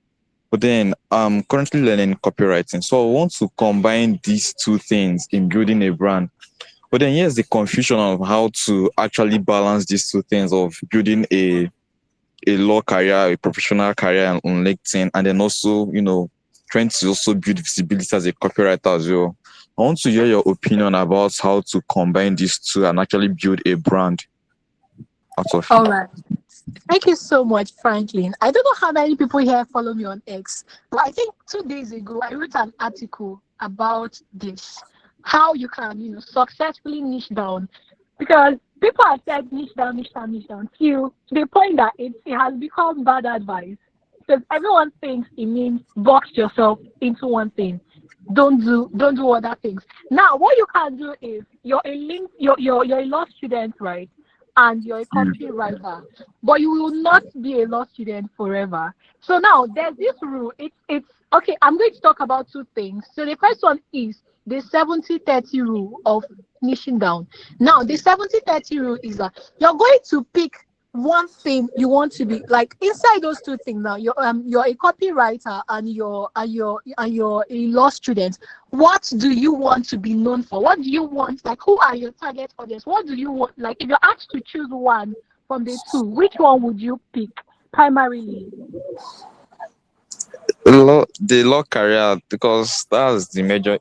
but then I'm currently learning copywriting. So I want to combine these two things in building a brand. But then here's the confusion of how to actually balance these two things of building a law career, a professional career on LinkedIn, and then also, trying to also build visibility as a copywriter as well. I want to hear your opinion about how to combine these two and actually build a brand out of All it. right. Thank you so much, Franklin. I don't know how many people here follow me on X, but I think 2 days ago I wrote an article about this, how you can, successfully niche down, because people have said niche down, niche down, niche down, till to the point that it has become bad advice, because everyone thinks it means box yourself into one thing. Don't do other things. Now, what you can do is you're a law student, right? And you're a copywriter, but you will not be a law student forever. So now there's this rule. It's okay. I'm going to talk about two things. So the first one is the 70-30 rule of niching down. Now the 70-30 rule is that you're going to pick one thing you want to be like inside those two things. Now you're a copywriter and you're a law student. What do you want to be known for? What do you want? Like, who are your target audience? What do you want? Like, if you're asked to choose one from the two, which one would you pick primarily? The law career, because that's the major,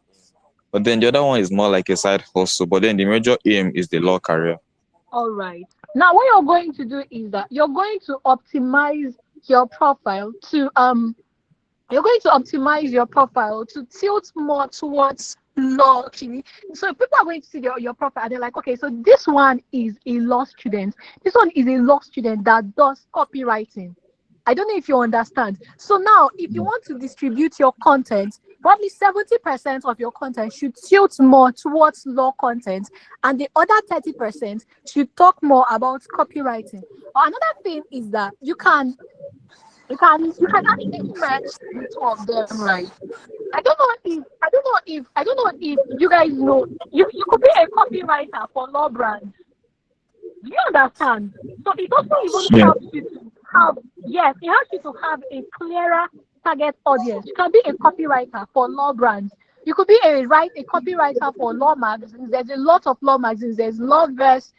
but then the other one is more like a side hustle, but then the major aim is the law career. All right. Now, what you're going to do is that you're going to optimize your profile to tilt more towards law. Okay? So people are going to see your profile and they're like, okay, so this one is a law student. This one is a law student that does copywriting. I don't know if you understand. So now, if you want to distribute your content, probably 70% of your content should tilt more towards law content, and the other 30% should talk more about copywriting. Another thing is that you can actually merge the two of them, right? I don't know if you guys know you could be a copywriter for law brands. Do you understand? So it also even helps you to have, yes, it helps you to have a clearer target audience. You can be a copywriter for law brands. You could be a copywriter for law magazines. There's a lot of law magazines. There's Lawverse,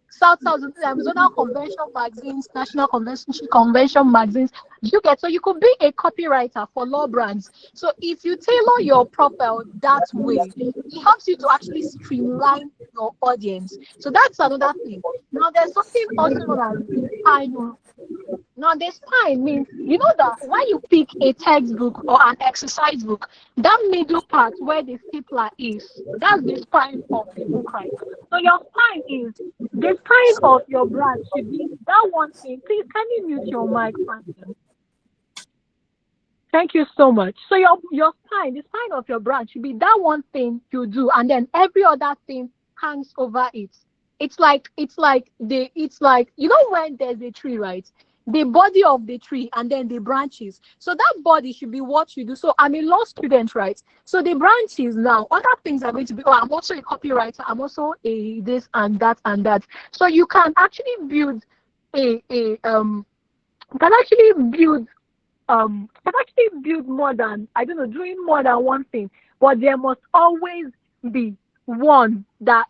South Zonal Convention magazines, National Convention magazines. You get, so you could be a copywriter for law brands. So if you tailor your profile that way, it helps you to actually streamline your audience. So that's another thing. Now there's something also known as the spine rule. Now, the spine means, that when you pick a textbook or an exercise book, that middle part where the stapler is, that's the spine of the book, right? So your spine is, the spine of your brand should be that one thing. Please, can you mute your mic, Franklin? Thank you so much. So your spine, the spine of your brand should be that one thing you do, and then every other thing hangs over it. It's like when there's a tree, right? The body of the tree and then the branches. So that body should be what you do. So I'm a law student, right? So the branches now, other things are going to be, I'm also a copywriter. I'm also a this and that and that. So you can actually build more than, doing more than one thing. But there must always be one that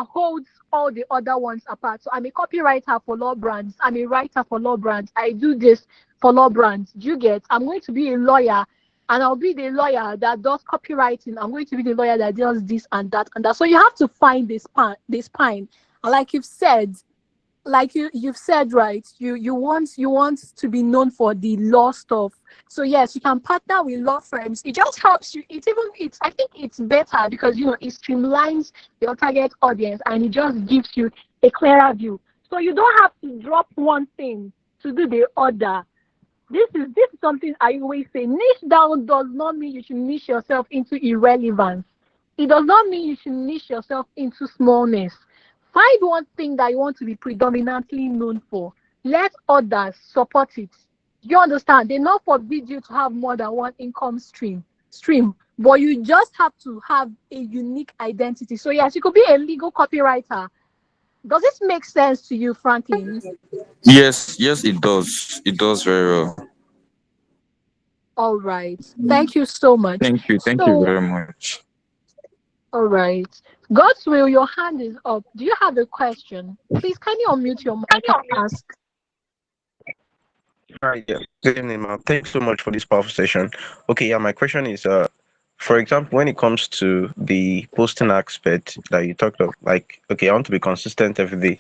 holds all the other ones apart. So I'm a copywriter for law brands. I'm a writer for law brands. I do this for law brands. Do you get? I'm going to be a lawyer, and I'll be the lawyer that does copywriting. I'm going to be the lawyer that does this and that and that. So you have to find this spine. And like you've said, right, you want to be known for the law stuff. So yes, you can partner with law firms. It just helps you. I think it's better because it streamlines your target audience and it just gives you a clearer view. So you don't have to drop one thing to do the other. This is something I always say. Niche down does not mean you should niche yourself into irrelevance. It does not mean you should niche yourself into smallness. Find one thing that you want to be predominantly known for. Let others support it. You understand? They not forbid you to have more than one income stream, but you just have to have a unique identity. So yes, you could be a legal copywriter. Does this make sense to you, Franklin? Yes, yes, it does. It does very well. All right. Thank you so much. Thank you. Thank you So, very much. all right. God's will, your hand is up. Do you have a question? Please, can you unmute your mic and ask? Hi, yeah. Good evening, ma'am. Thanks so much for this powerful session. Okay, yeah, my question is, for example, when it comes to the posting aspect that you talked of, like, okay, I want to be consistent every day.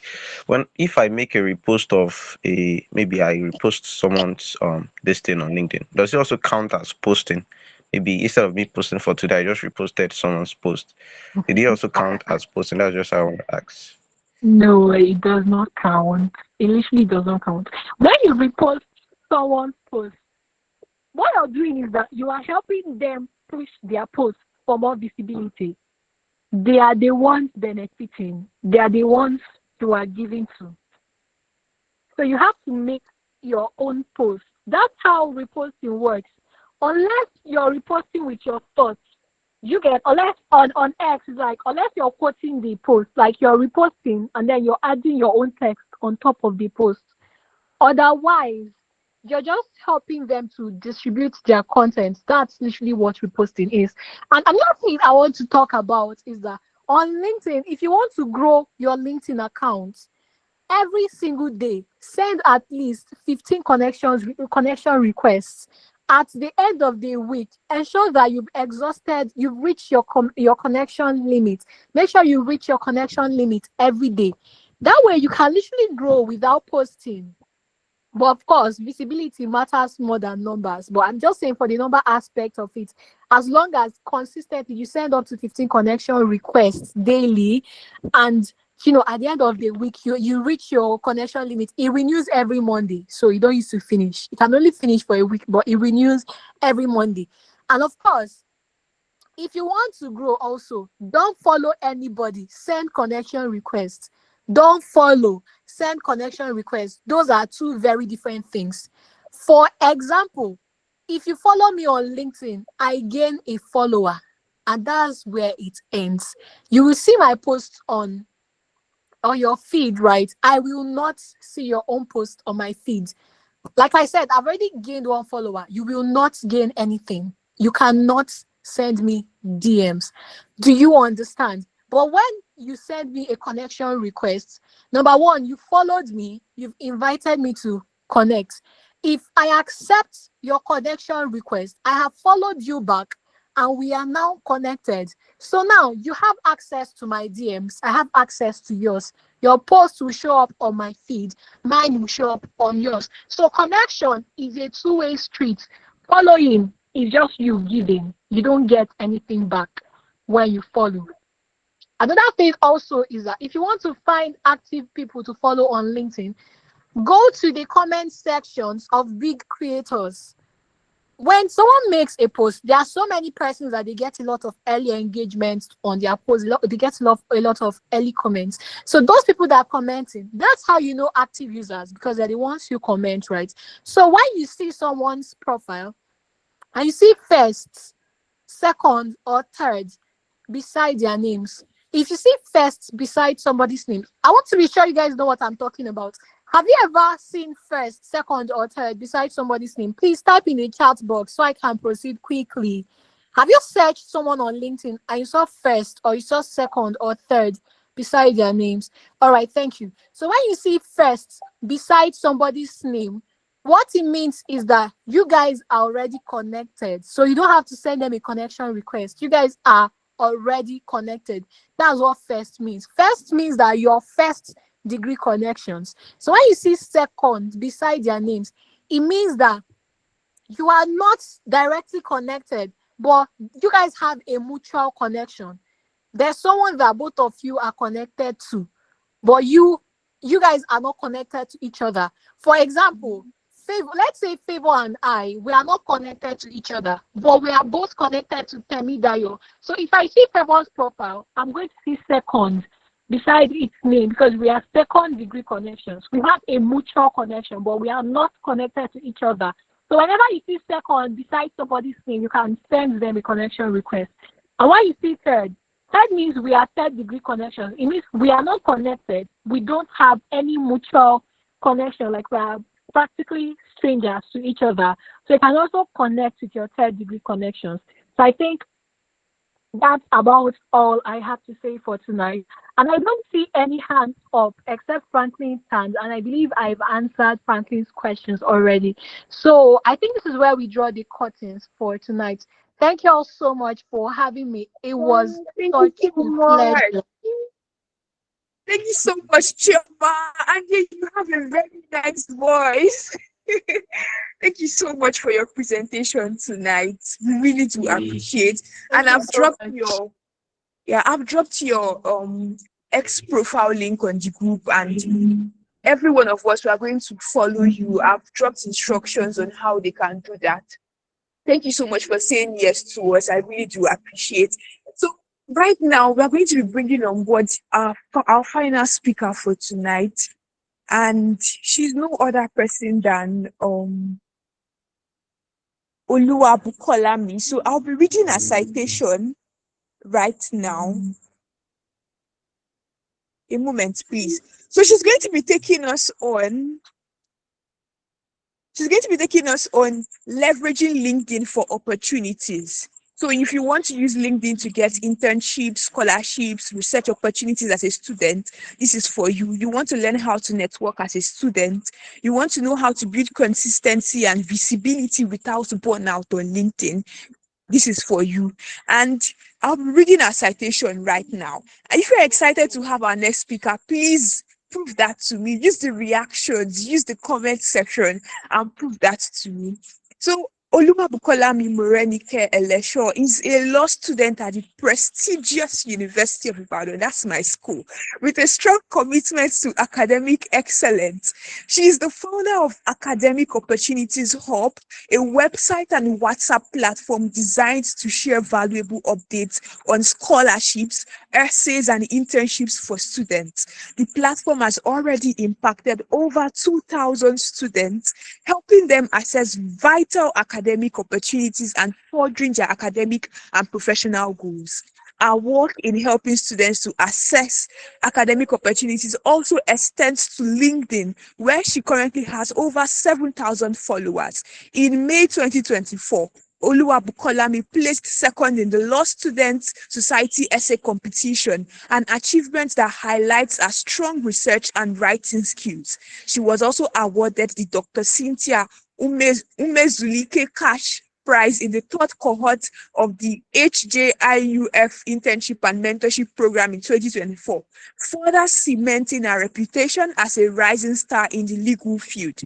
If I make a repost of maybe I repost someone's this thing on LinkedIn, does it also count as posting? Maybe instead of me posting for today, I just reposted someone's post. Did it also count as posting? That's just how I want to ask. No, it does not count. It literally does not count. When you repost someone's post, what you're doing is that you are helping them push their post for more visibility. They are the ones benefiting. They are the ones you are giving to. So you have to make your own post. That's how reposting works. Unless you're reposting with your thoughts, unless on X is like, unless you're quoting the post, like you're reposting and then you're adding your own text on top of the post. Otherwise, you're just helping them to distribute their content. That's literally what reposting is. And another thing I want to talk about is that on LinkedIn, if you want to grow your LinkedIn account, every single day, send at least 15 connection requests. At the end of the week, ensure that you've reached your connection limit. Make sure you reach your connection limit every day. That way you can literally grow without posting. But of course, visibility matters more than numbers. But I'm just saying for the number aspect of it, as long as consistently you send up to 15 connection requests daily, and at the end of the week, you reach your connection limit. It renews every Monday. So you don't use to finish. You can only finish for a week, but it renews every Monday. And of course, if you want to grow also, don't follow anybody. Send connection requests. Don't follow. Send connection requests. Those are two very different things. For example, if you follow me on LinkedIn, I gain a follower. And that's where it ends. You will see my posts on your feed, right? I will not see your own post on my feed. Like I said, I've already gained one follower. You will not gain anything. You cannot send me DMs. Do you understand? But when you send me a connection request, number one, you followed me, you've invited me to connect. If I accept your connection request, I have followed you back and we are now connected. So now you have access to my DMs. I have access to yours. Your post will show up on my feed. Mine will show up on yours. So connection is a two-way street. Following is just you giving. You don't get anything back when you follow. Another thing also is that if you want to find active people to follow on LinkedIn, go to the comment sections of big creators. When someone makes a post, there are so many persons that they get a lot of early engagement on their post. They get a lot of early comments. So those people that are commenting, that's how you know active users, because they're the ones who comment, right? So when you see someone's profile and you see first, second, or third beside their names, if you see first beside somebody's name, I want to be sure you guys know what I'm talking about. Have you ever seen first, second, or third beside somebody's name? Please type in the chat box so I can proceed quickly. Have you searched someone on LinkedIn and you saw first, or you saw second, or third beside their names? All right, thank you. So when you see first beside somebody's name, what it means is that you guys are already connected. So you don't have to send them a connection request. You guys are already connected. That's what first means. First means that your first degree connections. So when you see second beside their names, it means that you are not directly connected, but you guys have a mutual connection. There's someone that both of you are connected to, but you guys are not connected to each other. For example, let's say Favor and I, we are not connected to each other, but we are both connected to Temidayo. So if I see Favor's profile, I'm going to see second besides its name, because we are second degree connections. We have a mutual connection, but we are not connected to each other. So whenever you see second beside somebody's name, you can send them a connection request. And when you see third, that means we are third degree connections. It means we are not connected. We don't have any mutual connection, like we are practically strangers to each other. So you can also connect with your third degree connections. So I think that's about all I have to say for tonight. And I don't see any hands up except Franklin's hand. And I believe I've answered Franklin's questions already. So I think this is where we draw the curtains for tonight. Thank you all so much for having me. It was Thank such you so a much. pleasure. Thank you so much, Chioma. And yeah, you have a very nice voice. Thank you so much for your presentation tonight. We really do appreciate. And Thank you I've so dropped much. your X profile link on the group, and every one of us we are going to follow you. I've dropped instructions on how they can do that. Thank you so much for saying yes to us. I really do appreciate. So right now we are going to be bringing on board our final speaker for tonight, and she's no other person than Oluwabukolami. So I'll be reading a citation right now. A moment, please. So she's going to be taking us on leveraging LinkedIn for opportunities. So if you want to use LinkedIn to get internships, scholarships, research opportunities as a student, this is for you. You want to learn how to network as a student. You want to know how to build consistency and visibility without burnout on LinkedIn. This is for you. And I'll be reading our citation right now. And if you're excited to have our next speaker, please prove that to me. Use the reactions, use the comment section, and prove that to me. So Oluwabukolami Morenike Elesho is a law student at the prestigious University of Ibadan. That's my school, with a strong commitment to academic excellence. She is the founder of Academic Opportunities Hub, a website and WhatsApp platform designed to share valuable updates on scholarships, essays, and internships for students. The platform has already impacted over 2,000 students, helping them access vital academic opportunities and furthering their academic and professional goals. Our work in helping students to access academic opportunities also extends to LinkedIn, where she currently has over 7,000 followers. In May 2024, Oluwabukolami placed second in the Law Students Society essay competition, an achievement that highlights her strong research and writing skills. She was also awarded the Dr. Cynthia Umezulike Cash Prize in the third cohort of the HJIUF Internship and Mentorship Program in 2024, further cementing her reputation as a rising star in the legal field.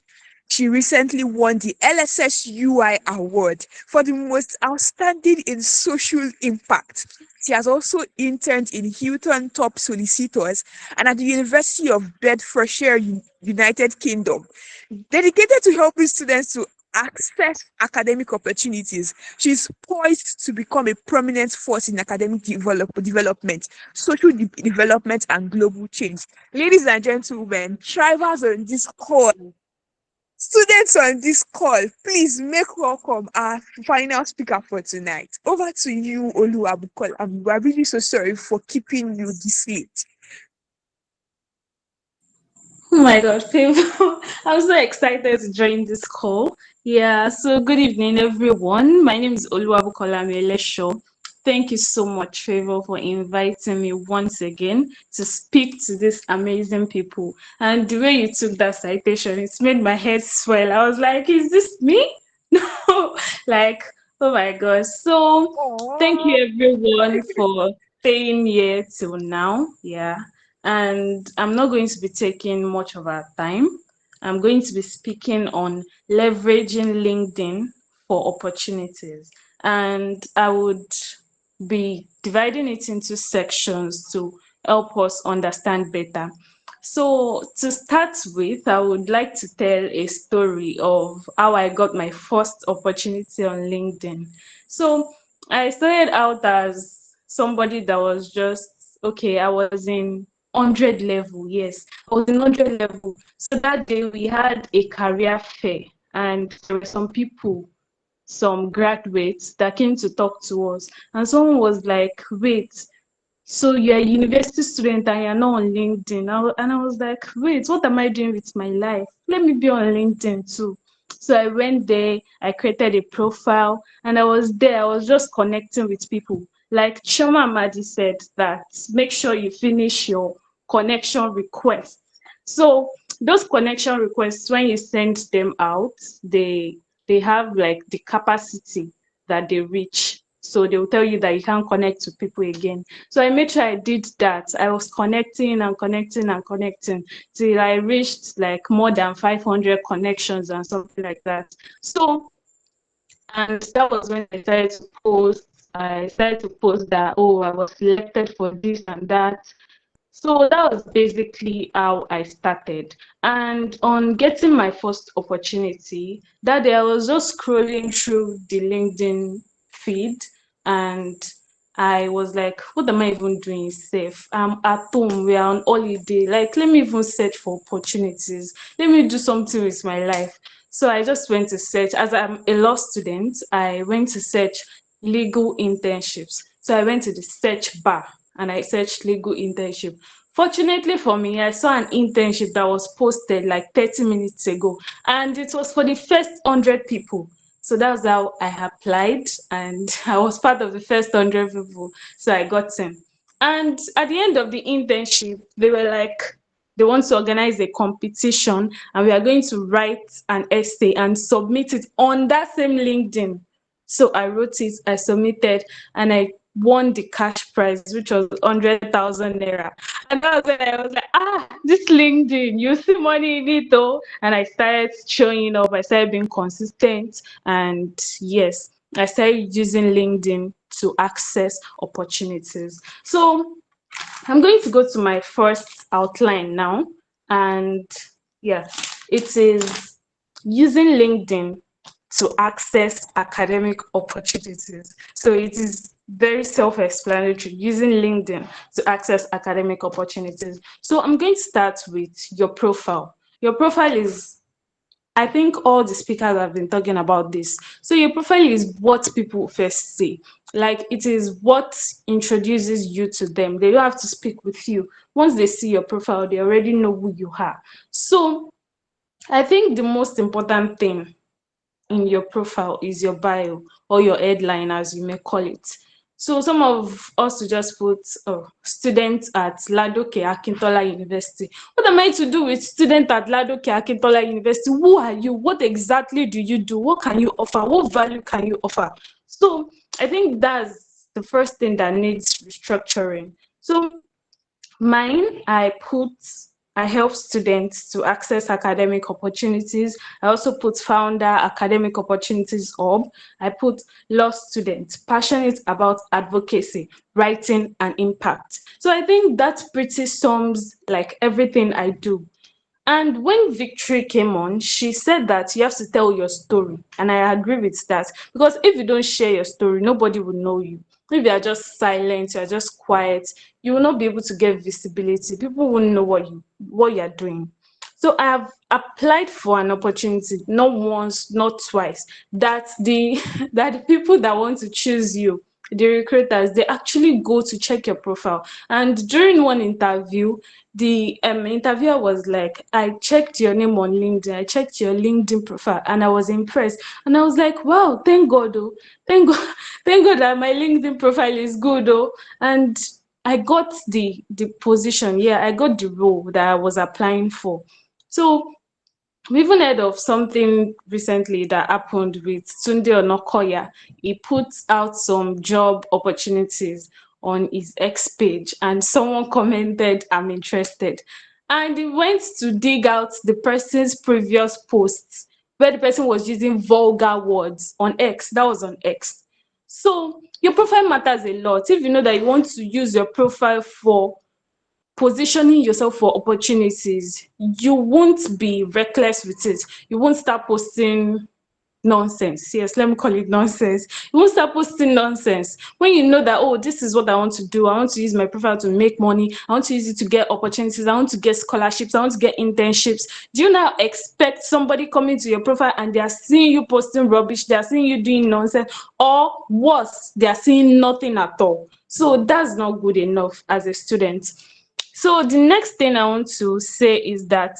She recently won the LSS UI Award for the most outstanding in social impact. She has also interned in Hilton Top Solicitors and at the University of Bedfordshire, United Kingdom. Dedicated to helping students to access academic opportunities, she is poised to become a prominent force in academic development, social development, and global change. Ladies and gentlemen, thrivers on this call, students on this call, please make welcome our final speaker for tonight. Over to you, Oluwabukolami. We are really so sorry for keeping you this late. Oh my God, Favor. I'm so excited to join this call. Yeah, so good evening, everyone. My name is Oluwabukolami Elesho. Thank you so much, Favor, for inviting me once again to speak to these amazing people. And the way you took that citation, it's made my head swell. I was like, is this me? No, like, oh my God. So thank you, everyone, for staying here till now. Yeah. And I'm not going to be taking much of our time. I'm going to be speaking on leveraging LinkedIn for opportunities. And I would be dividing it into sections to help us understand better. So, to start with, I would like to tell a story of how I got my first opportunity on LinkedIn. So, I started out as somebody that was just okay. I was in 100 level. Yes, I was in 100 level. So that day we had a career fair, and there were some people, some graduates that came to talk to us. And someone was like, wait, so you're a university student and you're not on LinkedIn. And I was like, wait, what am I doing with my life? Let me be on LinkedIn too. So I went there, I created a profile, and I was there. I was just connecting with people. Like Choma Madi said, that make sure you finish your connection requests. So those connection requests, when you send them out, they have like the capacity that they reach. So they will tell you that you can't connect to people again. So I made sure I did that. I was connecting and connecting and connecting till I reached like more than 500 connections and something like that. So, and that was when I started to post. I started to post that, oh, I was selected for this and that. So that was basically how I started. And on getting my first opportunity, that day I was just scrolling through the LinkedIn feed, and I was like, what am I even doing safe? I'm at home, we are on holiday. Like, let me even search for opportunities. Let me do something with my life. So I just went to search. As I'm a law student, I went to search legal internships. So I went to the search bar and I searched legal internship. Fortunately for me, I saw an internship that was posted like 30 minutes ago, and it was for the first 100 people. So that's how I applied, and I was part of the first 100 people. So I got in. And at the end of the internship, they were like, they want to organize a competition, and we are going to write an essay and submit it on that same LinkedIn. So I wrote it, I submitted, and I won the cash prize, which was 100,000 naira. And that was when I was like, this LinkedIn, you see money in it though. And I started showing up, I started being consistent. And yes, I started using LinkedIn to access opportunities. So I'm going to go to my first outline now. And yeah, it is using LinkedIn to access academic opportunities. So it is very self-explanatory, using LinkedIn to access academic opportunities. So I'm going to start with your profile. Your profile is, I think all the speakers have been talking about this. So your profile is what people first see. Like, it is what introduces you to them. They don't have to speak with you. Once they see your profile, they already know who you are. So I think the most important thing in your profile is your bio, or your headline, as you may call it. So some of us to just put student at Ladoke Akintola University. What am I to do with student at Ladoke Akintola University? Who are you? What exactly do you do? What can you offer? What value can you offer? So I think that's the first thing that needs restructuring. So mine, I help students to access academic opportunities. I also put founder academic opportunities hub. I put law students passionate about advocacy, writing, and impact. So I think that pretty sums like everything I do. And when Victory came on, she said that you have to tell your story. And I agree with that. Because if you don't share your story, nobody will know you. If you are just silent, you are just quiet, you will not be able to get visibility. People won't know what you are doing. So I have applied for an opportunity, not once, not twice, that the that the people that want to choose you, the recruiters, they actually go to check your profile. And during one interview, the interviewer was like, I checked your name on LinkedIn, I checked your LinkedIn profile, and I was impressed. And I was like, wow, thank God, oh, thank God, thank God that my LinkedIn profile is good, oh. And I got the position, yeah, I got the role that I was applying for. So we even heard of something recently that happened with Tunde Onokoya. He put out some job opportunities on his X page, and someone commented, I'm interested. And he went to dig out the person's previous posts where the person was using vulgar words on X. That was on X. So your profile matters a lot. If you know that you want to use your profile for positioning yourself for opportunities, you won't be reckless with it. You won't start posting nonsense. Yes, let me call it nonsense. You won't start posting nonsense when you know that, oh, this is what I want to do. I want to use my profile to make money. I want to use it to get opportunities. I want to get scholarships. I want to get internships. Do you now expect somebody coming to your profile and they are seeing you posting rubbish? They are seeing you doing nonsense, or worse, they are seeing nothing at all. So that's not good enough as a student. So the next thing I want to say is that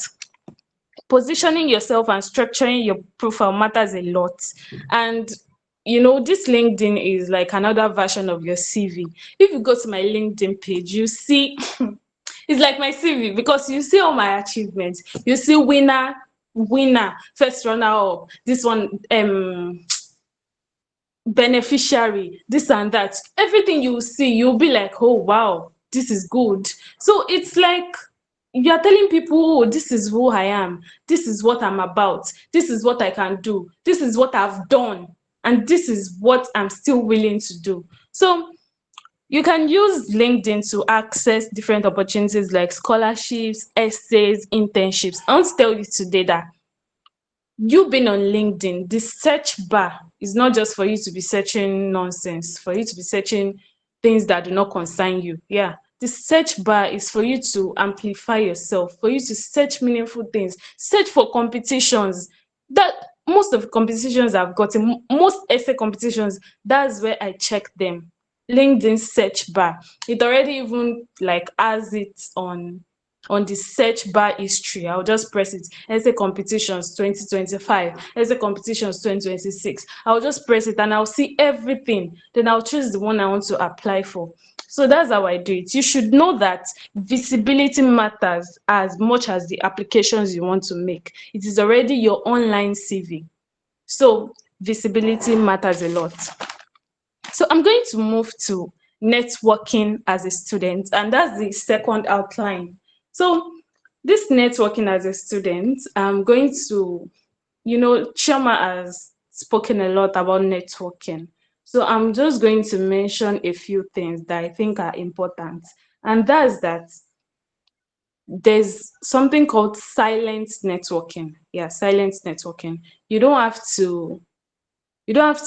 positioning yourself and structuring your profile matters a lot. And this LinkedIn is like another version of your CV. If you go to my LinkedIn page, you see it's like my CV, because you see all my achievements. You see winner, first runner up, this one, beneficiary, this and that. Everything you see, you'll be like, oh wow, this is good. So it's like you're telling people, oh, this is who I am, this is what I'm about, this is what I can do, this is what I've done, and this is what I'm still willing to do. So you can use LinkedIn to access different opportunities like scholarships, essays, internships. I want to tell you today that you being on LinkedIn, the search bar is not just for you to be searching nonsense, for you to be searching things that do not concern you. Yeah. The search bar is for you to amplify yourself, for you to search meaningful things, search for competitions. That most of the competitions I've gotten, most essay competitions, that's where I check them. LinkedIn search bar. It already even like has it on the search bar history. I'll just press it. Essay competitions 2025, essay competitions 2026. I'll just press it and I'll see everything. Then I'll choose the one I want to apply for. So that's how I do it. You should know that visibility matters as much as the applications you want to make. It is already your online CV. So visibility matters a lot. So I'm going to move to networking as a student, and that's the second outline. So this networking as a student, I'm going to, Chioma has spoken a lot about networking. So I'm just going to mention a few things that I think are important. And that's that there's something called silent networking. Yeah, silent networking. You don't have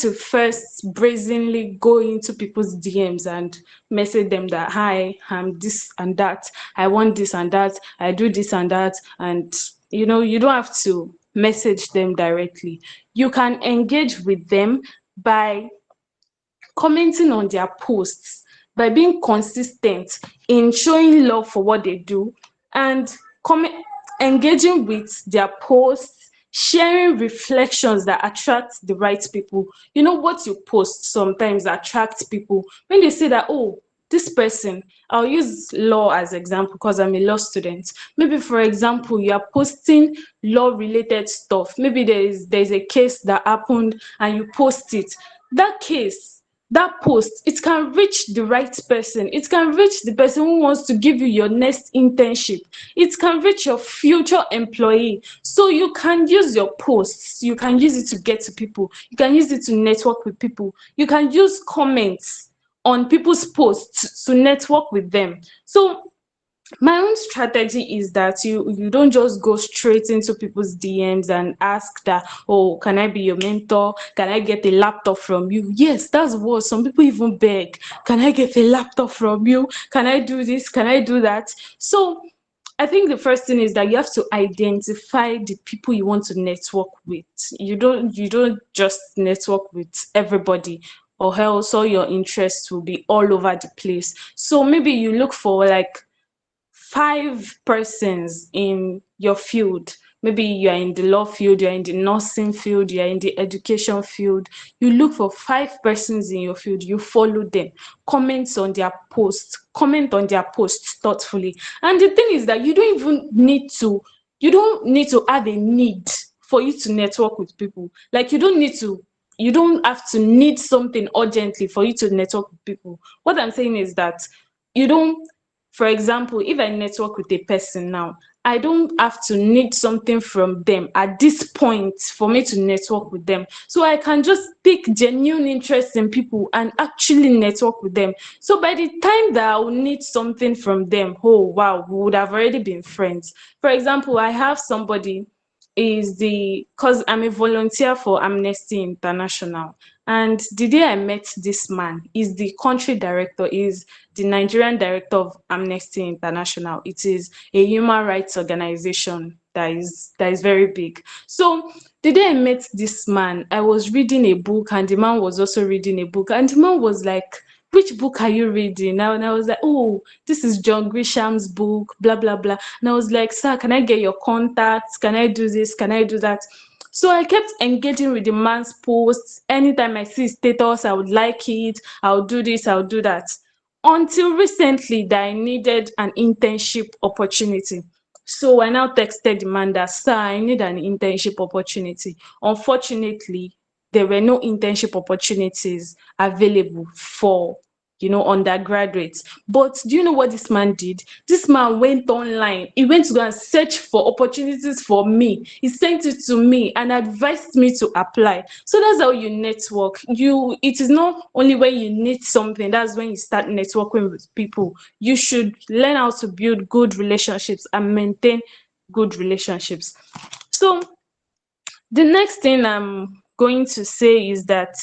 to first brazenly go into people's DMs and message them that, hi, I'm this and that, I want this and that, I do this and that. And, you don't have to message them directly. You can engage with them by commenting on their posts, by being consistent in showing love for what they do, and engaging with their posts, sharing reflections that attract the right people. What you post sometimes attracts people. When they say that, oh, this person, I'll use law as example because I'm a law student. Maybe, for example, you are posting law related stuff. Maybe there's a case that happened and you post it. That post, it can reach the right person. It can reach the person who wants to give you your next internship. It can reach your future employee. So you can use your posts. You can use it to get to people. You can use it to network with people. You can use comments on people's posts to network with them. So my own strategy is that you don't just go straight into people's DMs and ask that, oh, can I be your mentor? Can I get a laptop from you? Yes, that's what some people even beg. Can I get a laptop from you? Can I do this? Can I do that? So I think the first thing is that you have to identify the people you want to network with. You don't just network with everybody, or else all your interests will be all over the place. So maybe you look for like 5 persons in your field. Maybe you're in the law field, you're in the nursing field, you're in the education field. You look for 5 persons in your field, you follow them, comment on their posts thoughtfully. And the thing is that you don't need to have a need for you to network with people. Like you don't have to need something urgently for you to network with people. What I'm saying is that for example, if I network with a person now, I don't have to need something from them at this point for me to network with them. So I can just pick genuine interest in people and actually network with them. So by the time that I will need something from them, oh wow, we would have already been friends. For example, I have somebody is because I'm a volunteer for Amnesty International. And the day I met this man, is the country director, is the Nigerian director of Amnesty International. It is a human rights organization that is very big. So the day I met this man, I was reading a book, and the man was also reading a book. And the man was like, which book are you reading? And I was like, oh, this is John Grisham's book, blah, blah, blah. And I was like, sir, can I get your contacts? Can I do this? Can I do that? So I kept engaging with the man's posts. Anytime I see status, I would like it. I'll do this, I'll do that. Until recently that I needed an internship opportunity. So I now texted the man that, sir, I need an internship opportunity. Unfortunately, there were no internship opportunities available for undergraduates. But do you know what this man did? This man went online. He went to go and search for opportunities for me. He sent it to me and advised me to apply. So that's how you network. It is not only when you need something, that's when you start networking with people. You should learn how to build good relationships and maintain good relationships. So the next thing I'm going to say is that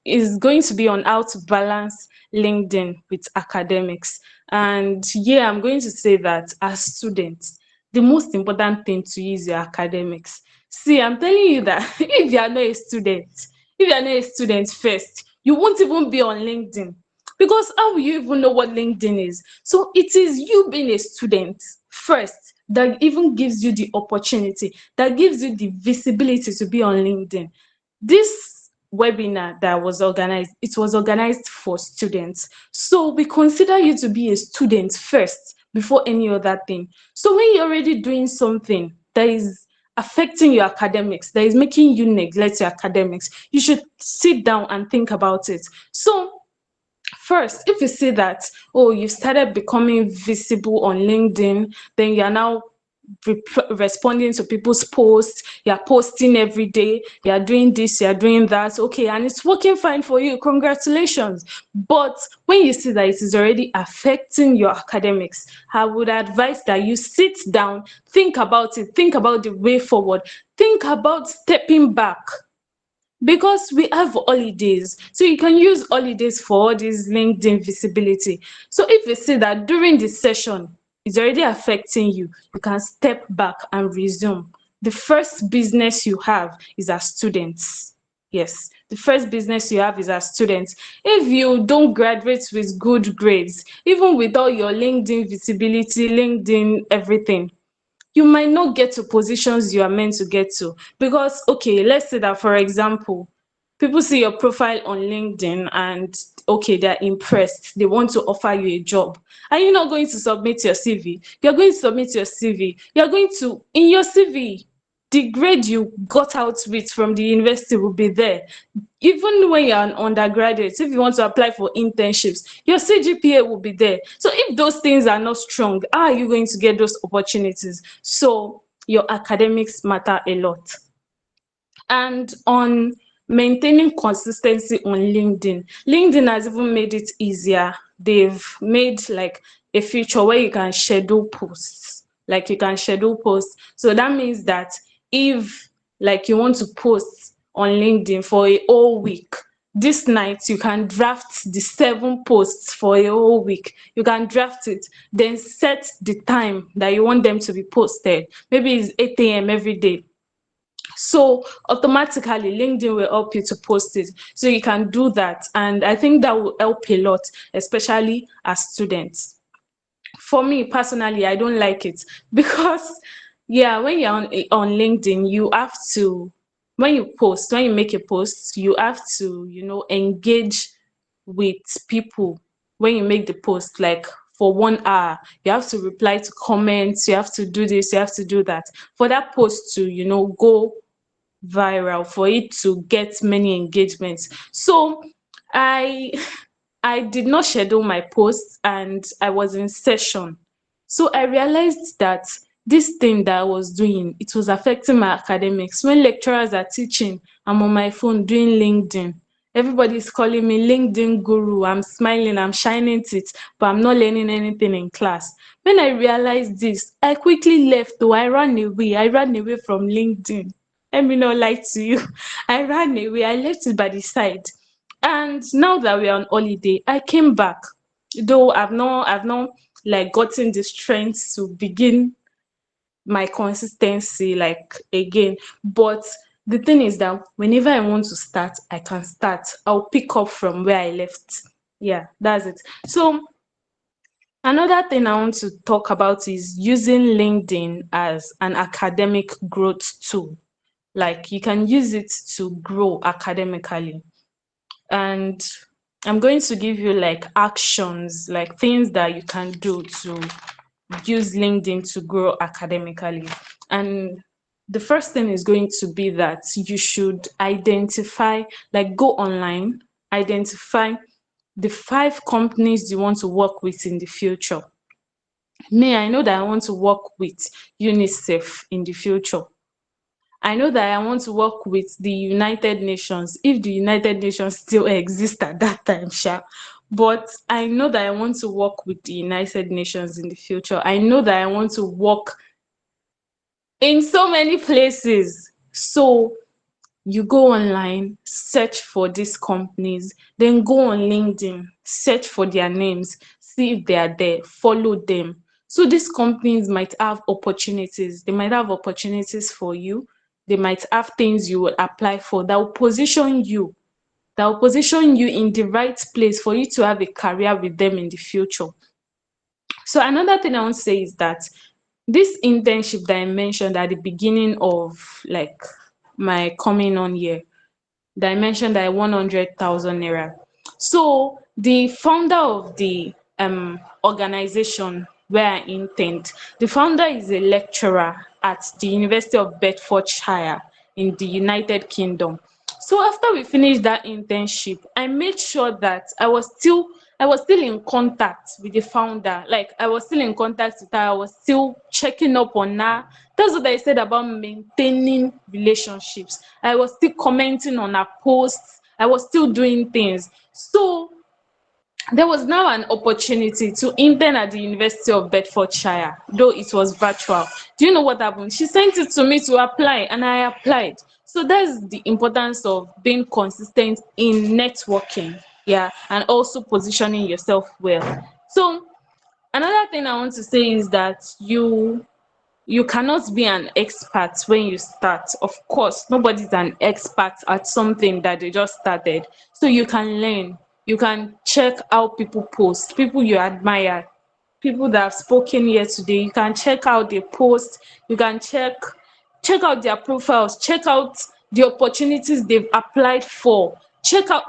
is going to be on how to balance LinkedIn with academics. And yeah, I'm going to say that as students, the most important thing to use your academics. See, I'm telling you that if you are not a student first, you won't even be on LinkedIn. Because how will you even know what LinkedIn is? So it is you being a student first that even gives you the opportunity, that gives you the visibility to be on LinkedIn. This webinar that was organized, it was organized for students. So we consider you to be a student first before any other thing. So when you're already doing something that is affecting your academics, that is making you neglect your academics, you should sit down and think about it. So first, if you see that, oh, you started becoming visible on LinkedIn, then you're now responding to people's posts, you're posting every day, you're doing this, you're doing that, okay, and it's working fine for you, congratulations. But when you see that it is already affecting your academics, I would advise that you sit down, think about it, think about the way forward, think about stepping back. Because we have holidays, so you can use holidays for all this LinkedIn visibility. So if you see that during the session it's already affecting you, you can step back and resume. The first business you have is as students. Yes, the first business you have is as students. If you don't graduate with good grades, even with all your LinkedIn visibility, LinkedIn everything, you might not get to positions you are meant to get to. Because, okay, let's say that, for example, people see your profile on LinkedIn and, okay, they're impressed. They want to offer you a job. Are you not going to submit your CV? You're going to submit your CV. You're going to, in your CV, the grade you got out with from the university will be there. Even when you're an undergraduate, if you want to apply for internships, your CGPA will be there. So if those things are not strong, how are you going to get those opportunities? So your academics matter a lot. And on maintaining consistency on LinkedIn, LinkedIn has even made it easier. They've made like a feature where you can schedule posts. Like you can schedule posts. So that means that if like you want to post on LinkedIn for a whole week, this night you can draft the 7 posts for a whole week. You can draft it, then set the time that you want them to be posted. Maybe it's 8 a.m. every day. So automatically LinkedIn will help you to post it. So you can do that. And I think that will help a lot, especially as students. For me personally, I don't like it because yeah, when you're on LinkedIn, you have to, when you make a post, you have to, engage with people. When you make the post, like for 1 hour, you have to reply to comments, you have to do this, you have to do that. For that post to, go viral, for it to get many engagements. So I did not schedule my posts and I was in session. So I realized that this thing that I was doing, it was affecting my academics. When lecturers are teaching, I'm on my phone doing LinkedIn. Everybody's calling me LinkedIn guru. I'm smiling, I'm shining teeth, but I'm not learning anything in class. When I realized this, I quickly left, though I ran away. I ran away from LinkedIn. Let me not lie to you. I ran away. I left it by the side. And now that we're on holiday, I came back. Though I've not like gotten the strength to begin my consistency like again. But the thing is that whenever I want to start, I can start. I'll pick up from where I left. Yeah, that's it. So another thing I want to talk about is using LinkedIn as an academic growth tool. Like you can use it to grow academically. And I'm going to give you like actions, like things that you can do to use LinkedIn to grow academically. And the first thing is going to be that you should identify, like go online, identify the 5 companies you want to work with in the future. Me, I know that I want to work with UNICEF in the future. I know that I want to work with the United Nations, if the United Nations still exist at that time, sha. But I know that I want to work with the United Nations in the future. I know that I want to work in so many places. So you go online, search for these companies, then go on LinkedIn, search for their names, see if they are there, follow them. So these companies might have opportunities. They might have opportunities for you. They might have things you will apply for that will position you, in the right place for you to have a career with them in the future. So another thing I want to say is that this internship that I mentioned at the beginning of like my coming on year, that I mentioned that 100,000 naira. So the founder of the organization where I intend, the founder is a lecturer at the University of Bedfordshire in the United Kingdom. So after we finished that internship, I made sure that I was still in contact with the founder. Like I was still in contact with her. I was still checking up on her. That's what I said about maintaining relationships. I was still commenting on her posts. I was still doing things. So there was now an opportunity to intern at the University of Bedfordshire, though it was virtual. Do you know what happened? She sent it to me to apply, and I applied. So that's the importance of being consistent in networking, yeah, and also positioning yourself well. So another thing I want to say is that you cannot be an expert when you start. Of course, nobody's an expert at something that they just started. So you can learn. You can check how people post, people you admire, people that have spoken here today. You can check out their posts. You can check out their profiles, check out the opportunities they've applied for. Check out,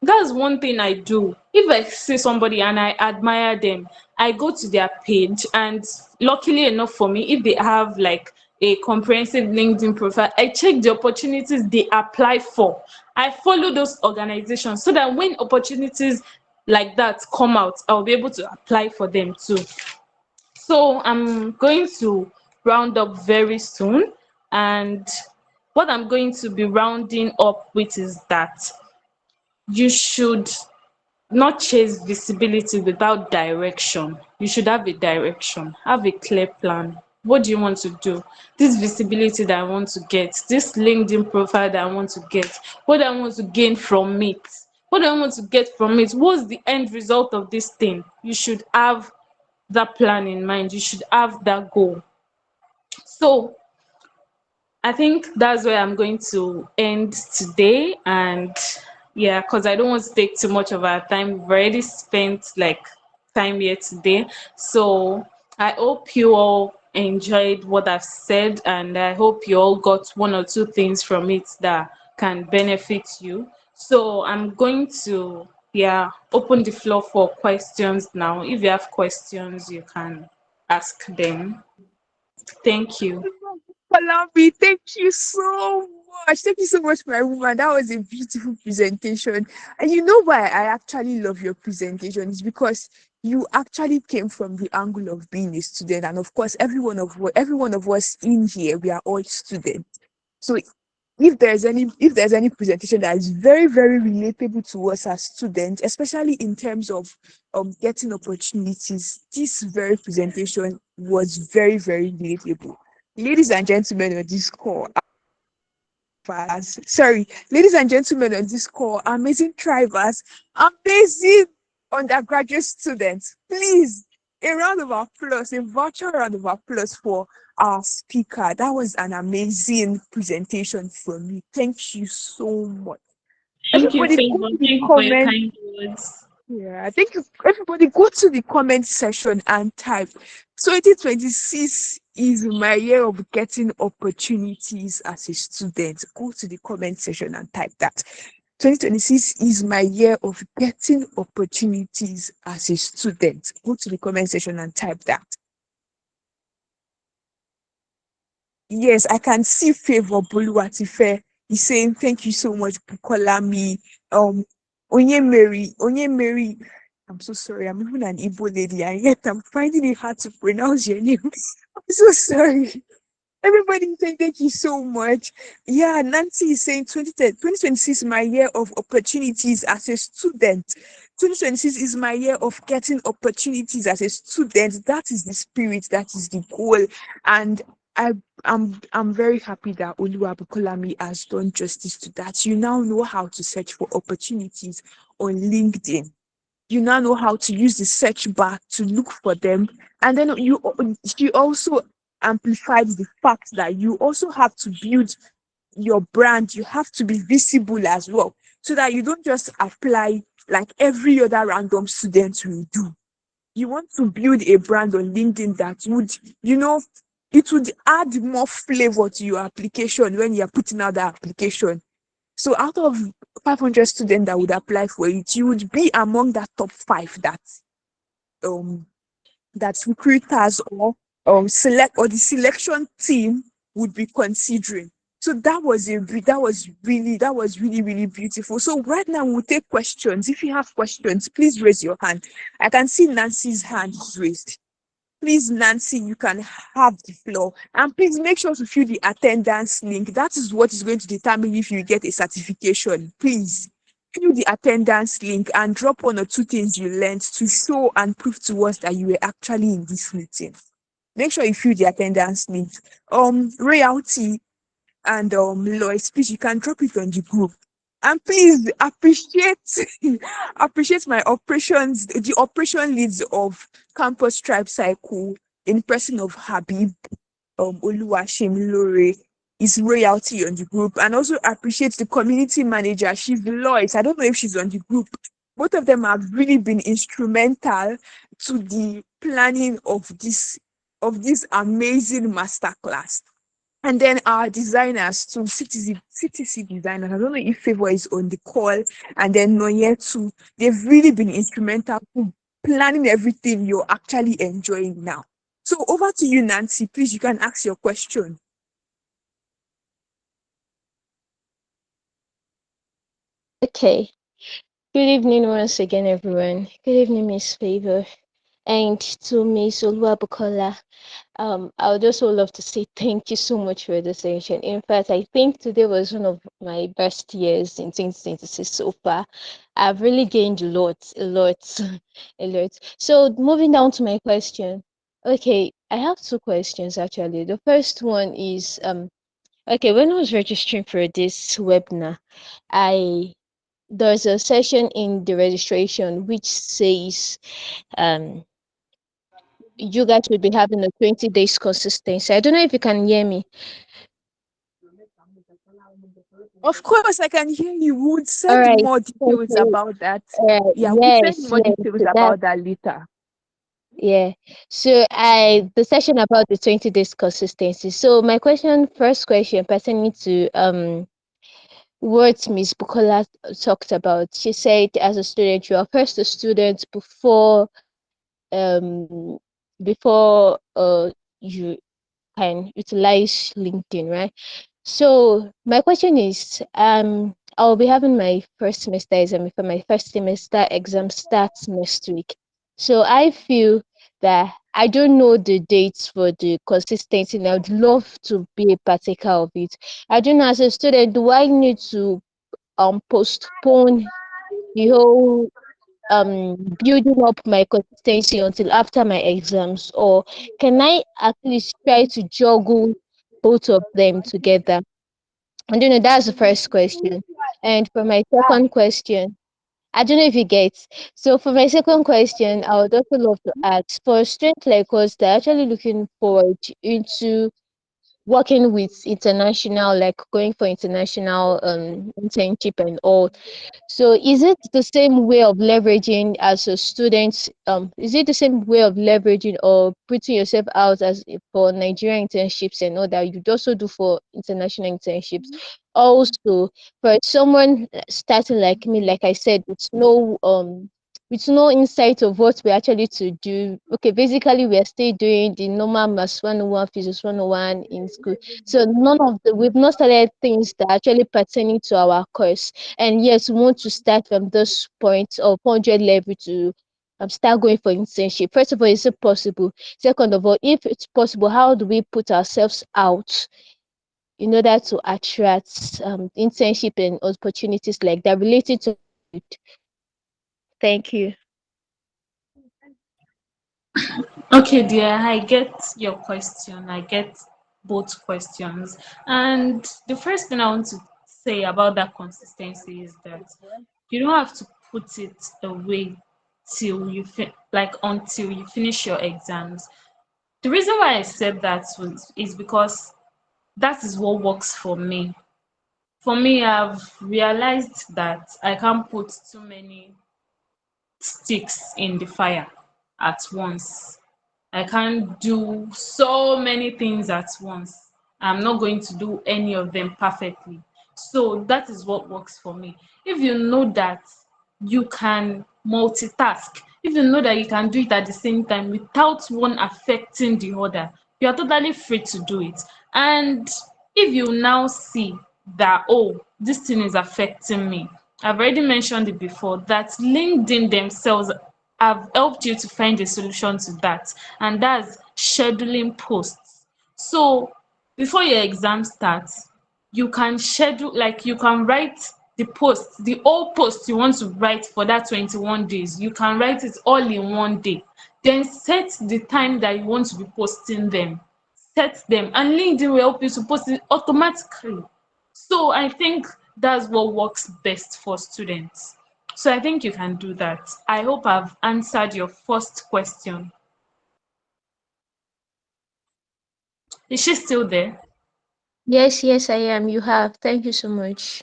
that's one thing I do. If I see somebody and I admire them, I go to their page, and luckily enough for me, if they have like a comprehensive LinkedIn profile, I check the opportunities they apply for. I follow those organizations so that when opportunities like that come out, I'll be able to apply for them too. So I'm going to round up very soon, and what I'm going to be rounding up with is that you should not chase visibility without direction. You should have a direction, have a clear plan. What do you want to do? This visibility that I want to get, this LinkedIn profile that I want to get, what do I want to gain from it? What do I want to get from it? What's the end result of this thing? You should have that plan in mind. You should have that goal. So I think that's where I'm going to end today. And yeah, because I don't want to take too much of our time. We've already spent like time here today. So I hope you all enjoyed what I've said, and I hope you all got one or two things from it that can benefit you. So I'm going to open the floor for questions now. If you have questions, you can ask them. Thank you. Palambi, thank you so much. Thank you so much, my woman. That was a beautiful presentation. And you know why I actually love your presentation is because you actually came from the angle of being a student. And of course, every one of us in here, we are all students. So if there's any presentation that is very, very relatable to us as students, especially in terms of getting opportunities, this very presentation was very, very relatable. Ladies and gentlemen on this call, ladies and gentlemen on this call, amazing drivers, amazing undergraduate students, please, a round of applause, a virtual round of applause for our speaker. That was an amazing presentation from me. Thank you so much. Thank you, Everybody go Favor. to the Thank you for your comment. kind words. Yeah, I think everybody go to the comment section and type 2026 is my year of getting opportunities as a student. Go to the comment section and type that. 2026 is my year of getting opportunities as a student. Go to the comment section and type that. Yes, I can see Favor Boluwatife. He's saying thank you so much, Bukola me. Onye Mary. I'm so sorry. I'm even an Igbo lady, and yet I'm finding it hard to pronounce your name. I'm so sorry. Everybody thank you so much. Yeah, Nancy is saying 2026 is my year of opportunities as a student. 2026 is my year of getting opportunities as a student. That is the spirit, that is the goal. And I'm very happy that Oluwabukolami has done justice to that. You now know how to search for opportunities on LinkedIn. You now know how to use the search bar to look for them. And then you also amplified the fact that you also have to build your brand. You have to be visible as well, so that you don't just apply like every other random student will do. You want to build a brand on LinkedIn that would, it would add more flavor to your application when you're putting out the application. So out of 500 students that would apply for it, you would be among that top 5 that recruiters or the selection team would be considering. So that was really, really beautiful. So right now we'll take questions. If you have questions, please raise your hand. I can see Nancy's hand is raised. Please, Nancy, you can have the floor. And please make sure to fill the attendance link. That is what is going to determine if you get a certification. Please fill the attendance link and drop 1 or 2 things you learned to show and prove to us that you were actually in this meeting. Make sure you fill the attendance link. Royalty and Lois, please, you can drop it on the group. And please appreciate my the operation leads of Campus Tribe Cycle in person of Habib Oluwashim Lore is royalty on the group, and also appreciate the community manager. She's Lois. I don't know if she's on the group. Both of them have really been instrumental to the planning of this amazing masterclass. And then our designers, too, CTC designers. I don't know if Favor is on the call, and then Noye too. They've really been instrumental to planning everything you're actually enjoying now. So over to you, Nancy. Please, you can ask your question. Okay. Good evening once again, everyone. Good evening, Miss Favor, and to Miss Oluwabukola. I would also love to say thank you so much for the session. In fact, I think today was one of my best years in 2026 so far. I've really gained a lot. A lot. So moving down to my question. Okay, I have 2 questions actually. The first one is okay, when I was registering for this webinar, there's a session in the registration which says you guys will be having a 20 days consistency. I don't know if you can hear me. Of course, I can hear you. We would All send right. more Thank details you. about that. Yeah, we'll send Yes, more yes. details That about that later. yeah. So the session about the 20 days consistency. So my first question pertaining to what Miss Bukola talked about. She said as a student, you are first a student um before you can utilize LinkedIn, right? So my question is, I'll be having my first semester exam before my first semester exam starts next week. So I feel that I don't know the dates for the consistency, and I would love to be a partaker of it. I don't know, as a student, do I need to postpone the whole building up my consistency until after my exams, or can I at least try to juggle both of them together? I don't know. That's the first question. And for my second question, I don't know if you get. So for my second question, I would also love to ask for students like us that are actually looking forward into working with international, like going for international internship and all. So is it the same way of leveraging as a student? Is it the same way of leveraging or putting yourself out as for Nigerian internships and all that you'd also do for international internships? Also, for someone starting like me, like I said, with no insight of what we're actually to do. Okay, basically we're still doing the normal maths 101, physics 101 in school. So we've not started things that are actually pertaining to our course. And yes, we want to start from this point of 100 level to start going for internship. First of all, is it possible? Second of all, if it's possible, how do we put ourselves out in order to attract internship and opportunities like that related to it? Thank you. Okay, dear, I get your question. I get both questions. And the first thing I want to say about that consistency is that you don't have to put it away till like until you finish your exams. The reason why I said that is because that is what works for me. For me, I've realized that I can't put too many sticks in the fire at once. I can't do so many things at once. I'm not going to do any of them perfectly. So that is what works for me. If you know that you can multitask, if you know that you can do it at the same time without one affecting the other, you are totally free to do it. And if you now see that, oh, this thing is affecting me, I've already mentioned it before that LinkedIn themselves have helped you to find a solution to that, and that's scheduling posts. So before your exam starts, you can schedule, like you can write the post, the whole post you want to write for that 21 days. You can write it all in one day. Then set the time that you want to be posting them. Set them, and LinkedIn will help you to post it automatically. So I think that's what works best for students. So I think you can do that. I hope I've answered your first question. Is she still there? Yes, I am. You have. Thank you so much.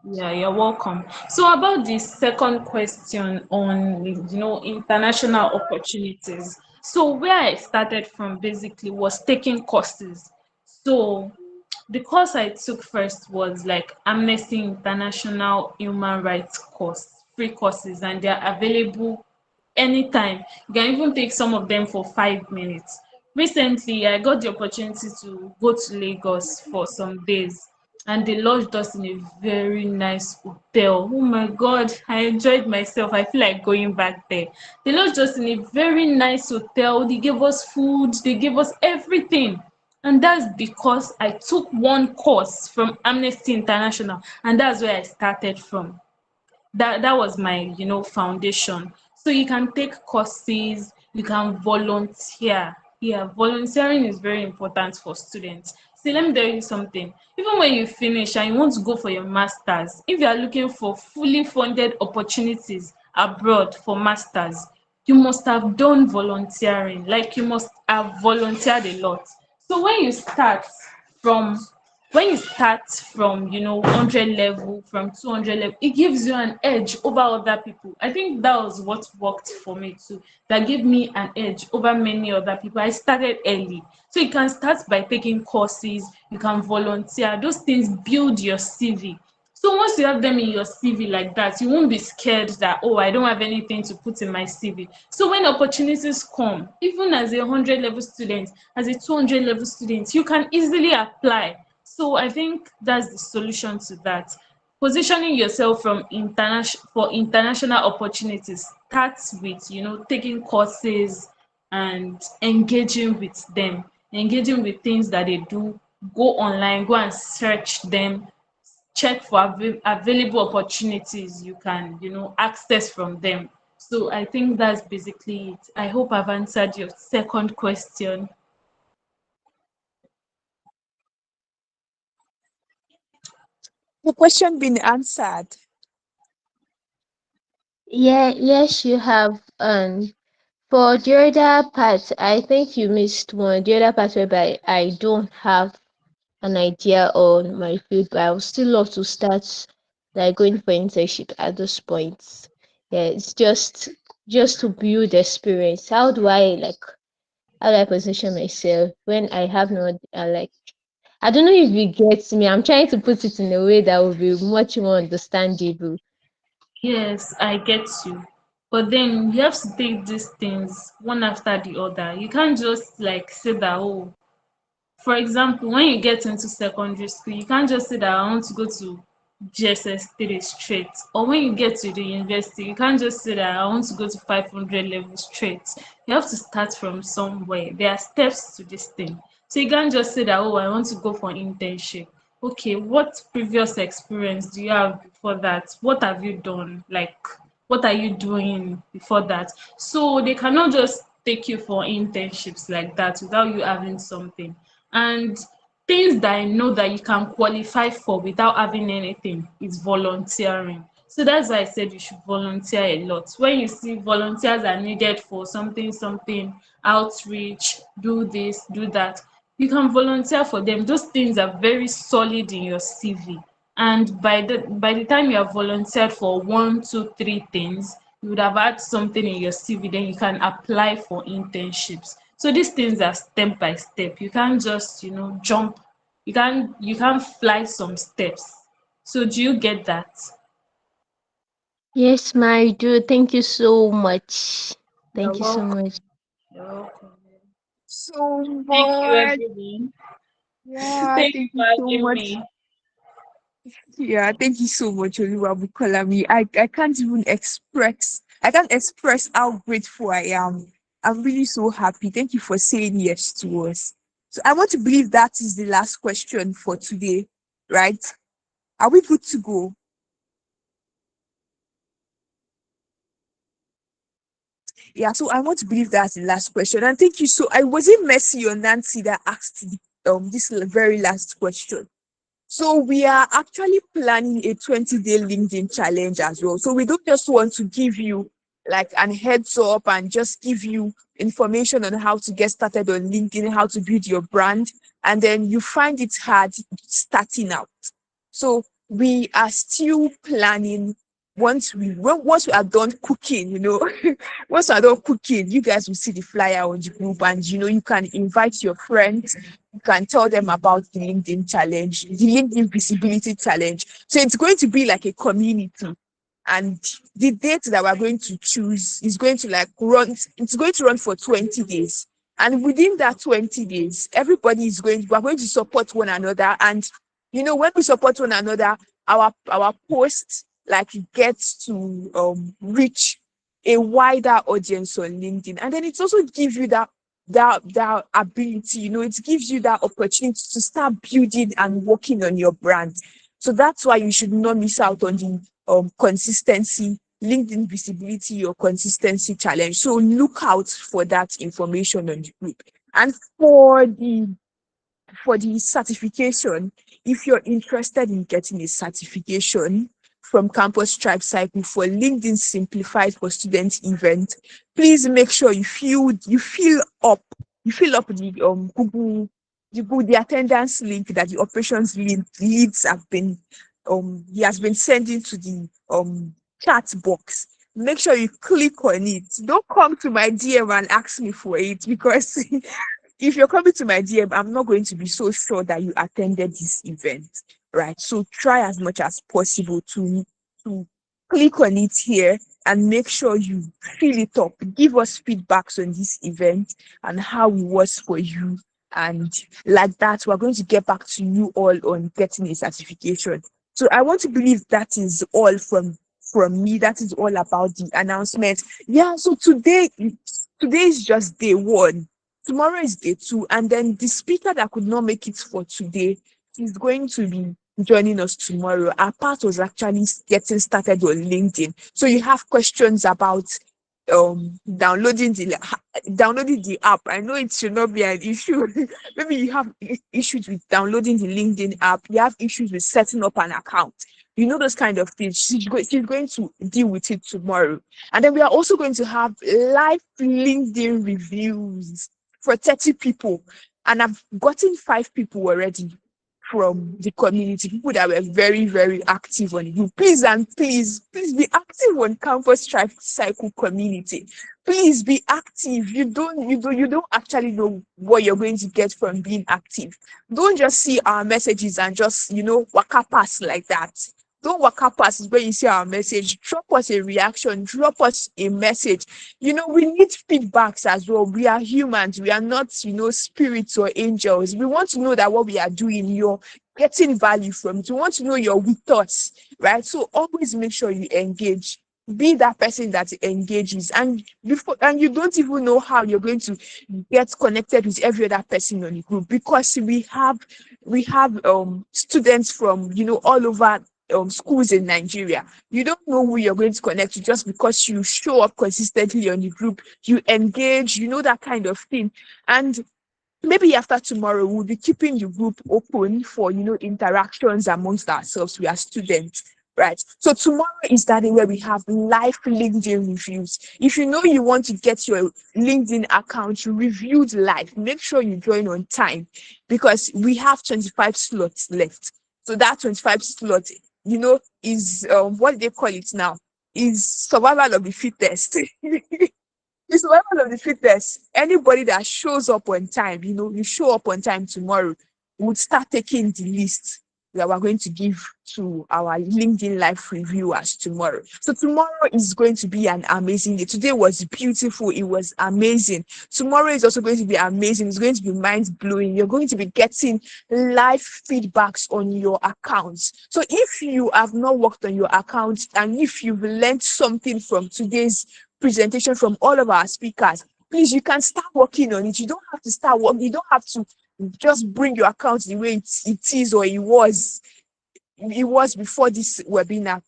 Yeah, you're welcome. So about the second question on, international opportunities. So where I started from basically was taking courses. So the course I took first was like Amnesty International Human Rights course, free courses, and they're available anytime. You can even take some of them for 5 minutes. Recently, I got the opportunity to go to Lagos for some days, and they lodged us in a very nice hotel. Oh my God, I enjoyed myself. I feel like going back there. They lodged us in a very nice hotel. They gave us food, they gave us everything. And that's because I took one course from Amnesty International, and that's where I started from. That was my foundation. So you can take courses, you can volunteer. Yeah, volunteering is very important for students. See, let me tell you something. Even when you finish and you want to go for your masters, if you are looking for fully funded opportunities abroad for masters, you must have done volunteering. Like, you must have volunteered a lot. So from when you start from 100 level, from 200 level, it gives you an edge over other people. I think that was what worked for me too, that gave me an edge over many other people. I started early. So you can start by taking courses, you can volunteer. Those things build your CV. So once you have them in your CV like that, you won't be scared that, oh, I don't have anything to put in my CV. So when opportunities come, even as a 100 level student, as a 200 level student, you can easily apply. So I think that's the solution to that. Positioning yourself for international opportunities starts with taking courses, and engaging with them, engaging with things that they do. Go online, go and search them, check for available opportunities you can, access from them. So I think that's basically it. I hope I've answered your second question. The question been answered. Yeah, yes, you have. For the other part, I think you missed one. The other part whereby I don't have an idea on my field, but I would still love to start like going for internship at this point. Yeah, it's just to build experience. How do I position myself when I have no like I don't know if you get me. I'm trying to put it in a way that will be much more understandable. Yes, I get you. But then you have to take these things one after the other. You can't just like say that, oh, for example, when you get into secondary school, you can't just say that I want to go to GSS 3 straight. Or when you get to the university, you can't just say that I want to go to 500 level straight. You have to start from somewhere. There are steps to this thing. So you can't just say that, oh, I want to go for internship. Okay, what previous experience do you have before that? What have you done? Like, what are you doing before that? So they cannot just take you for internships like that without you having something. And things that I know that you can qualify for without having anything is volunteering. So that's why I said you should volunteer a lot. When you see volunteers are needed for something, outreach, do this, do that, you can volunteer for them. Those things are very solid in your CV. And by the time you have volunteered for one, two, three things, you would have had something in your CV, then you can apply for internships. So these things are step by step. You can't just, jump. You can't fly some steps. So do you get that? Yes, my dude, thank you so much. You're Thank you so welcome. much. You're welcome. So Thank you, much. everyone. Yeah, Thank you thank for you so having much. me. Yeah, thank you so much, Oluwabukolami. I can't even express how grateful I am. I'm really so happy. Thank you for saying yes to us. So I want to believe that is the last question for today, right? Are we good to go? Yeah, so I want to believe that's the last question. And thank you. So I was it Mercy or Nancy that asked this very last question. So we are actually planning a 20-day LinkedIn challenge as well. So we don't just want to give you like an heads up and just give you information on how to get started on LinkedIn, how to build your brand, and then you find it hard starting out. So we are still planning once we are done cooking, once we are done cooking, you guys will see the flyer on the group and you can invite your friends. You can tell them about the LinkedIn challenge, the LinkedIn visibility challenge. So it's going to be like a community. And the date that we're going to choose is going to it's going to run for 20 days. And within that 20 days, we're going to support one another. And, when we support one another, our post like gets to reach a wider audience on LinkedIn. And then it also gives you that ability, it gives you that opportunity to start building and working on your brand. So that's why you should not miss out on the consistency, LinkedIn visibility or consistency challenge. So look out for that information on the group. And for the certification, if you're interested in getting a certification from Campus Tribe Cycle for LinkedIn Simplified for Students event, please make sure you fill up the attendance link that the operations leads have been he has been sending to the chat box. Make sure you click on it. Don't come to my DM and ask me for it, because if you're coming to my DM, I'm not going to be so sure that you attended this event, right? So try as much as possible to click on it here and make sure you fill it up. Give us feedbacks on this event and how it was for you. And like that, we're going to get back to you all on getting a certification. So I want to believe that is all from from me. That is all about the announcement. Yeah, so today is just day one. Tomorrow is day two, and then the speaker that could not make it for today is going to be joining us tomorrow. Our part was actually getting started on LinkedIn. So you have questions about downloading the app. I know it should not be an issue. Maybe you have issues with downloading the LinkedIn app. You have issues with setting up an account. You know, those kind of things. She's going to deal with it tomorrow. And then we are also going to have live LinkedIn reviews for 30 people. And I've gotten 5 people already from the community, people that were very, very active on you. Please and please be active on Campus Cycle community. Please be active. You don't actually know what you're going to get from being active. Don't just see our messages and just waka pass like that. Don't waka pass when you see our message. Drop us a reaction, drop us a message. We need feedbacks as well. We are humans, we are not spirits or angels. We want to know that what we are doing, you're getting value from it. We want to know you're with us, right? So always make sure you engage. Be that person that engages, and you don't even know how you're going to get connected with every other person on the group, because we have students from all over schools in Nigeria. You don't know who you're going to connect to just because you show up consistently on the group, you engage, that kind of thing. And maybe after tomorrow, we'll be keeping the group open for interactions amongst ourselves. We are students, right? So tomorrow is that day where we have live LinkedIn reviews. If you know you want to get your LinkedIn account reviewed live, make sure you join on time, because we have 25 slots left. So that 25 slot, is what they call it now, is survival of the fittest. The survival of the fittest. Anybody that shows up on time, you show up on time tomorrow, would start taking the list that we're going to give to our LinkedIn live reviewers tomorrow. So tomorrow is going to be an amazing day. Today was beautiful. It was amazing. Tomorrow is also going to be amazing. It's going to be mind-blowing. You're going to be getting live feedbacks on your accounts. So if you have not worked on your account, and if you've learned something from today's presentation from all of our speakers, please, you can start working on it. You don't have to start working. You don't have to just bring your account the way it is or it was before this webinar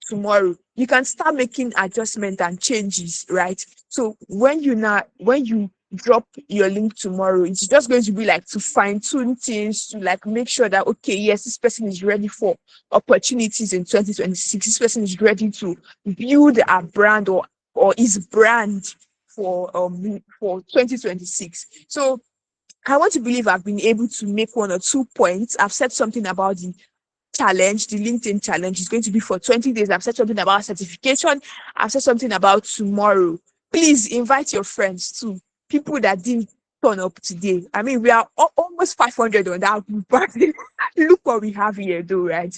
tomorrow. You can start making adjustments and changes, right? So when you drop your link tomorrow, it's just going to be like to fine-tune things, to like make sure that, okay, yes, this person is ready for opportunities in 2026. This person is ready to build a brand or his brand for 2026. So I want to believe I've been able to make 1 or 2 points. I've said something about the challenge. The LinkedIn challenge is going to be for 20 days. I've said something about certification. I've said something about tomorrow. Please invite your friends too. People that didn't turn up today. I mean, we are almost 500 on that group. Look what we have here though, right?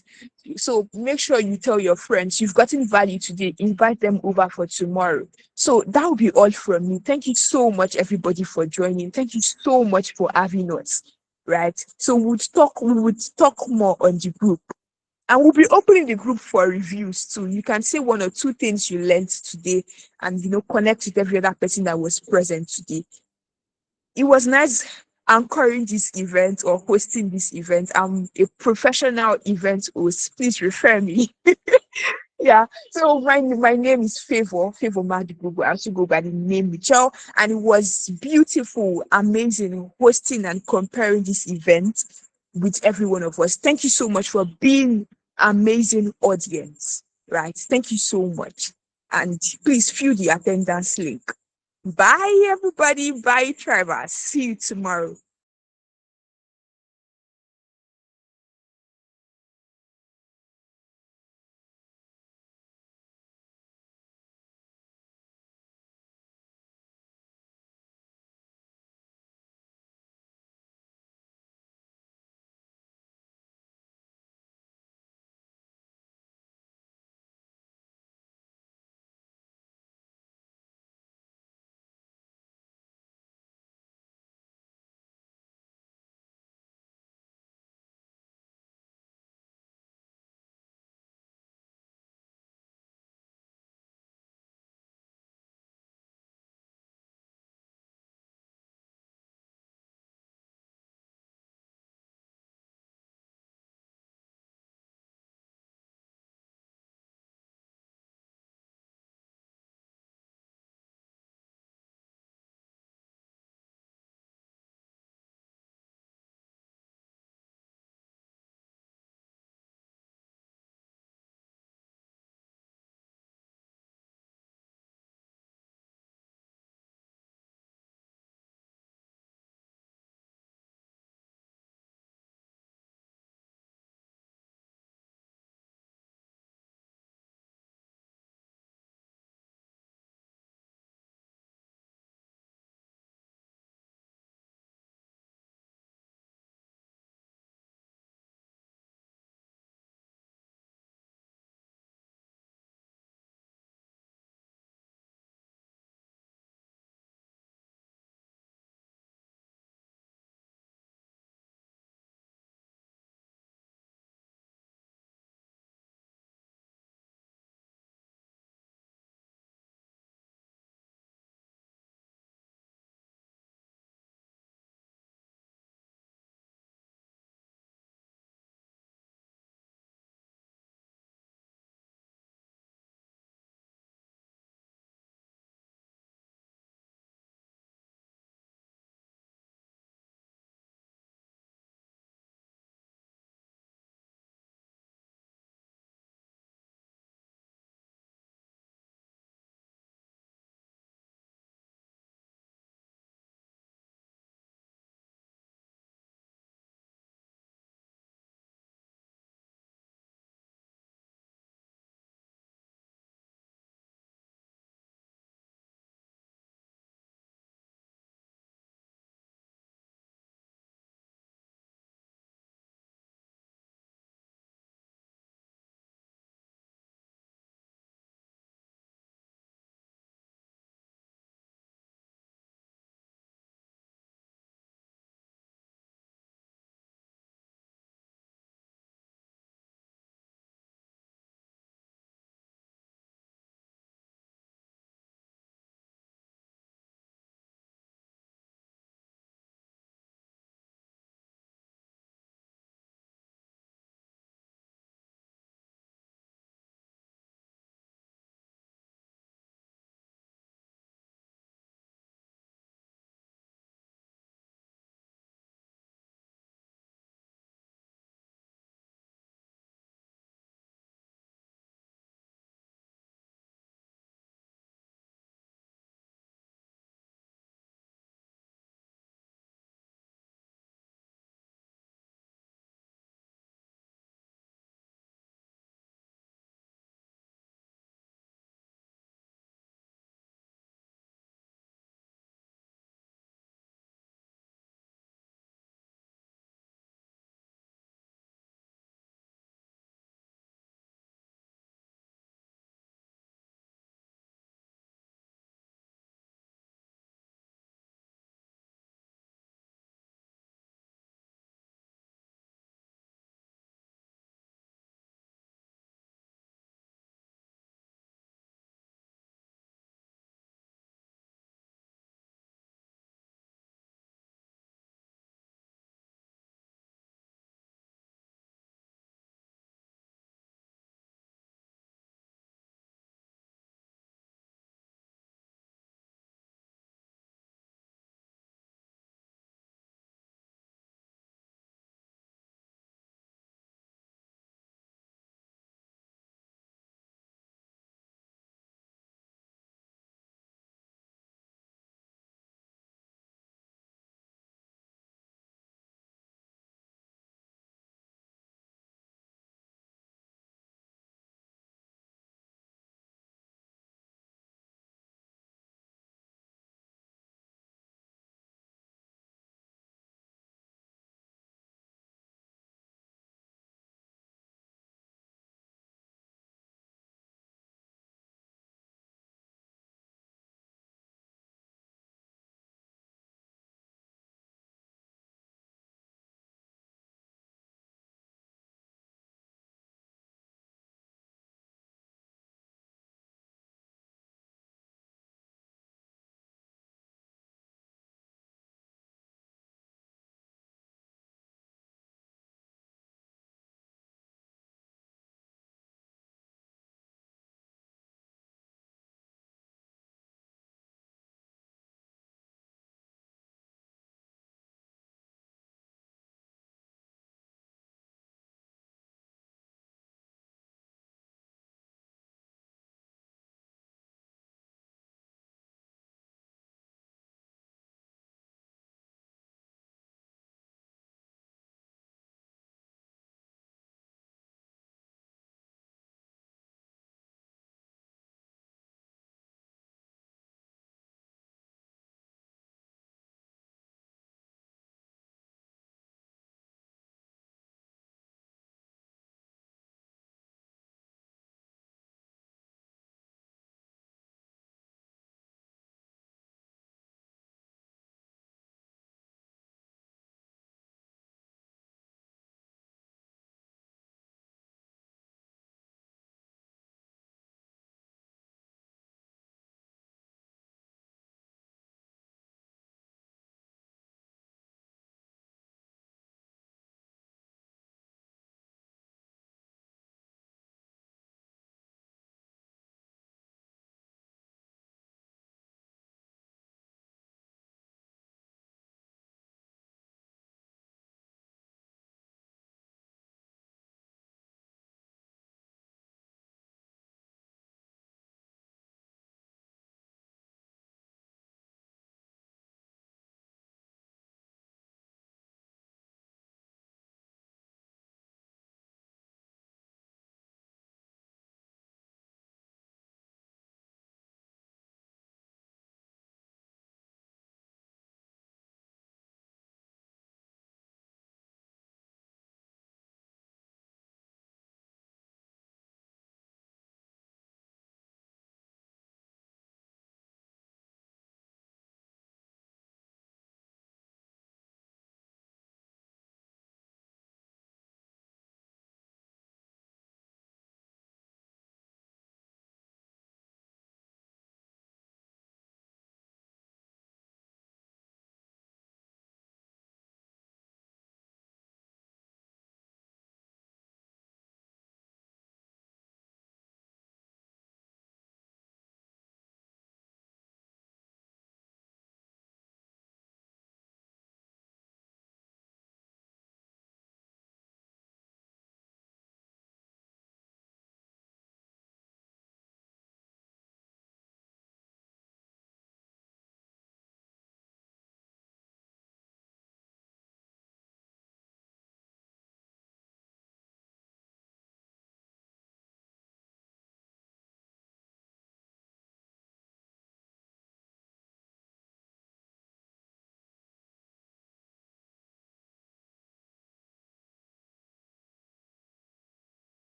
So make sure you tell your friends you've gotten value today. Invite them over for tomorrow. So that will be all from me. Thank you so much, everybody, for joining. Thank you so much for having us, right? So we would talk more on the group. And we'll be opening the group for reviews too. You can say 1 or 2 things you learned today and connect with every other person that was present today. It was nice anchoring this event or hosting this event. I'm a professional event host. Please refer me. Yeah, so my name is Favor Madibugu. I also go by the name Michelle, and it was beautiful, amazing hosting and comparing this event with every one of us. Thank you so much for being amazing audience, right? Thank you so much. And please fill the attendance link. Bye, everybody. Bye, Trivers. See you tomorrow.